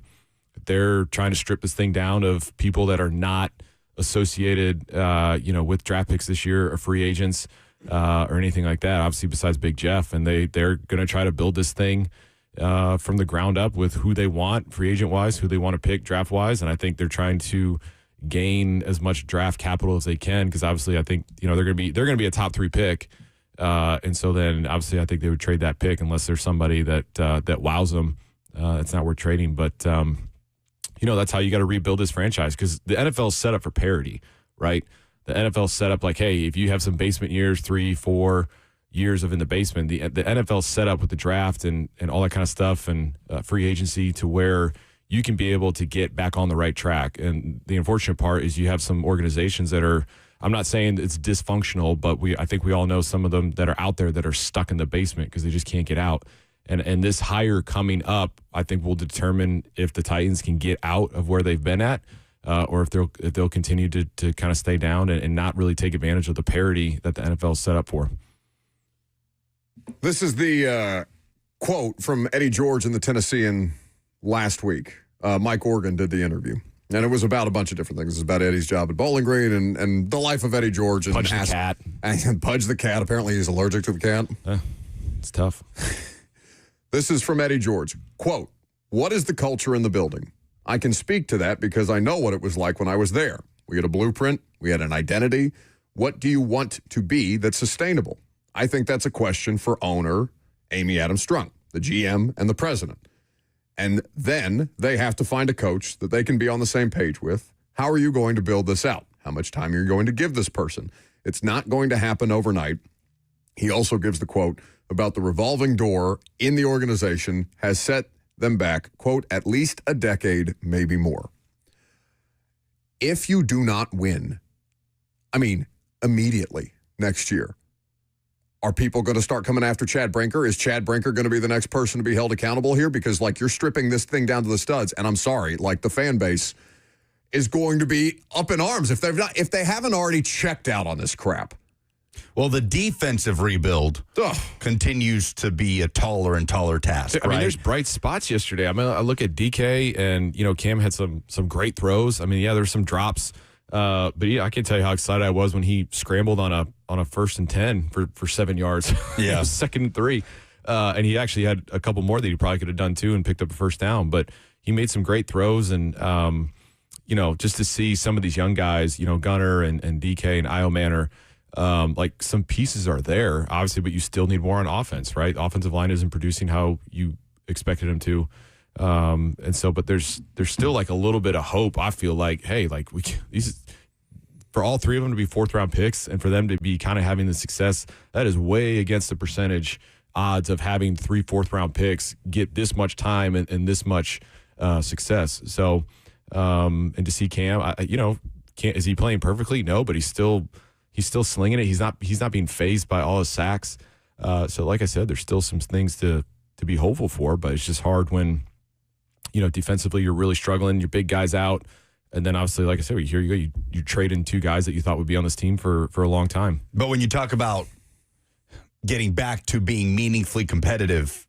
they're trying to strip this thing down of people that are not associated, with draft picks this year or free agents or anything like that, obviously besides Big Jeff. And they're going to try to build this thing from the ground up with who they want, free agent-wise, who they want to pick draft-wise. And I think they're trying to gain as much draft capital as they can because obviously I think, they're going to be a top 3 pick. And so then obviously I think they would trade that pick unless there's somebody that wows them. It's not worth trading. But, that's how you got to rebuild this franchise because the NFL is set up for parity, right? The NFL is set up like, hey, if you have some basement years, 3-4 years of in the basement, the NFL is set up with the draft and all that kind of stuff and free agency to where you can be able to get back on the right track. And the unfortunate part is you have some organizations that are, I'm not saying it's dysfunctional, but I think we all know some of them that are out there that are stuck in the basement because they just can't get out. And this hire coming up, I think will determine if the Titans can get out of where they've been at, or if they'll continue to kind of stay down and not really take advantage of the parity that the NFL is set up for. This is the quote from Eddie George in the Tennessean last week. Mike Organ did the interview. And it was about a bunch of different things. It was about Eddie's job at Bowling Green and the life of Eddie George. And Pudge the cat. And Pudge the cat. Apparently he's allergic to the cat. It's tough. This is from Eddie George. Quote, "What is the culture in the building? I can speak to that because I know what it was like when I was there. We had a blueprint. We had an identity. What do you want to be that's sustainable? I think that's a question for owner Amy Adams Strunk, the GM, and the president. And then they have to find a coach that they can be on the same page with. How are you going to build this out? How much time are you going to give this person? It's not going to happen overnight." He also gives the quote about the revolving door in the organization has set them back, quote, "at least a decade, maybe more." If you do not win, immediately next year, are people going to start coming after Chad Brinker? Is Chad Brinker going to be the next person to be held accountable here? Because, you're stripping this thing down to the studs, and I'm sorry, the fan base is going to be up in arms if they haven't already checked out on this crap. Well, the defensive rebuild continues to be a taller and taller task. I mean, there's bright spots yesterday. I look at DK and, Cam had some great throws. There's some drops. But yeah, I can't tell you how excited I was when he scrambled on a 1st and 10 for 7 yards. Yeah. 2nd and 3. And he actually had a couple more that he probably could have done too and picked up a first down. But he made some great throws and, just to see some of these young guys, Gunner and DK and Io Manor, some pieces are there, obviously, but you still need more on offense, right? Offensive line isn't producing how you expected him to. And so, but there's still a little bit of hope. I feel like, hey, for all 3 of them to be 4th round picks and for them to be kind of having the success, that is way against the percentage odds of having 3 4th-round picks get this much time and this much success. So, and to see Cam, is he playing perfectly? No, but he's still slinging it. He's not being phased by all his sacks. So, like I said, there's still some things to be hopeful for, but it's just hard when, defensively you're really struggling. Your big guys out, and then obviously, like I said, here you go. You trade in 2 guys that you thought would be on this team for a long time. But when you talk about getting back to being meaningfully competitive,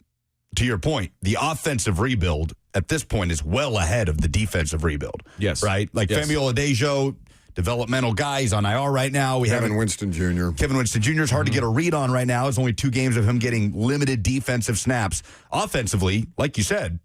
to your point, the offensive rebuild at this point is well ahead of the defensive rebuild. Yes. Right? Like Femi Oladejo, developmental guy. He's on IR right now. Kevin Winston Jr. Kevin Winston Jr. is hard to get a read on right now. It's only 2 games of him getting limited defensive snaps. Offensively, like you said,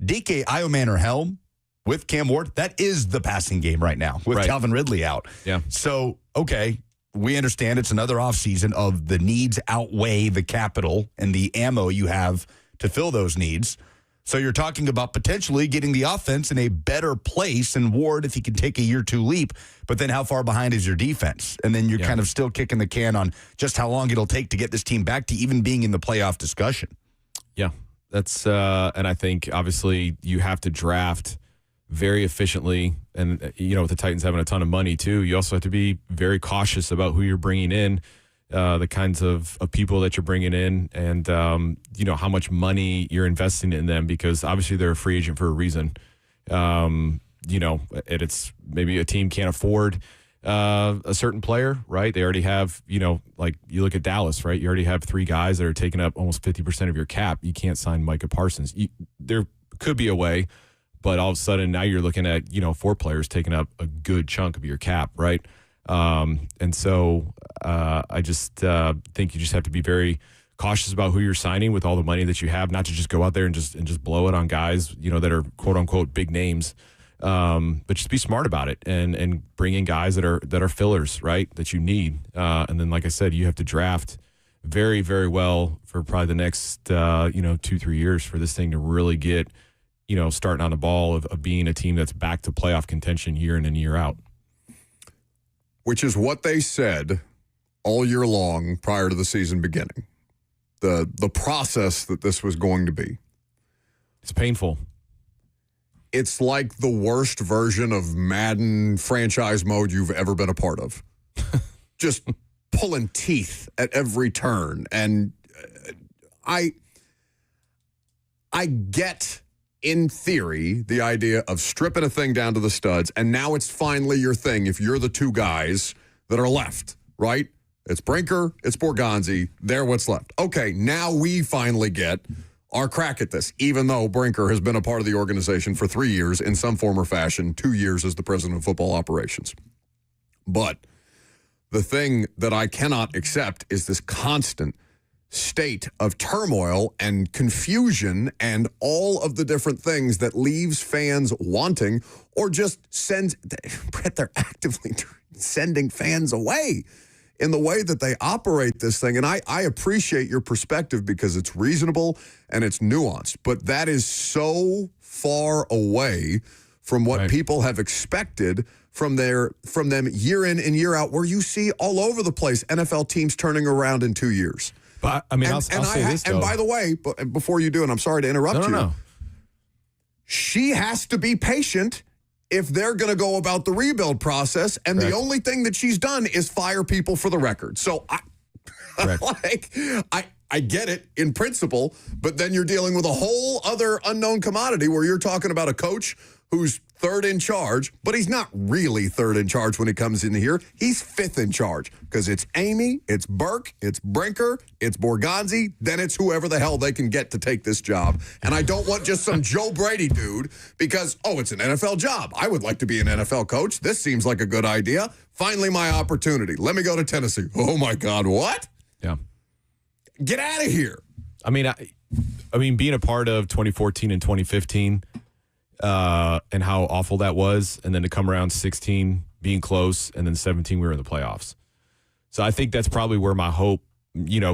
DK Iomanor-Helm with Cam Ward, that is the passing game right now with Calvin Ridley out. Yeah. So, okay, we understand it's another offseason of the needs outweigh the capital and the ammo you have to fill those needs. So you're talking about potentially getting the offense in a better place and Ward if he can take a year 2 leap, but then how far behind is your defense? And then you're kind of still kicking the can on just how long it'll take to get this team back to even being in the playoff discussion. Yeah, that's and I think obviously you have to draft very efficiently, and with the Titans having a ton of money too, you also have to be very cautious about who you're bringing in, the kinds of people that you're bringing in, and how much money you're investing in them, because obviously they're a free agent for a reason. And it's maybe a team can't afford a certain player, right? They already have, like you look at Dallas, right? You already have 3 guys that are taking up almost 50% of your cap. You can't sign Micah Parsons. There could be a way, but all of a sudden now you're looking at, 4 players taking up a good chunk of your cap, right? And so I just think you just have to be very cautious about who you're signing with all the money that you have, not to just go out there and just blow it on guys, that are quote unquote big names. But just be smart about it and bring in guys that are fillers, right? That you need. And then, like I said, you have to draft very, very well for probably the next, 2-3 years for this thing to really get, starting on the ball of being a team that's back to playoff contention year in and year out. Which is what they said all year long prior to the season beginning. The process that this was going to be. It's painful. It's like the worst version of Madden franchise mode you've ever been a part of. Just pulling teeth at every turn. And I get, in theory, the idea of stripping a thing down to the studs, and now it's finally your thing if you're the 2 guys that are left, right? It's Brinker, it's Borgonzi, they're what's left. Okay, now we finally get our crack at this, even though Brinker has been a part of the organization for 3 years in some form or fashion, 2 years as the president of football operations. But the thing that I cannot accept is this constant state of turmoil and confusion and all of the different things that leaves fans wanting, or just they're actively sending fans away in the way that they operate this thing. And I appreciate your perspective because it's reasonable and it's nuanced, but that is so far away from what people have expected from them year in and year out, where you see all over the place NFL teams turning around in 2 years. But I mean, I'll say this, though. And by the way, before you do, and I'm sorry to interrupt you. No. She has to be patient if they're going to go about the rebuild process. And the only thing that she's done is fire people for the record. So I get it in principle, but then you're dealing with a whole other unknown commodity where you're talking about a coach who's 3rd in charge, but he's not really 3rd in charge when it comes in here. He's 5th in charge because it's Amy, it's Burke, it's Brinker, it's Borgonzi, then it's whoever the hell they can get to take this job. And I don't want just some Joe Brady dude because, it's an NFL job. I would like to be an NFL coach. This seems like a good idea. Finally, my opportunity. Let me go to Tennessee. Oh, my God, what? Yeah. Get out of here. I mean, being a part of 2014 and 2015 and how awful that was, and then to come around 16 being close, and then 17 we were in the playoffs. So I think that's probably where my hope,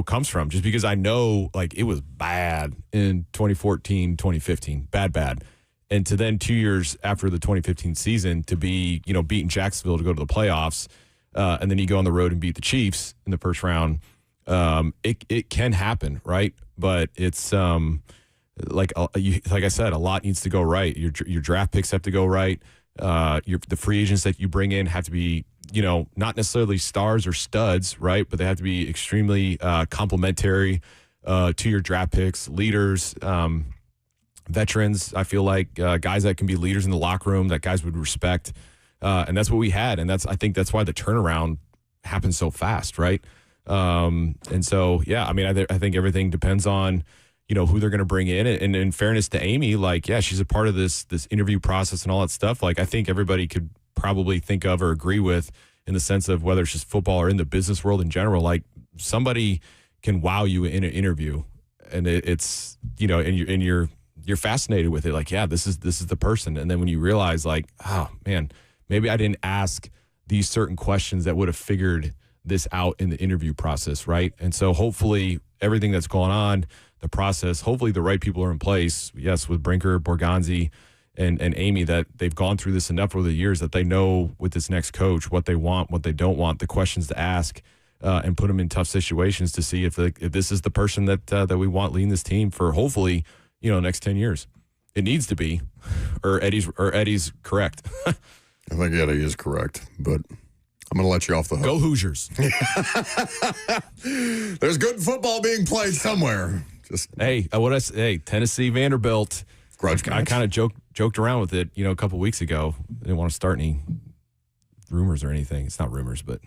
comes from, just because I know it was bad in 2014, 2015, bad. And to then 2 years after the 2015 season to be, beating Jacksonville to go to the playoffs, and then you go on the road and beat the Chiefs in the first round it can happen, right? But it's like I said, a lot needs to go right. Your draft picks have to go right. The free agents that you bring in have to be, not necessarily stars or studs, right? But they have to be extremely complementary to your draft picks, leaders, veterans. I feel like guys that can be leaders in the locker room that guys would respect, and that's what we had. And I think that's why the turnaround happened so fast, right? And so, yeah, I mean, I think everything depends on, who they're going to bring in. And in fairness to Amy, like, yeah, she's a part of this interview process and all that stuff. Like, I think everybody could probably think of or agree with in the sense of whether it's just football or in the business world in general, like somebody can wow you in an interview, and it's, and you're fascinated with it. Like, yeah, this is the person. And then when you realize, like, oh man, maybe I didn't ask these certain questions that would have figured this out in the interview process, right? And so hopefully everything that's going on, the process, hopefully the right people are in place. Yes, with Brinker, Borgonzi, and Amy, that they've gone through this enough over the years that they know with this next coach what they want, what they don't want, the questions to ask, and put them in tough situations to see if this is the person that we want leading this team for hopefully, next 10 years. It needs to be, or Eddie's correct. I think Eddie is correct, but I'm going to let you off the hook. Go Hoosiers. There's good football being played somewhere. Tennessee, Vanderbilt. Grudge match. I kind of joked around with it, a couple weeks ago. I didn't want to start any rumors or anything. It's not rumors, but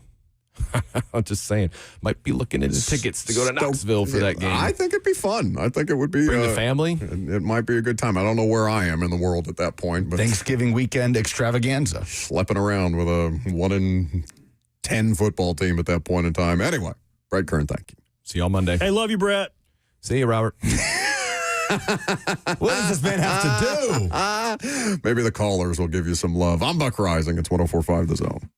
I'm just saying, might be looking into tickets to go to Knoxville for that game. I think it'd be fun. I think it would be. Bring the family. It might be a good time. I don't know where I am in the world at that point, but Thanksgiving weekend extravaganza. Schlepping around with a 1-in-10 football team at that point in time. Anyway, Brett Kern, thank you. See y'all Monday. Hey, love you, Brett. See you, Robert. What does this man have to do? Maybe the callers will give you some love. I'm Buck Rising. It's 104.5 The Zone.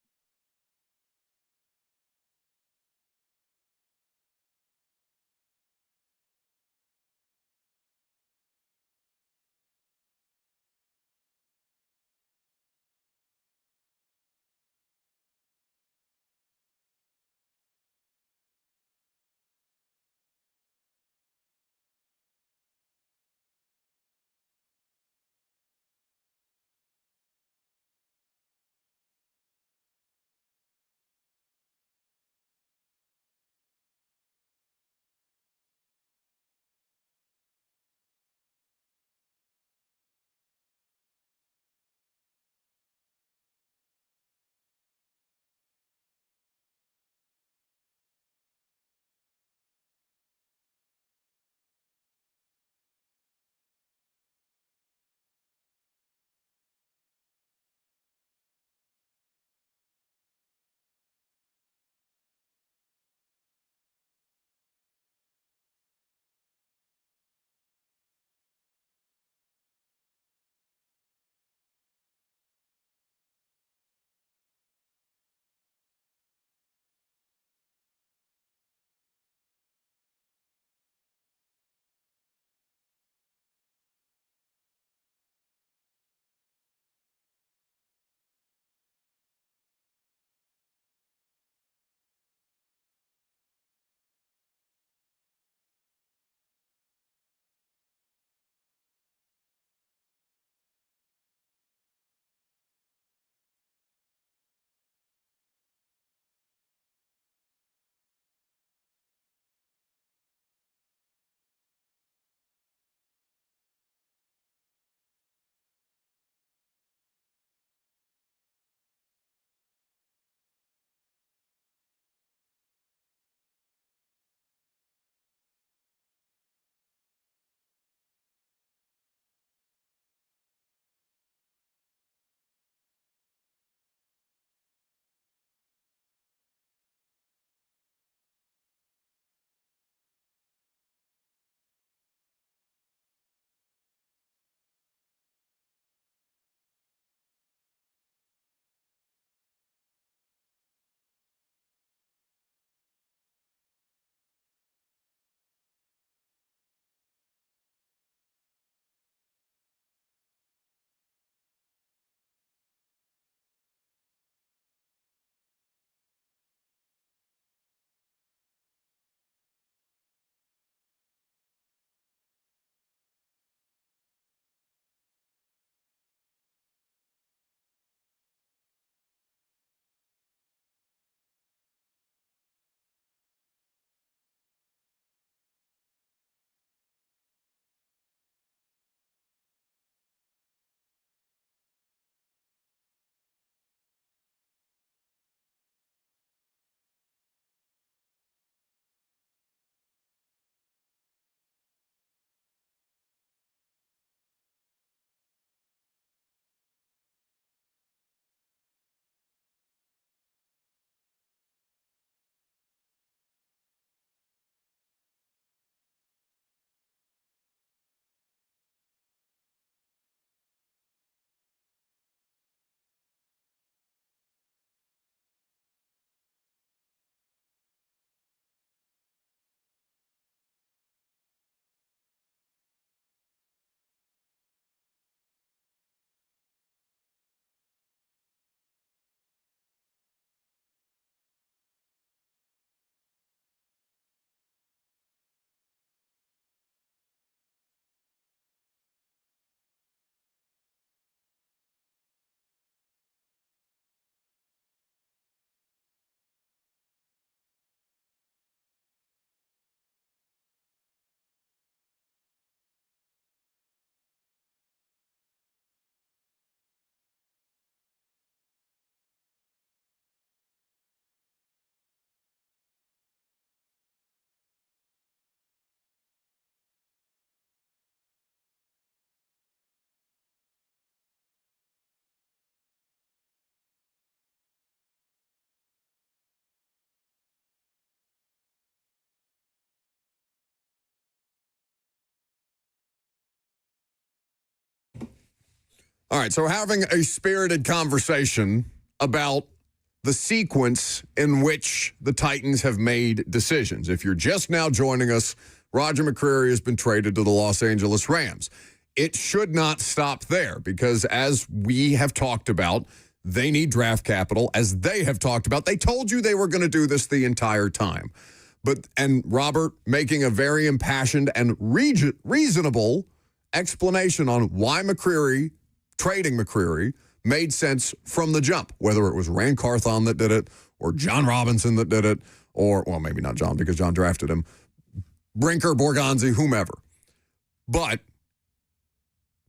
All right, so having a spirited conversation about the sequence in which the Titans have made decisions. If you're just now joining us, Roger McCreary has been traded to the Los Angeles Rams. It should not stop there because, as we have talked about, they need draft capital. As they have talked about, they told you they were going to do this the entire time. And Robert making a very impassioned and reasonable explanation on why trading McCreary made sense from the jump, whether it was Rand Carthon that did it or John Robinson that did it, or, well, maybe not John because John drafted him, Brinker, Borgonzi, whomever. But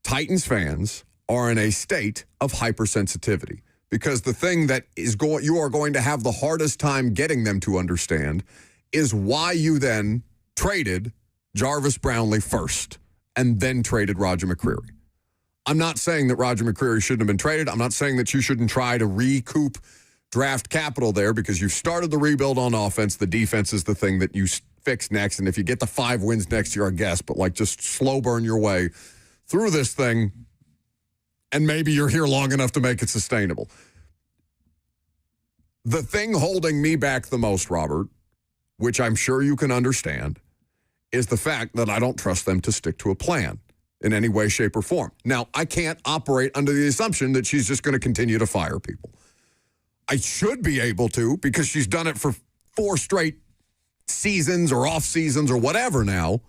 Titans fans are in a state of hypersensitivity because the thing that you are going to have the hardest time getting them to understand is why you then traded Jarvis Brownlee first and then traded Roger McCreary. I'm not saying that Roger McCreary shouldn't have been traded. I'm not saying that you shouldn't try to recoup draft capital there because you've started the rebuild on offense. The defense is the thing that you fix next. And if you get the 5 wins next year, I guess, but just slow burn your way through this thing, and maybe you're here long enough to make it sustainable. The thing holding me back the most, Robert, which I'm sure you can understand, is the fact that I don't trust them to stick to a plan in any way, shape, or form. Now, I can't operate under the assumption that she's just going to continue to fire people. I should be able to because she's done it for 4 straight seasons or off seasons or whatever now.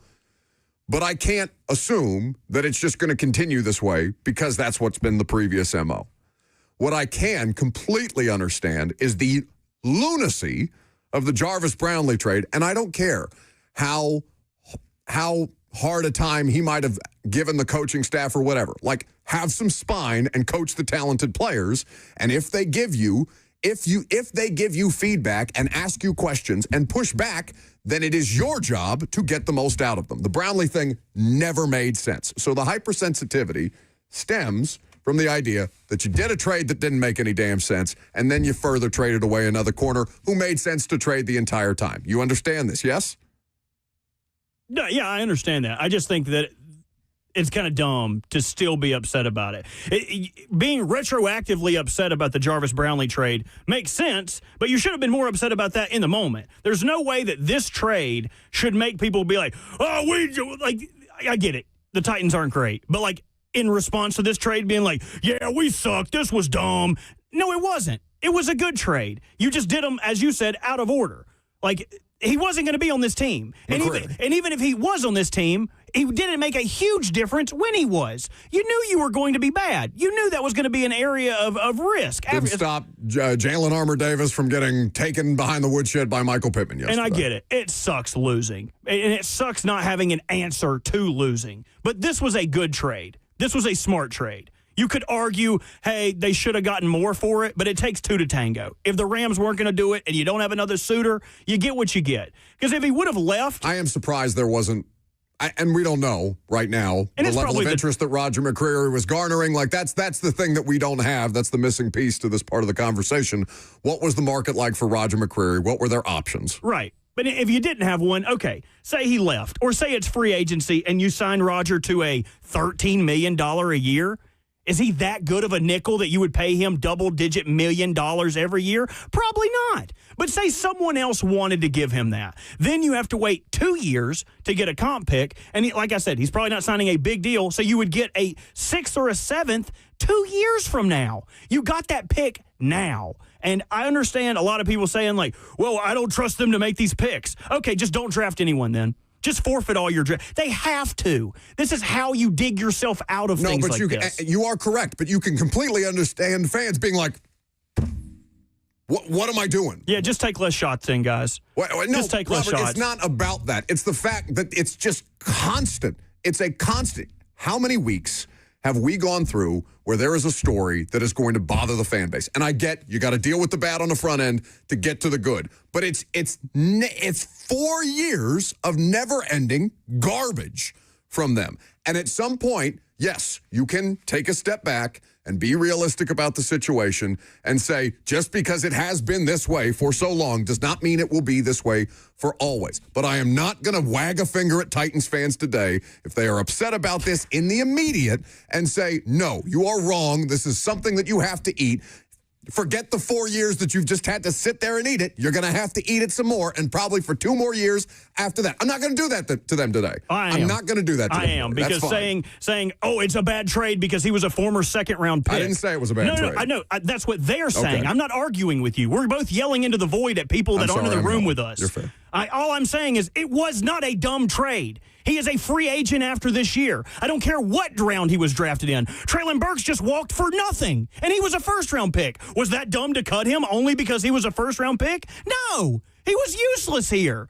But I can't assume that it's just going to continue this way because that's what's been the previous MO. What I can completely understand is the lunacy of the Jarvis Brownlee trade, and I don't care how hard a time he might have given the coaching staff or whatever. Have some spine and coach the talented players, and if they give you feedback and ask you questions and push back, then it is your job to get the most out of them. The Brownlee thing never made sense. So the hypersensitivity stems from the idea that you did a trade that didn't make any damn sense, and then you further traded away another corner who made sense to trade the entire time. You understand this, yes? No, yeah, I understand that. I just think that it's kind of dumb to still be upset about it. Being retroactively upset about the Jarvis Brownlee trade makes sense, but you should have been more upset about that in the moment. There's no way that this trade should make people be like, oh, I get it. The Titans aren't great. But, in response to this trade being like, yeah, we suck. This was dumb. No, it wasn't. It was a good trade. You just did them, as you said, out of order. He wasn't going to be on this team. And even if he was on this team, he didn't make a huge difference when he was. You knew you were going to be bad. You knew that was going to be an area of risk. Didn't stop Jalen Armour-Davis from getting taken behind the woodshed by Michael Pittman yesterday. And I get it. It sucks losing. And it sucks not having an answer to losing. But this was a good trade. This was a smart trade. You could argue, hey, they should have gotten more for it, but it takes 2 to tango. If the Rams weren't going to do it and you don't have another suitor, you get what you get. Because if he would have left... I am surprised there wasn't, and we don't know right now, the level of interest that Roger McCreary was garnering. That's the thing that we don't have. That's the missing piece to this part of the conversation. What was the market like for Roger McCreary? What were their options? Right. But if you didn't have one, okay, say he left, or say it's free agency and you sign Roger to a $13 million a year... Is he that good of a nickel that you would pay him double-digit $1 million every year? Probably not. But say someone else wanted to give him that. Then you have to wait 2 years to get a comp pick. And like I said, he's probably not signing a big deal, so you would get a 6th or a 7th 2 years from now. You got that pick now. And I understand a lot of people saying, well, I don't trust them to make these picks. Okay, just don't draft anyone then. Just forfeit all your draft. They have to. This is how you dig yourself out of things like this. You are correct, but you can completely understand fans being like, what am I doing? Yeah, just take less shots in, guys. Just take less shots. It's not about that. It's the fact that it's just constant. It's a constant. How many weeks have we gone through where there is a story that is going to bother the fan base? And I get you got to deal with the bad on the front end to get to the good. But it's 4 years of never-ending garbage from them. And at some point, yes, you can take a step back and be realistic about the situation and say, just because it has been this way for so long does not mean it will be this way for always. But I am not going to wag a finger at Titans fans today if they are upset about this in the immediate and say, no, you are wrong. This is something that you have to eat. Forget the 4 years that you've just had to sit there and eat it. You're going to have to eat it some more, and probably for 2 more years after that. I'm not going to do that to them today. I'm not going to do that to them. I am, because saying, oh, it's a bad trade because he was a former second-round pick. I didn't say it was a bad trade. No, I know. That's what they're saying. Okay. I'm not arguing with you. We're both yelling into the void at people that aren't in the room with us. You're fair. All I'm saying is it was not a dumb trade. He is a free agent after this year. I don't care what round he was drafted in. Traylon Burks just walked for nothing, and he was a first-round pick. Was that dumb to cut him only because he was a first-round pick? No. He was useless here.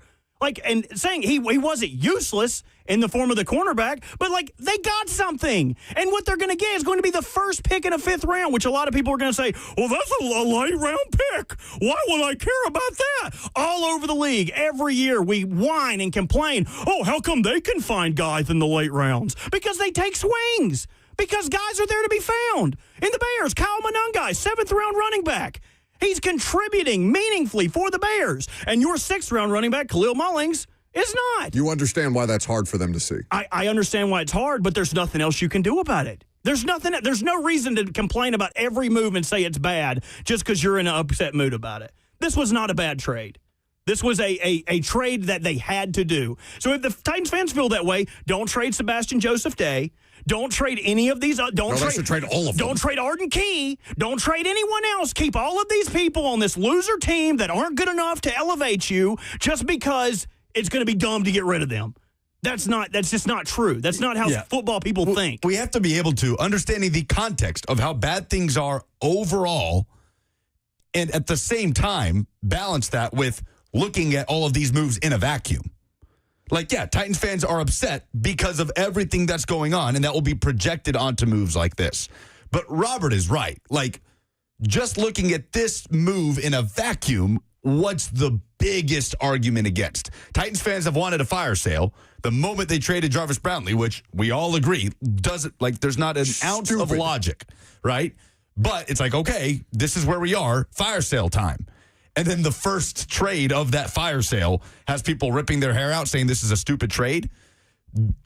And saying he wasn't useless in the form of the cornerback, but, they got something. And what they're going to get is going to be the first pick in a 5th round, which a lot of people are going to say, well, that's a late-round pick. Why would I care about that? All over the league, every year, we whine and complain, oh, how come they can find guys in the late rounds? Because they take swings. Because guys are there to be found. In the Bears, Kyle Monangai, 7th-round running back. He's contributing meaningfully for the Bears. And your 6th-round running back, Khalil Mullings, is not. You understand why that's hard for them to see. I understand why it's hard, but there's nothing else you can do about it. There's no reason to complain about every move and say it's bad just because you're in an upset mood about it. This was not a bad trade. This was a trade that they had to do. So if the Titans fans feel that way, don't trade Sebastian Joseph Day. Don't trade any of these. They should trade all of them. Don't trade Arden Key. Don't trade anyone else. Keep all of these people on this loser team that aren't good enough to elevate you just because it's going to be dumb to get rid of them. That's just not true. That's not how football people think. We have to be able to, understanding the context of how bad things are overall, and at the same time, balance that with looking at all of these moves in a vacuum. Titans fans are upset because of everything that's going on, and that will be projected onto moves like this. But Robert is right. Just looking at this move in a vacuum, what's the biggest argument against? Titans fans have wanted a fire sale. The moment they traded Jarvis Brownlee, which we all agree, doesn't, there's not an ounce of logic, right? But it's okay, this is where we are, fire sale time. And then the first trade of that fire sale has people ripping their hair out saying this is a stupid trade.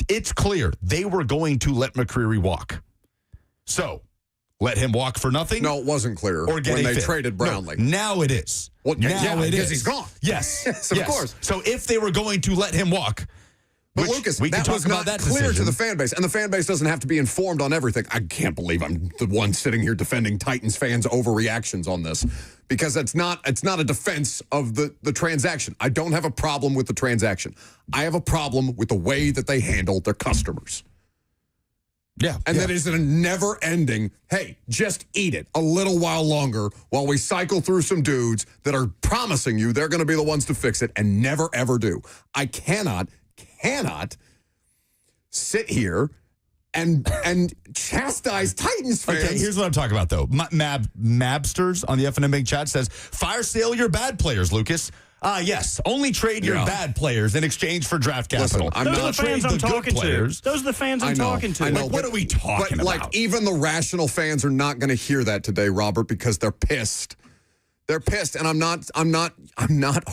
It's clear they were going to let McCreary walk. So, let him walk for nothing? No, it wasn't clear or get when they 5th. traded Brownlee. No, now it is. Well, now it is. Because he's gone. Yes. Yes, of course. So if they were going to let him walk, but Lucas, we can that talk was about not that clear decision. to the fan base, and the fan base doesn't have to be informed on everything. I can't believe I'm the one sitting here defending Titans fans' overreactions on this, because it's not a defense of the transaction. I don't have a problem with the transaction. I have a problem with the way that they handle their customers. Yeah. And that is a never-ending, hey, just eat it a little while longer while we cycle through some dudes that are promising you they're going to be the ones to fix it and never, ever do. I cannot sit here and chastise Titans fans. Okay, here's what I'm talking about, though. Mabsters on the FNM Big Chat says, fire sale your bad players, Lucas. Yes, only trade your bad players in exchange for draft capital. Listen, Those are the fans I'm talking to. Those are the fans I'm talking to. I know, what are we talking about? Even the rational fans are not going to hear that today, Robert, because they're pissed. They're pissed, and I'm not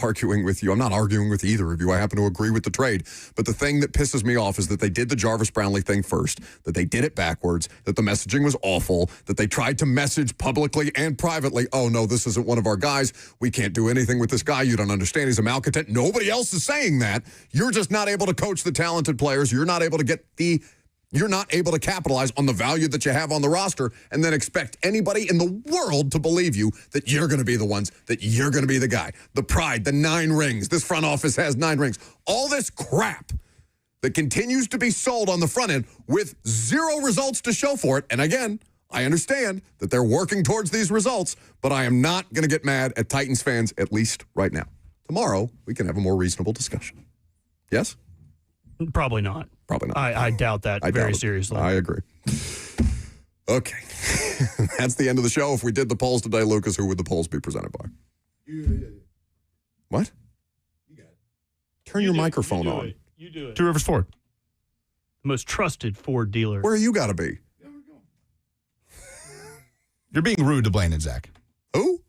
arguing with you. I'm not arguing with either of you. I happen to agree with the trade. But the thing that pisses me off is that they did the Jarvis Brownlee thing first, that they did it backwards, that the messaging was awful, that they tried to message publicly and privately, oh, no, this isn't one of our guys. We can't do anything with this guy. You don't understand. He's a malcontent. Nobody else is saying that. You're just not able to coach the talented players. You're not able to capitalize on the value that you have on the roster and then expect anybody in the world to believe you that you're going to be the ones, that you're going to be the guy. The pride, the 9 rings. This front office has 9 rings. All this crap that continues to be sold on the front end with 0 results to show for it. And again, I understand that they're working towards these results, but I am not going to get mad at Titans fans, at least right now. Tomorrow, we can have a more reasonable discussion. Yes? Probably not. Probably not. I doubt that very seriously. I agree. Okay. That's the end of the show. If we did the polls today, Lucas, who would the polls be presented by? What? You got it. Turn your microphone on. You do it. Two Rivers Ford. The most trusted Ford dealer. Where you got to be? You're being rude to Blaine and Zach. Who?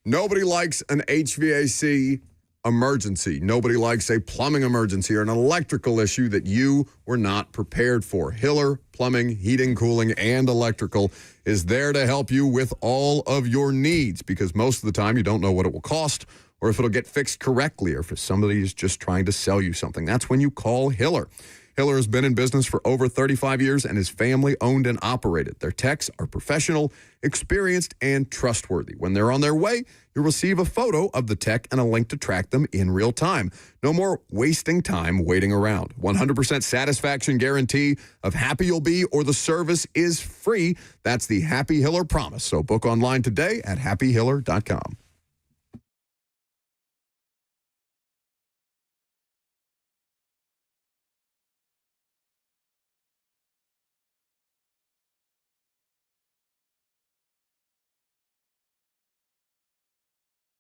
Nobody likes an HVAC emergency. Nobody likes a plumbing emergency or an electrical issue that you were not prepared for. Hiller Plumbing, Heating, Cooling, and Electrical is there to help you with all of your needs, because most of the time you don't know what it will cost or if it'll get fixed correctly or if somebody is just trying to sell you something. That's when you call Hiller. Hiller has been in business for over 35 years and is family-owned and operated. Their techs are professional, experienced, and trustworthy. When they're on their way, you'll receive a photo of the tech and a link to track them in real time. No more wasting time waiting around. 100% satisfaction guarantee of happy you'll be, or the service is free. That's the Happy Hiller promise. So book online today at happyhiller.com.